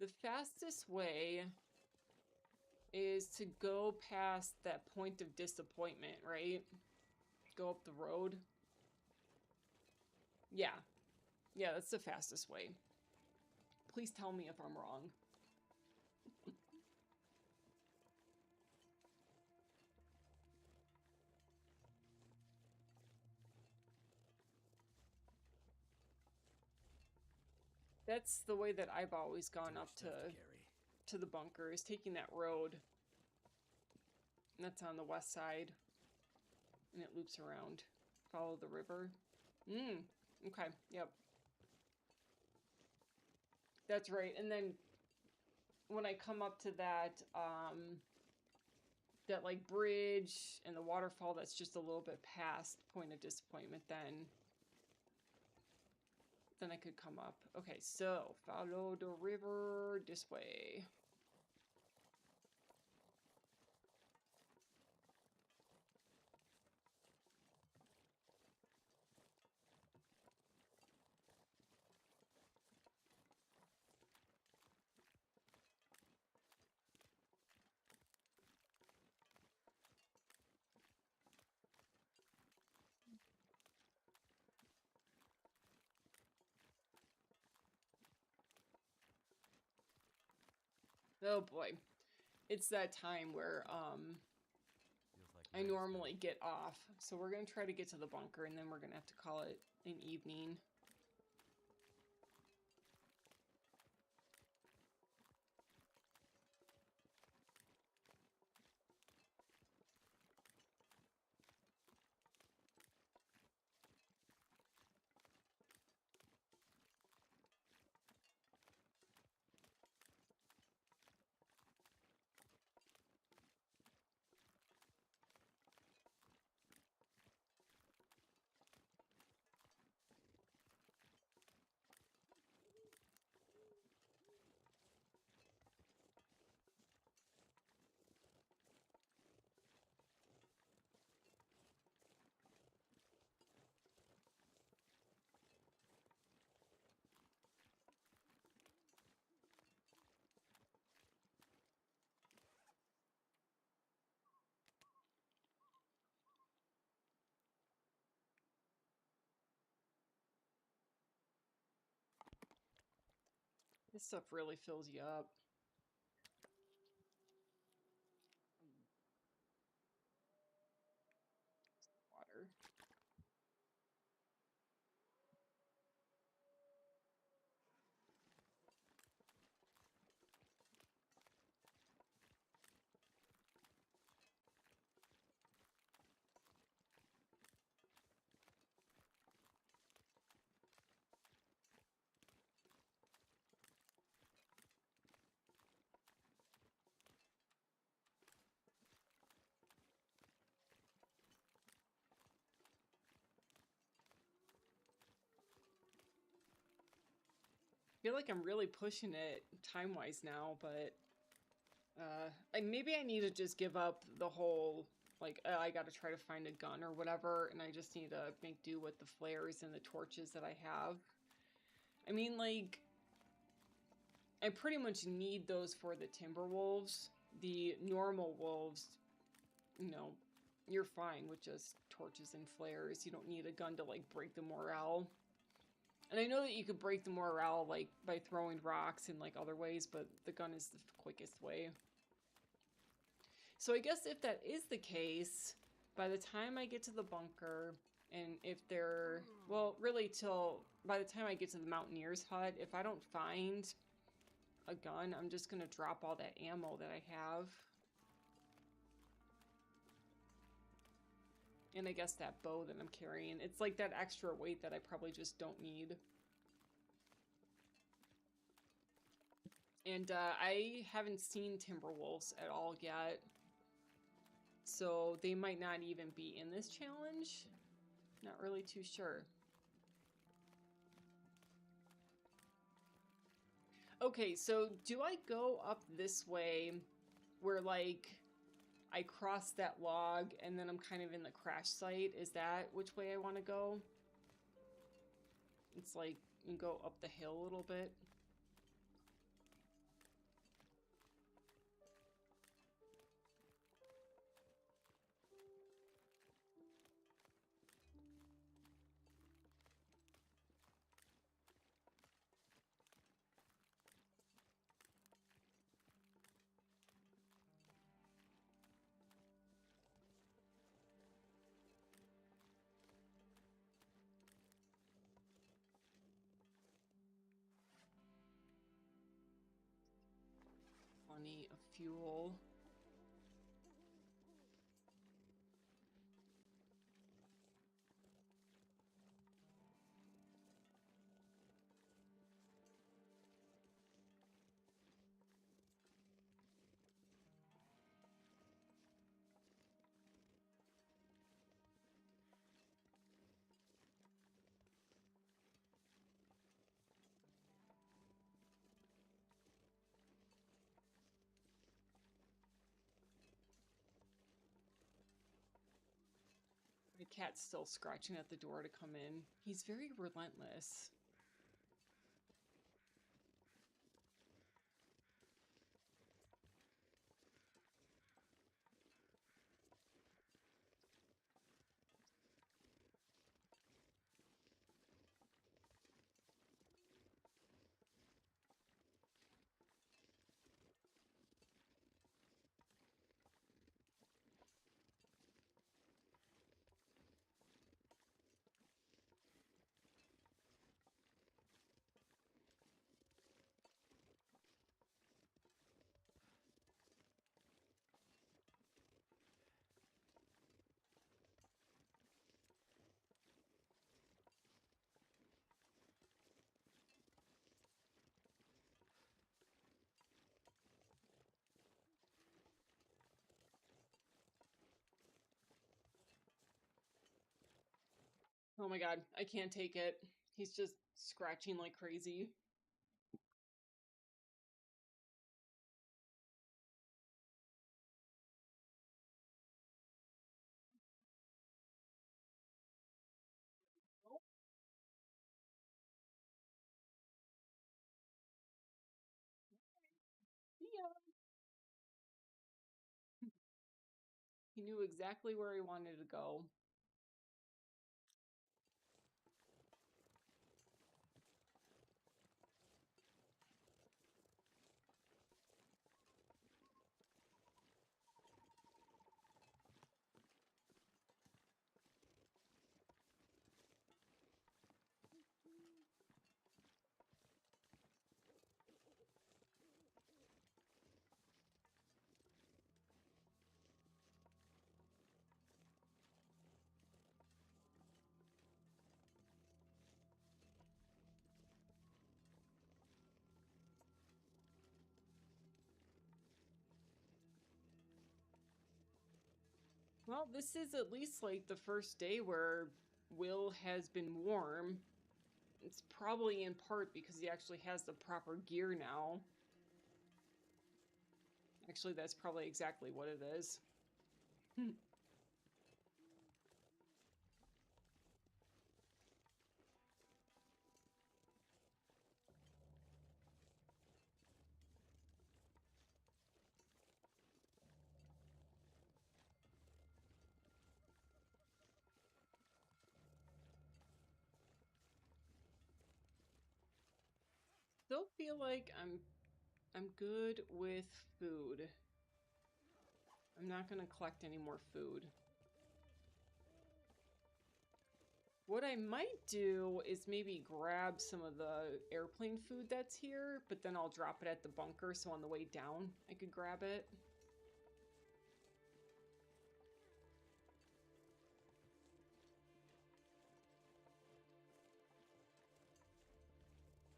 The fastest way is to go past that point of disappointment, right? Go up the road. Yeah. Yeah, that's the fastest way. Please tell me if I'm wrong. That's the way that I've always gone up to the bunker, is taking that road. And that's on the west side. And it loops around. Follow the river. Okay, yep. That's right. And then when I come up to that, that like bridge and the waterfall that's just a little bit past point of disappointment, then I could come up. Okay, so follow the river this way. Oh boy. It's that time where I normally get off. So we're going to try to get to the bunker, and then we're going to have to call it an evening. This stuff really fills you up. Water. feel like I'm really pushing it time-wise now, but maybe I need to just give up the whole, like, I gotta try to find a gun or whatever, and I just need to make do with the flares and the torches that I have. I mean, like, I pretty much need those for the timber wolves. The normal wolves, you know, you're fine with just torches and flares. You don't need a gun to, like, break the morale. And I know that you could break the morale, like, by throwing rocks and, like, other ways, but the gun is the quickest way. So I guess if that is the case, by the time I get to the bunker, and if they're, well, really by the time I get to the Mountaineer's hut, if I don't find a gun, I'm just gonna drop all that ammo that I have. And I guess that bow that I'm carrying. It's like that extra weight that I probably just don't need. And I haven't seen Timberwolves at all yet. So they might not even be in this challenge. Not really too sure. Okay, so do I go up this way where, like, I cross that log and then I'm kind of in the crash site? Is that which way I want to go? It's like you go up the hill a little bit. Plenty of fuel. My cat's still scratching at the door to come in. He's very relentless. Oh my god, I can't take it. He's just scratching like crazy. Yeah. He knew exactly where he wanted to go. Well, this is at least like the first day where Will has been warm. It's probably in part because he actually has the proper gear now. Actually, that's probably exactly what it is. Still feel like I'm good with food. I'm not gonna collect any more food. What I might do is maybe grab some of the airplane food that's here, but then I'll drop it at the bunker so on the way down I could grab it.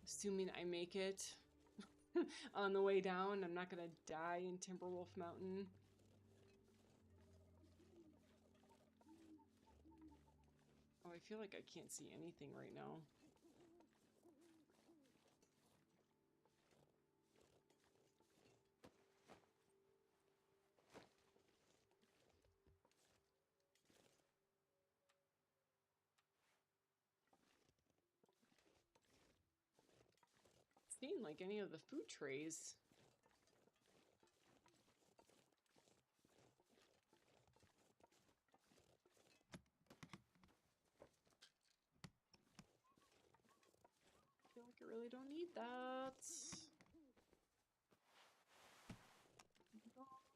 Assuming I make it on the way down, I'm not gonna die in Timberwolf Mountain. Oh, I feel like I can't see anything right now. Seem like any of the food trays. I feel like I really don't need that.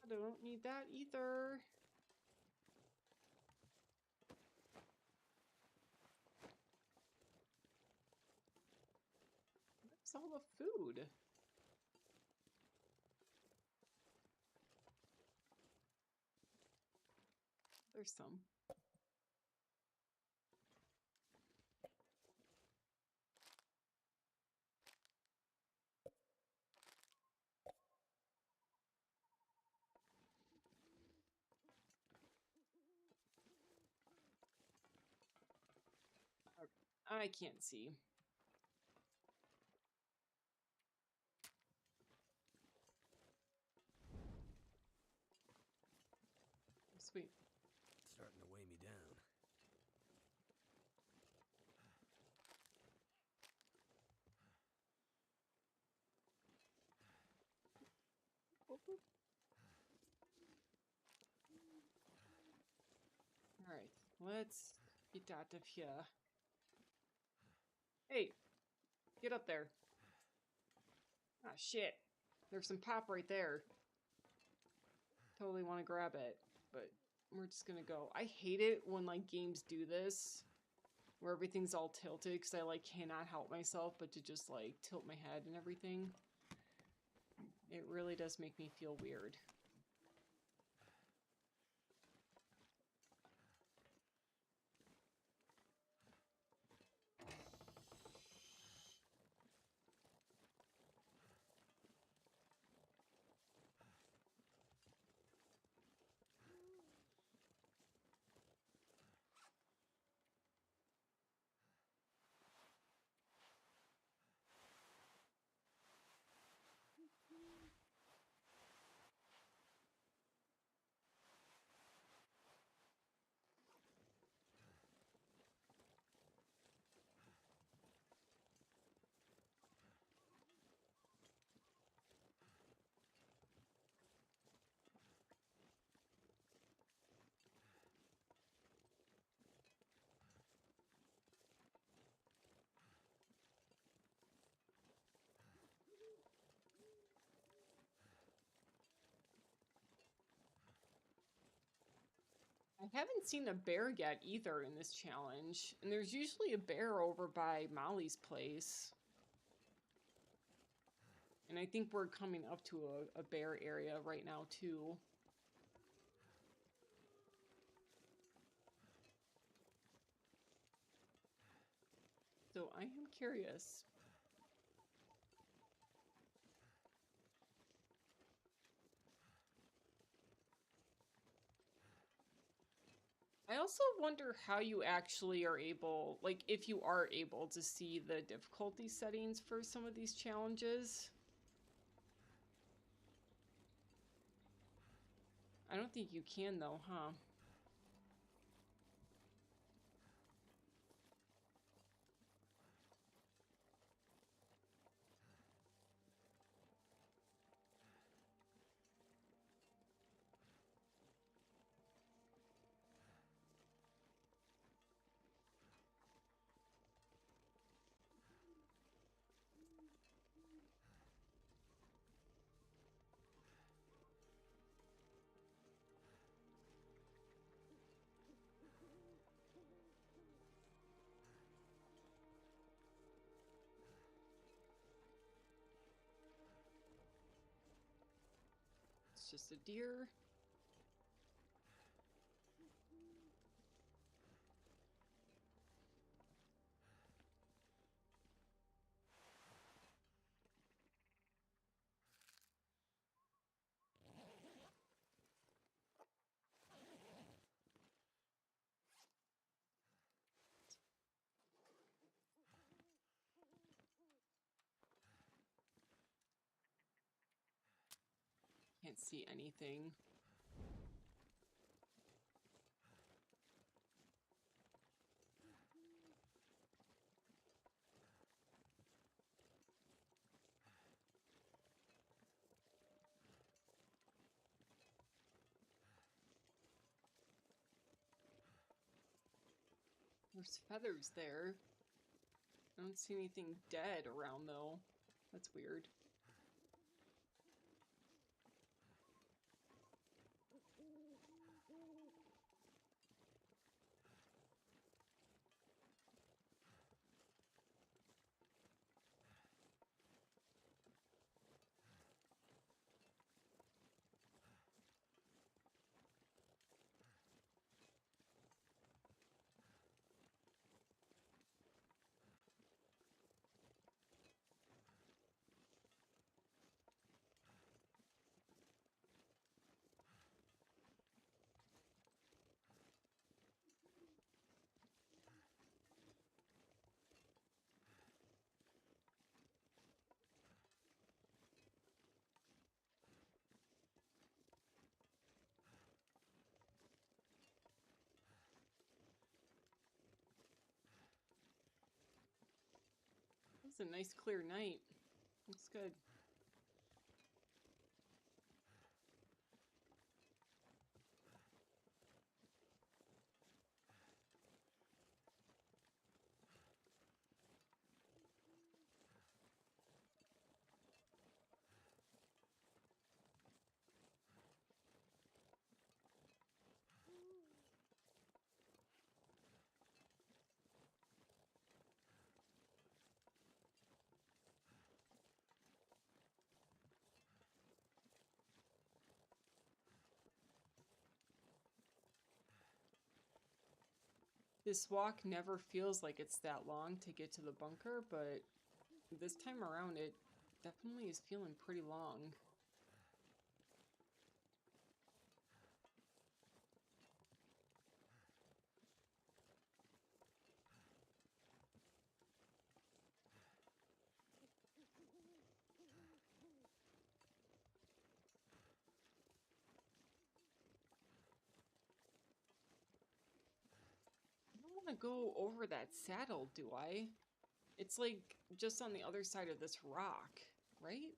I don't need that either. Where's all the food? There's some. I can't see. Sweet. It's starting to weigh me down. Alright, let's get out of here. Hey, get up there. Ah, shit. There's some pop right there. Totally want to grab it, but we're just gonna go. I hate it when, like, games do this, where everything's all tilted, because I, like, cannot help myself but to just, like, tilt my head and everything. It really does make me feel weird. I haven't seen a bear yet either in this challenge, and there's usually a bear over by Molly's place. And I think we're coming up to a bear area right now, too. So I am curious. I also wonder how you actually are able, like, if you are able to see the difficulty settings for some of these challenges. I don't think you can, though, huh? It's just a deer. Can't see anything. There's feathers there. I don't see anything dead around, though. That's weird. It's a nice clear night. Looks good. This walk never feels like it's that long to get to the bunker, but this time around it definitely is feeling pretty long. I don't want to go over that saddle, do I? It's like just on the other side of this rock, right?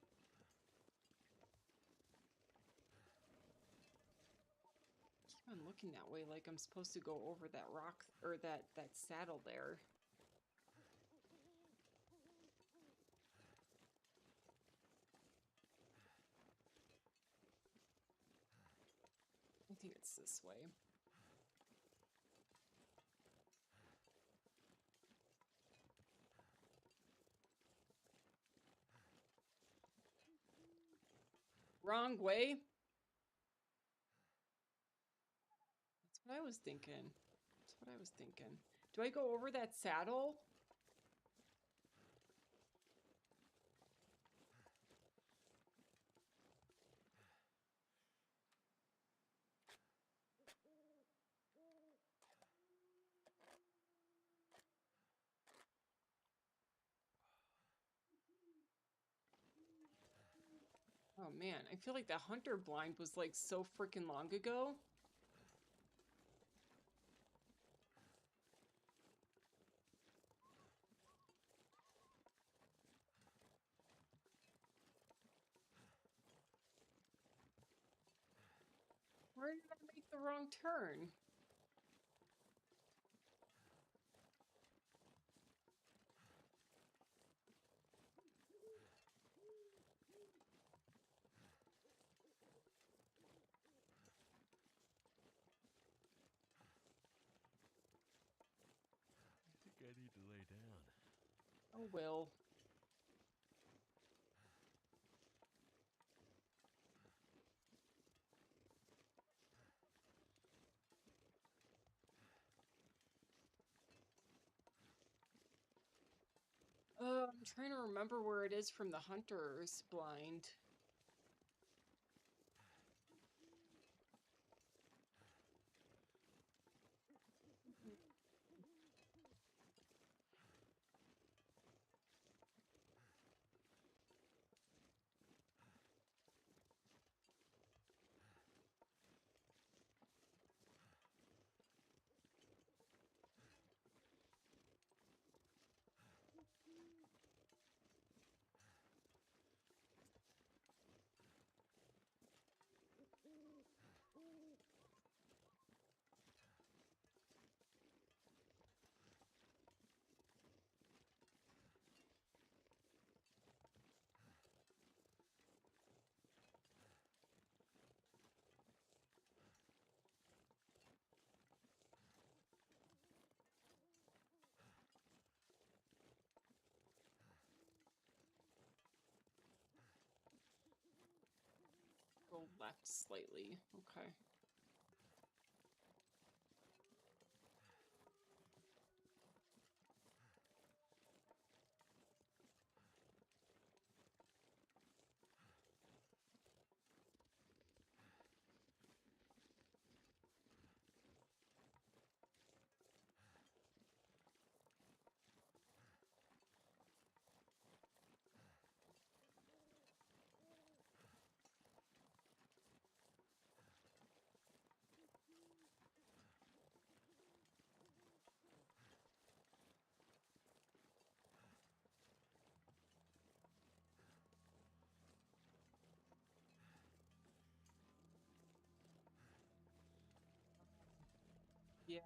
Keep on looking that way like I'm supposed to go over that rock or that saddle there. I think it's this way. Wrong way. That's what I was thinking. That's what I was thinking. Do I go over that saddle? Oh man, I feel like the hunter blind was like so freaking long ago. Where did I make the wrong turn? I think I need to lay down. Oh well. I'm trying to remember where it is from the hunter's blind. Go left slightly. Okay. Yeah,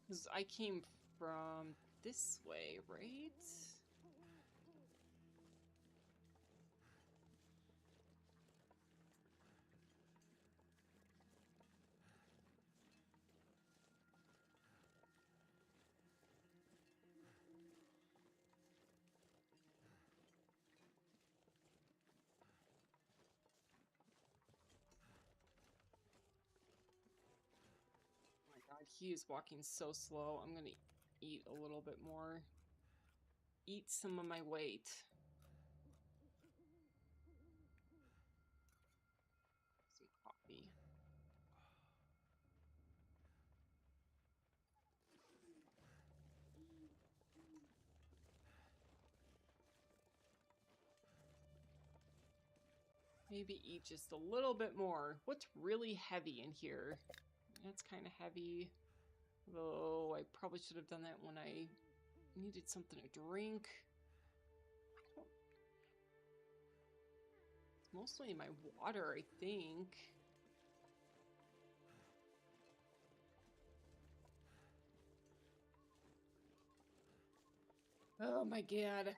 because I came from this way, right? Oh my god, he is walking so slow. I'm gonna eat a little bit more. Eat some of my weight. Some coffee. Maybe eat just a little bit more. What's really heavy in here? That's kind of heavy. Though I probably should have done that when I needed something to drink. It's mostly my water, I think. Oh my god.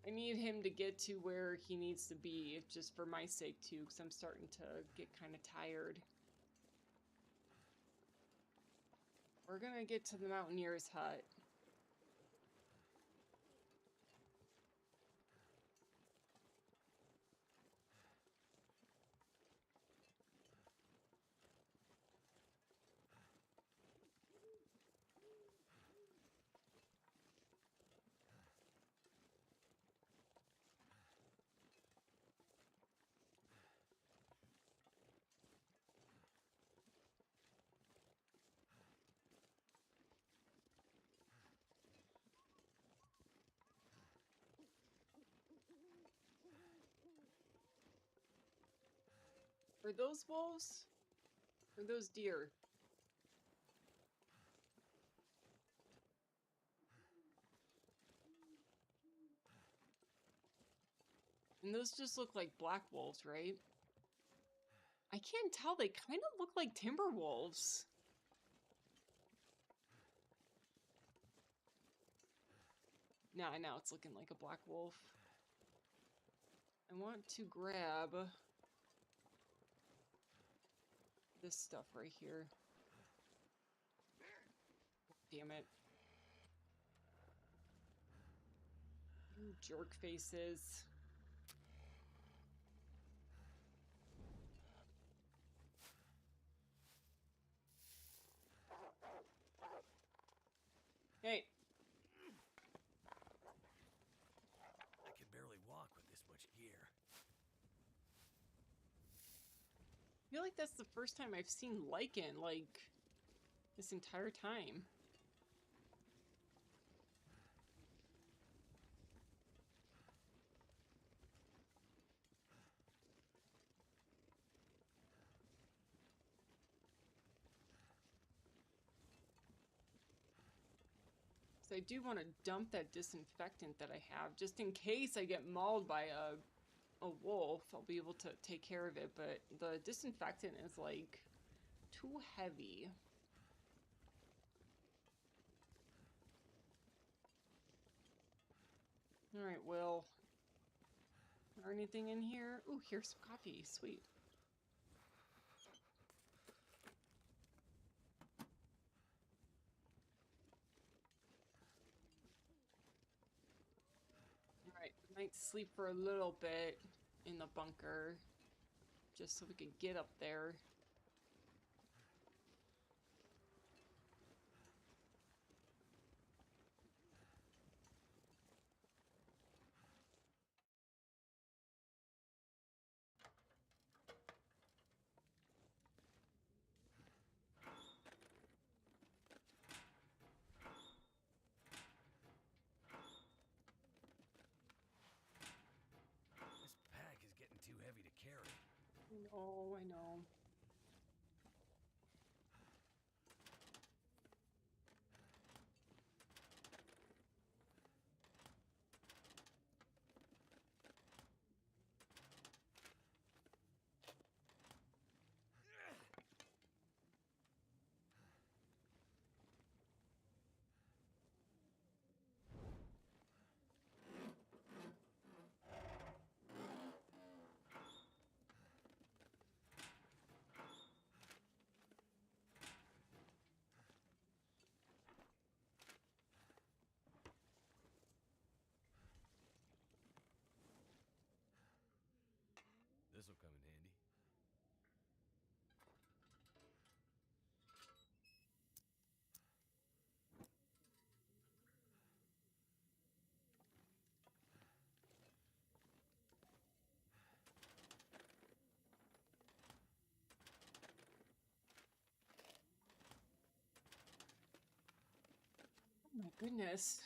I need him to get to where he needs to be, just for my sake too, because I'm starting to get kind of tired. We're gonna get to the Mountaineer's hut. Are those wolves? Or those deer? And those just look like black wolves, right? I can't tell. They kind of look like timber wolves. Now it's looking like a black wolf. I want to grab this stuff right here. Damn it. You jerk faces. Hey. I can barely walk with this much gear. I feel like that's the first time I've seen lichen, like, this entire time. So I do want to dump that disinfectant that I have, just in case I get mauled by a wolf. I'll be able to take care of it, but the disinfectant is, like, too heavy. Alright, Will. Or anything in here? Ooh, here's some coffee. Sweet. Alright, I might sleep for a little bit in the bunker, just so we can get up there. This pack is getting too heavy to carry. I know. This'll come in handy. Oh my goodness.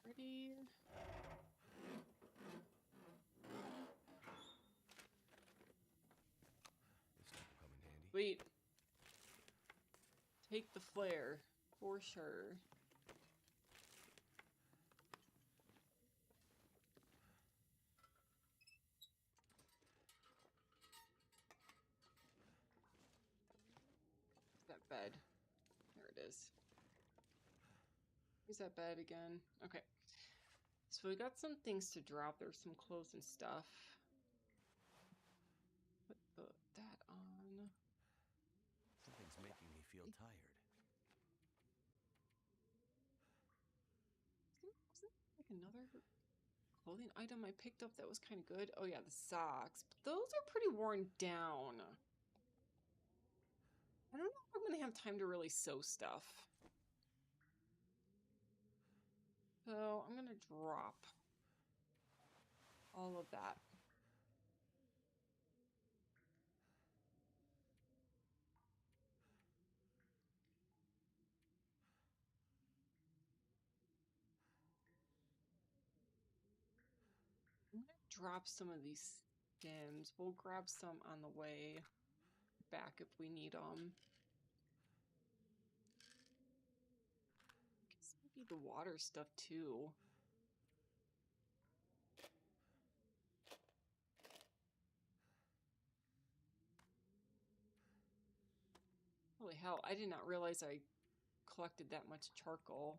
Ready? This stuff will come in handy. Wait. Take the flare, for sure. That bed. There it is. Where's that bed again? Okay. So we got some things to drop. There's some clothes and stuff. Put that on. Something's making me feel tired. Wasn't there like another clothing item I picked up that was kind of good? Oh yeah, the socks. But those are pretty worn down. I don't know if I'm going to have time to really sew stuff. So I'm going to drop all of that. drop some of these stems. We'll grab some on the way back if we need them. I guess maybe the water stuff too. Holy hell, I did not realize I collected that much charcoal.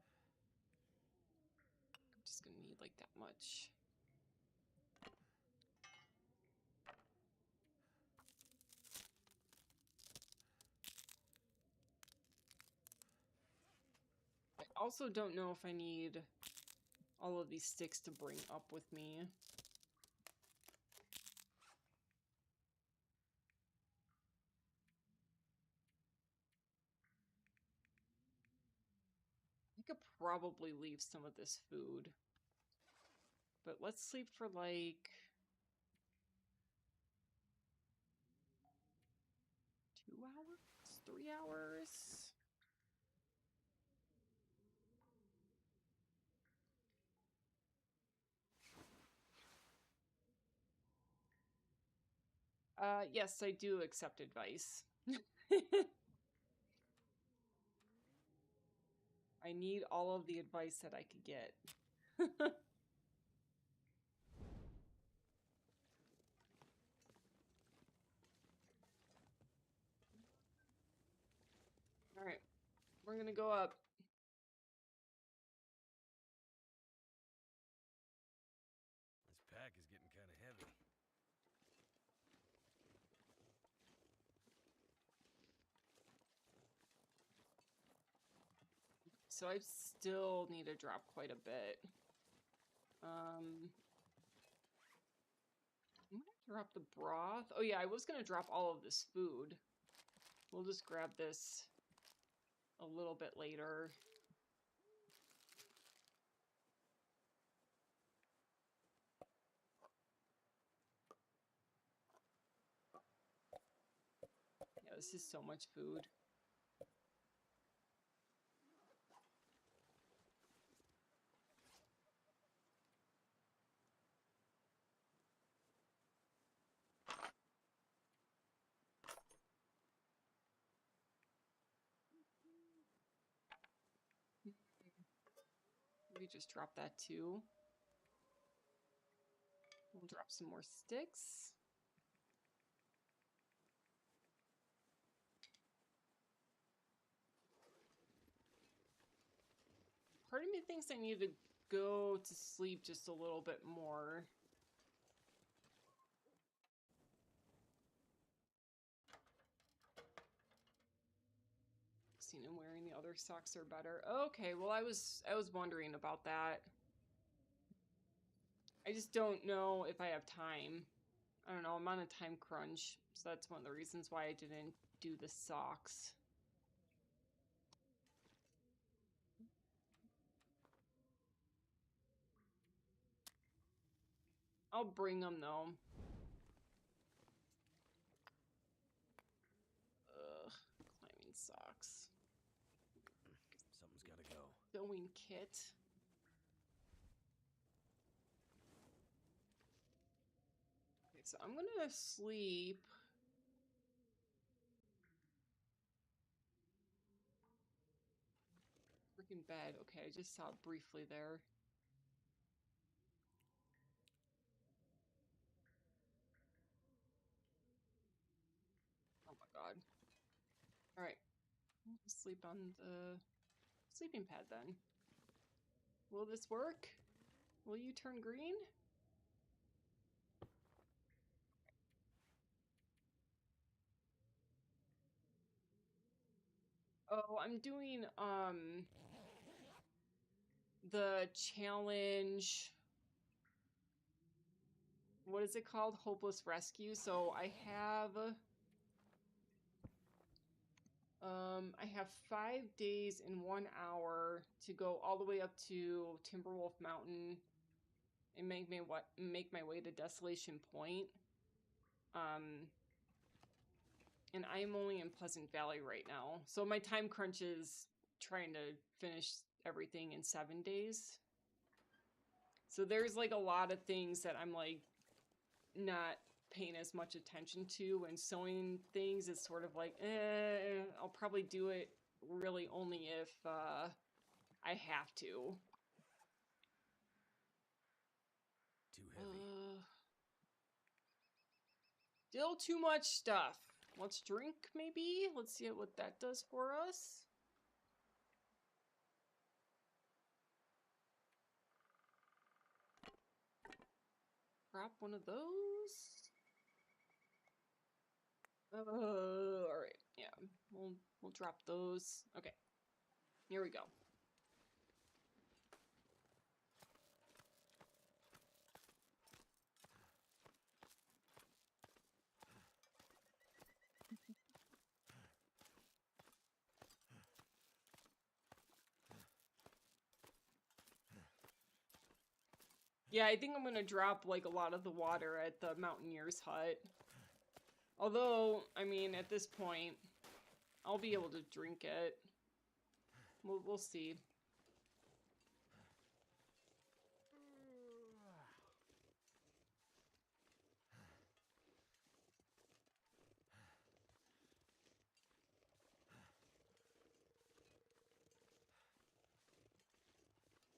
I'm just gonna need like that much. I also don't know if I need all of these sticks to bring up with me. I could probably leave some of this food. But let's sleep for like 2 hours? 3 hours? Yes, I do accept advice. I need all of the advice that I could get. Alright, we're gonna go up. This pack is getting kind of heavy. So I still need to drop quite a bit. I'm gonna drop the broth. Oh yeah, I was gonna drop all of this food. We'll just grab this a little bit later. Yeah, this is so much food. Maybe just drop that too. We'll drop some more sticks. Part of me thinks I need to go to sleep just a little bit more. Seen him wearing the other socks are better. Okay, well I was wondering about that. I just don't know if I have time. I don't know, I'm on a time crunch, so that's one of the reasons why I didn't do the socks. I'll bring them though. Ugh, climbing socks. Something's gotta go. Sewing kit. Okay, so I'm gonna sleep. Freaking bed. Okay, I just saw it briefly there. Oh my god. Alright. Sleep on the sleeping pad then. Will this work? Will you turn green? Oh, I'm doing the challenge. What is it called? Hopeless Rescue. So I have 5 days and 1 hour to go all the way up to Timberwolf Mountain and make my way to Desolation Point. And I'm only in Pleasant Valley right now. So my time crunch is trying to finish everything in 7 days. So there's like a lot of things that I'm like not paying as much attention to, and sewing things is sort of like, I'll probably do it really only if I have to. Too heavy. Still too much stuff. Let's drink, maybe? Let's see what that does for us. Drop one of those. Alright, yeah. We'll drop those. Okay. Here we go. Yeah, I think I'm gonna drop, like, a lot of the water at the Mountaineer's hut. Although, I mean, at this point, I'll be able to drink it. We'll see.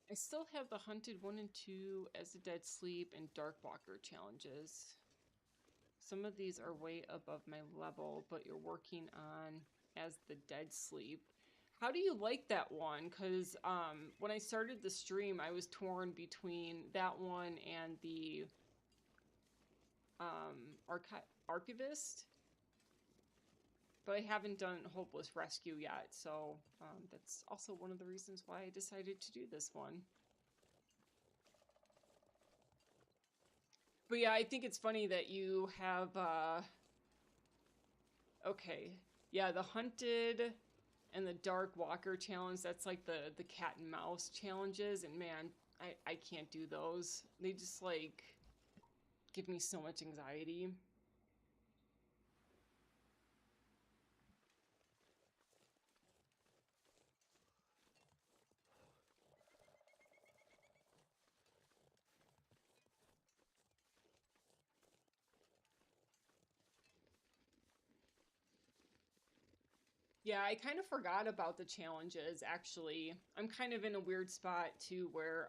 I still have the Hunted 1 and 2, As the Dead Sleep, and Darkwalker challenges. Some of these are way above my level, but you're working on As the Dead Sleep. How do you like that one? Because when I started the stream, I was torn between that one and the Archivist. But I haven't done Hopeless Rescue yet, so that's also one of the reasons why I decided to do this one. But yeah, I think it's funny that you have, okay, yeah, the Hunted and the Darkwalker challenge, that's like the cat and mouse challenges, and man, I can't do those. They just, like, give me so much anxiety. Yeah, I kind of forgot about the challenges, actually. I'm kind of in a weird spot, too, where,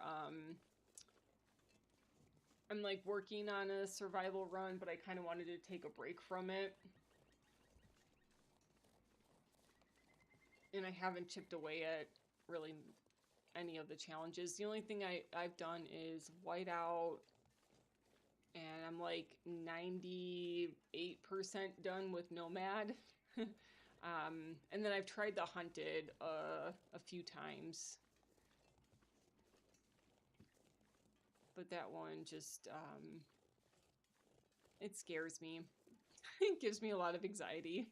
I'm, like, working on a survival run, but I kind of wanted to take a break from it. And I haven't chipped away at, really, any of the challenges. The only thing I've done is Whiteout, and I'm, like, 98% done with Nomad. And then I've tried the Hunted a few times. But that one just, it scares me. It gives me a lot of anxiety.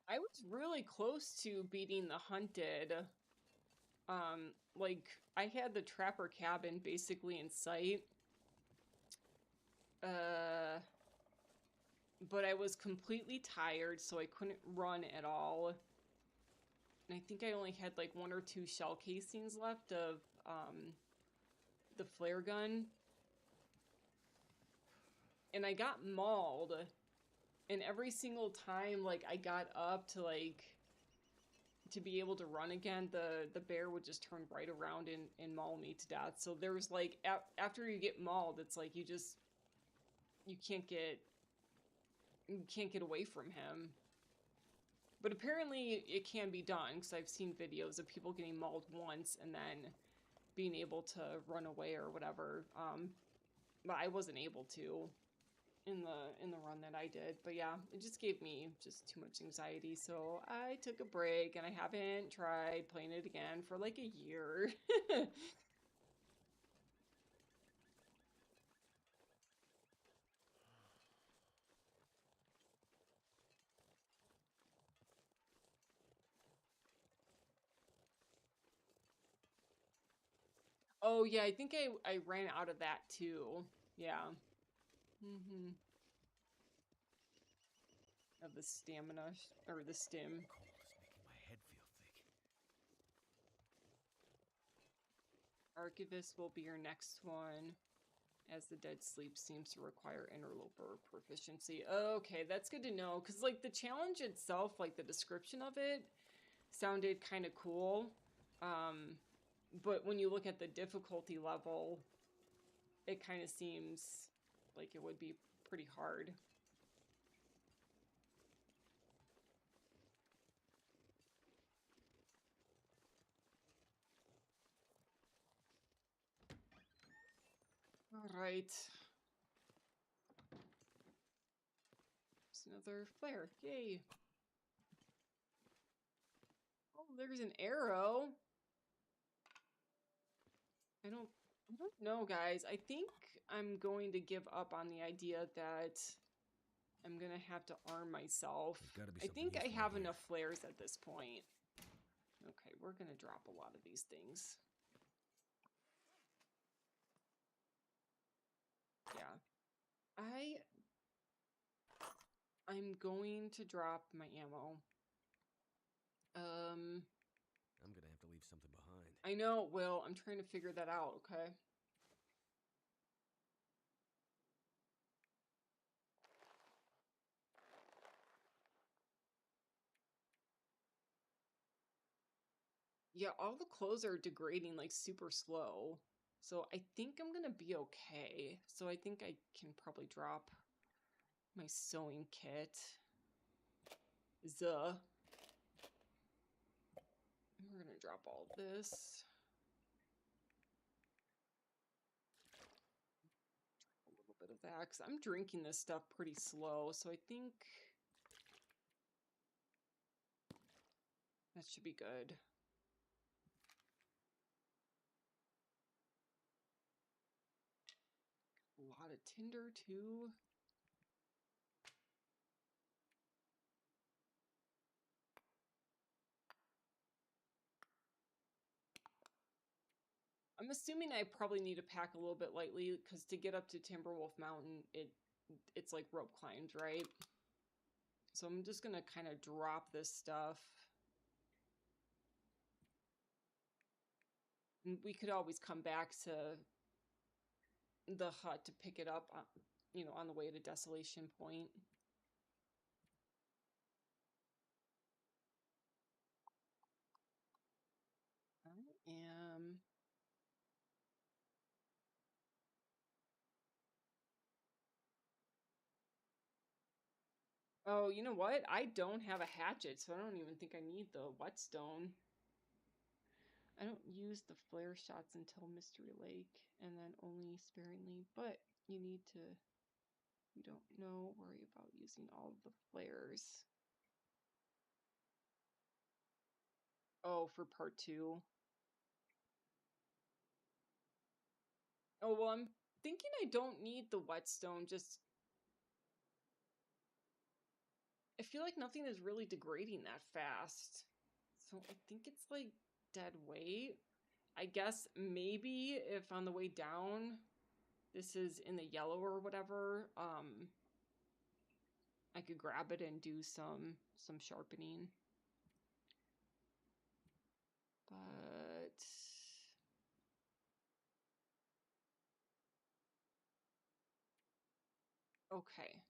I was really close to beating the Hunted. Like, I had the Trapper Cabin basically in sight. But I was completely tired, so I couldn't run at all. And I think I only had, like, 1 or 2 shell casings left of, the flare gun. And I got mauled. And every single time, like, I got up to, like, to be able to run again, the bear would just turn right around and maul me to death. So there was, like, after you get mauled, it's like you can't get away from him. But apparently it can be done, because I've seen videos of people getting mauled once and then being able to run away or whatever. But I wasn't able to in the run that I did. But yeah, it just gave me just too much anxiety, so I took a break, and I haven't tried playing it again for like a year. Oh, yeah, I think I ran out of that, too. Yeah. Mm-hmm. Of the stamina, or the stim. Cold is making my head feel thick. Archivist will be your next one, as the dead sleep seems to require interloper proficiency. Okay, that's good to know, because, like, the challenge itself, like, the description of it sounded kind of cool. But when you look at the difficulty level, it kind of seems like it would be pretty hard. All right. There's another flare. Yay. Oh, there's an arrow. I don't know, guys. I think I'm going to give up on the idea that I'm gonna have to arm myself. There's gotta be I something think I useful have in here. enough flares at this point. Okay, we're gonna drop a lot of these things. Yeah. I'm going to drop my ammo. I'm gonna have to leave something behind. I know, Will. I'm trying to figure that out, okay? Yeah, all the clothes are degrading like super slow. So I think I'm gonna be okay. So I think I can probably drop my sewing kit. We're gonna drop all this. A little bit of that, because I'm drinking this stuff pretty slow, so I think that should be good. A lot of tinder, too. I'm assuming I probably need to pack a little bit lightly, because to get up to Timberwolf Mountain, it's like rope climbed, right? So I'm just gonna kind of drop this stuff. And we could always come back to the hut to pick it up, on the way to Desolation Point. I am... Oh, you know what? I don't have a hatchet, so I don't even think I need the whetstone. I don't use the flare shots until Mystery Lake, and then only sparingly, but you don't know, worry about using all of the flares. Oh, for part 2. Oh, well, I'm thinking I don't need the whetstone, just... I feel like nothing is really degrading that fast. So I think it's like dead weight. I guess maybe if on the way down this is in the yellow or whatever, I could grab it and do some sharpening. But okay.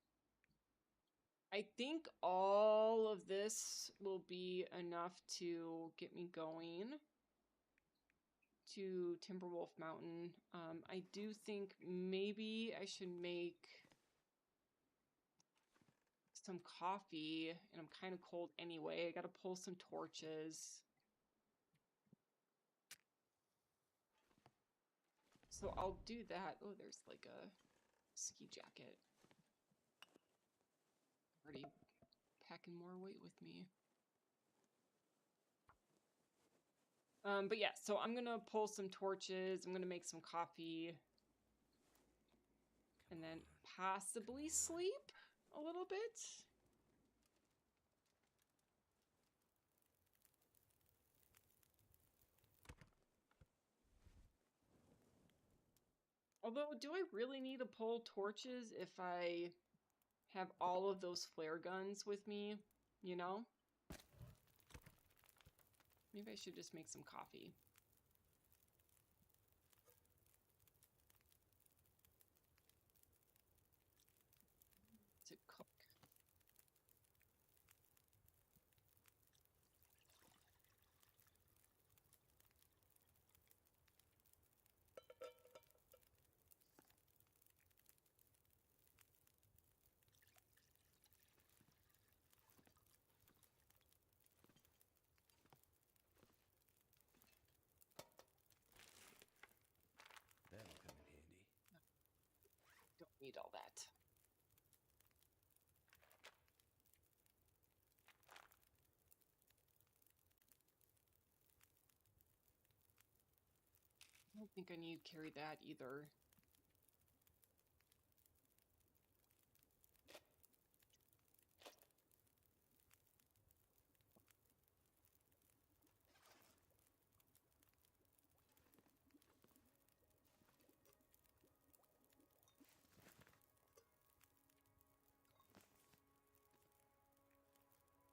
I think all of this will be enough to get me going to Timberwolf Mountain. I do think maybe I should make some coffee, and I'm kind of cold anyway. I gotta pull some torches. So I'll do that. Oh, there's like a ski jacket. Already packing more weight with me. But yeah, so I'm gonna pull some torches. I'm gonna make some coffee. And then possibly sleep a little bit. Although, do I really need to pull torches if I have all of those flare guns with me, you know? Maybe I should just make some coffee. To cook. That'll come in handy. Don't need all that. I don't think I need to carry that either.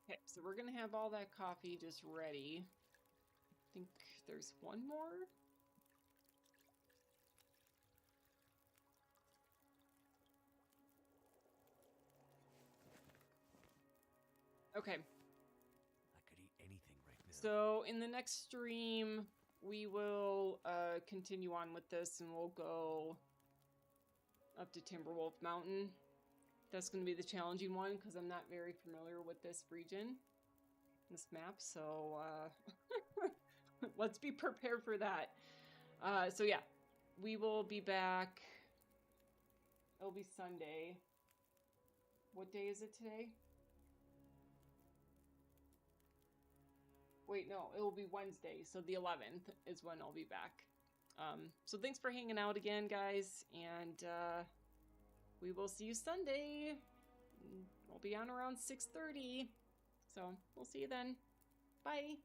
Okay, so we're gonna have all that coffee just ready. I think there's one more. Okay, I could eat anything right now. so in the next stream, we will continue on with this and we'll go up to Timberwolf Mountain. That's going to be the challenging one because I'm not very familiar with this region, this map, so let's be prepared for that. So yeah, we will be back. It'll be Sunday. What day is it today? Wait, no, it will be Wednesday, so the 11th is when I'll be back. So thanks for hanging out again, guys, and we will see you Sunday. I'll be on around 6:30, so we'll see you then. Bye.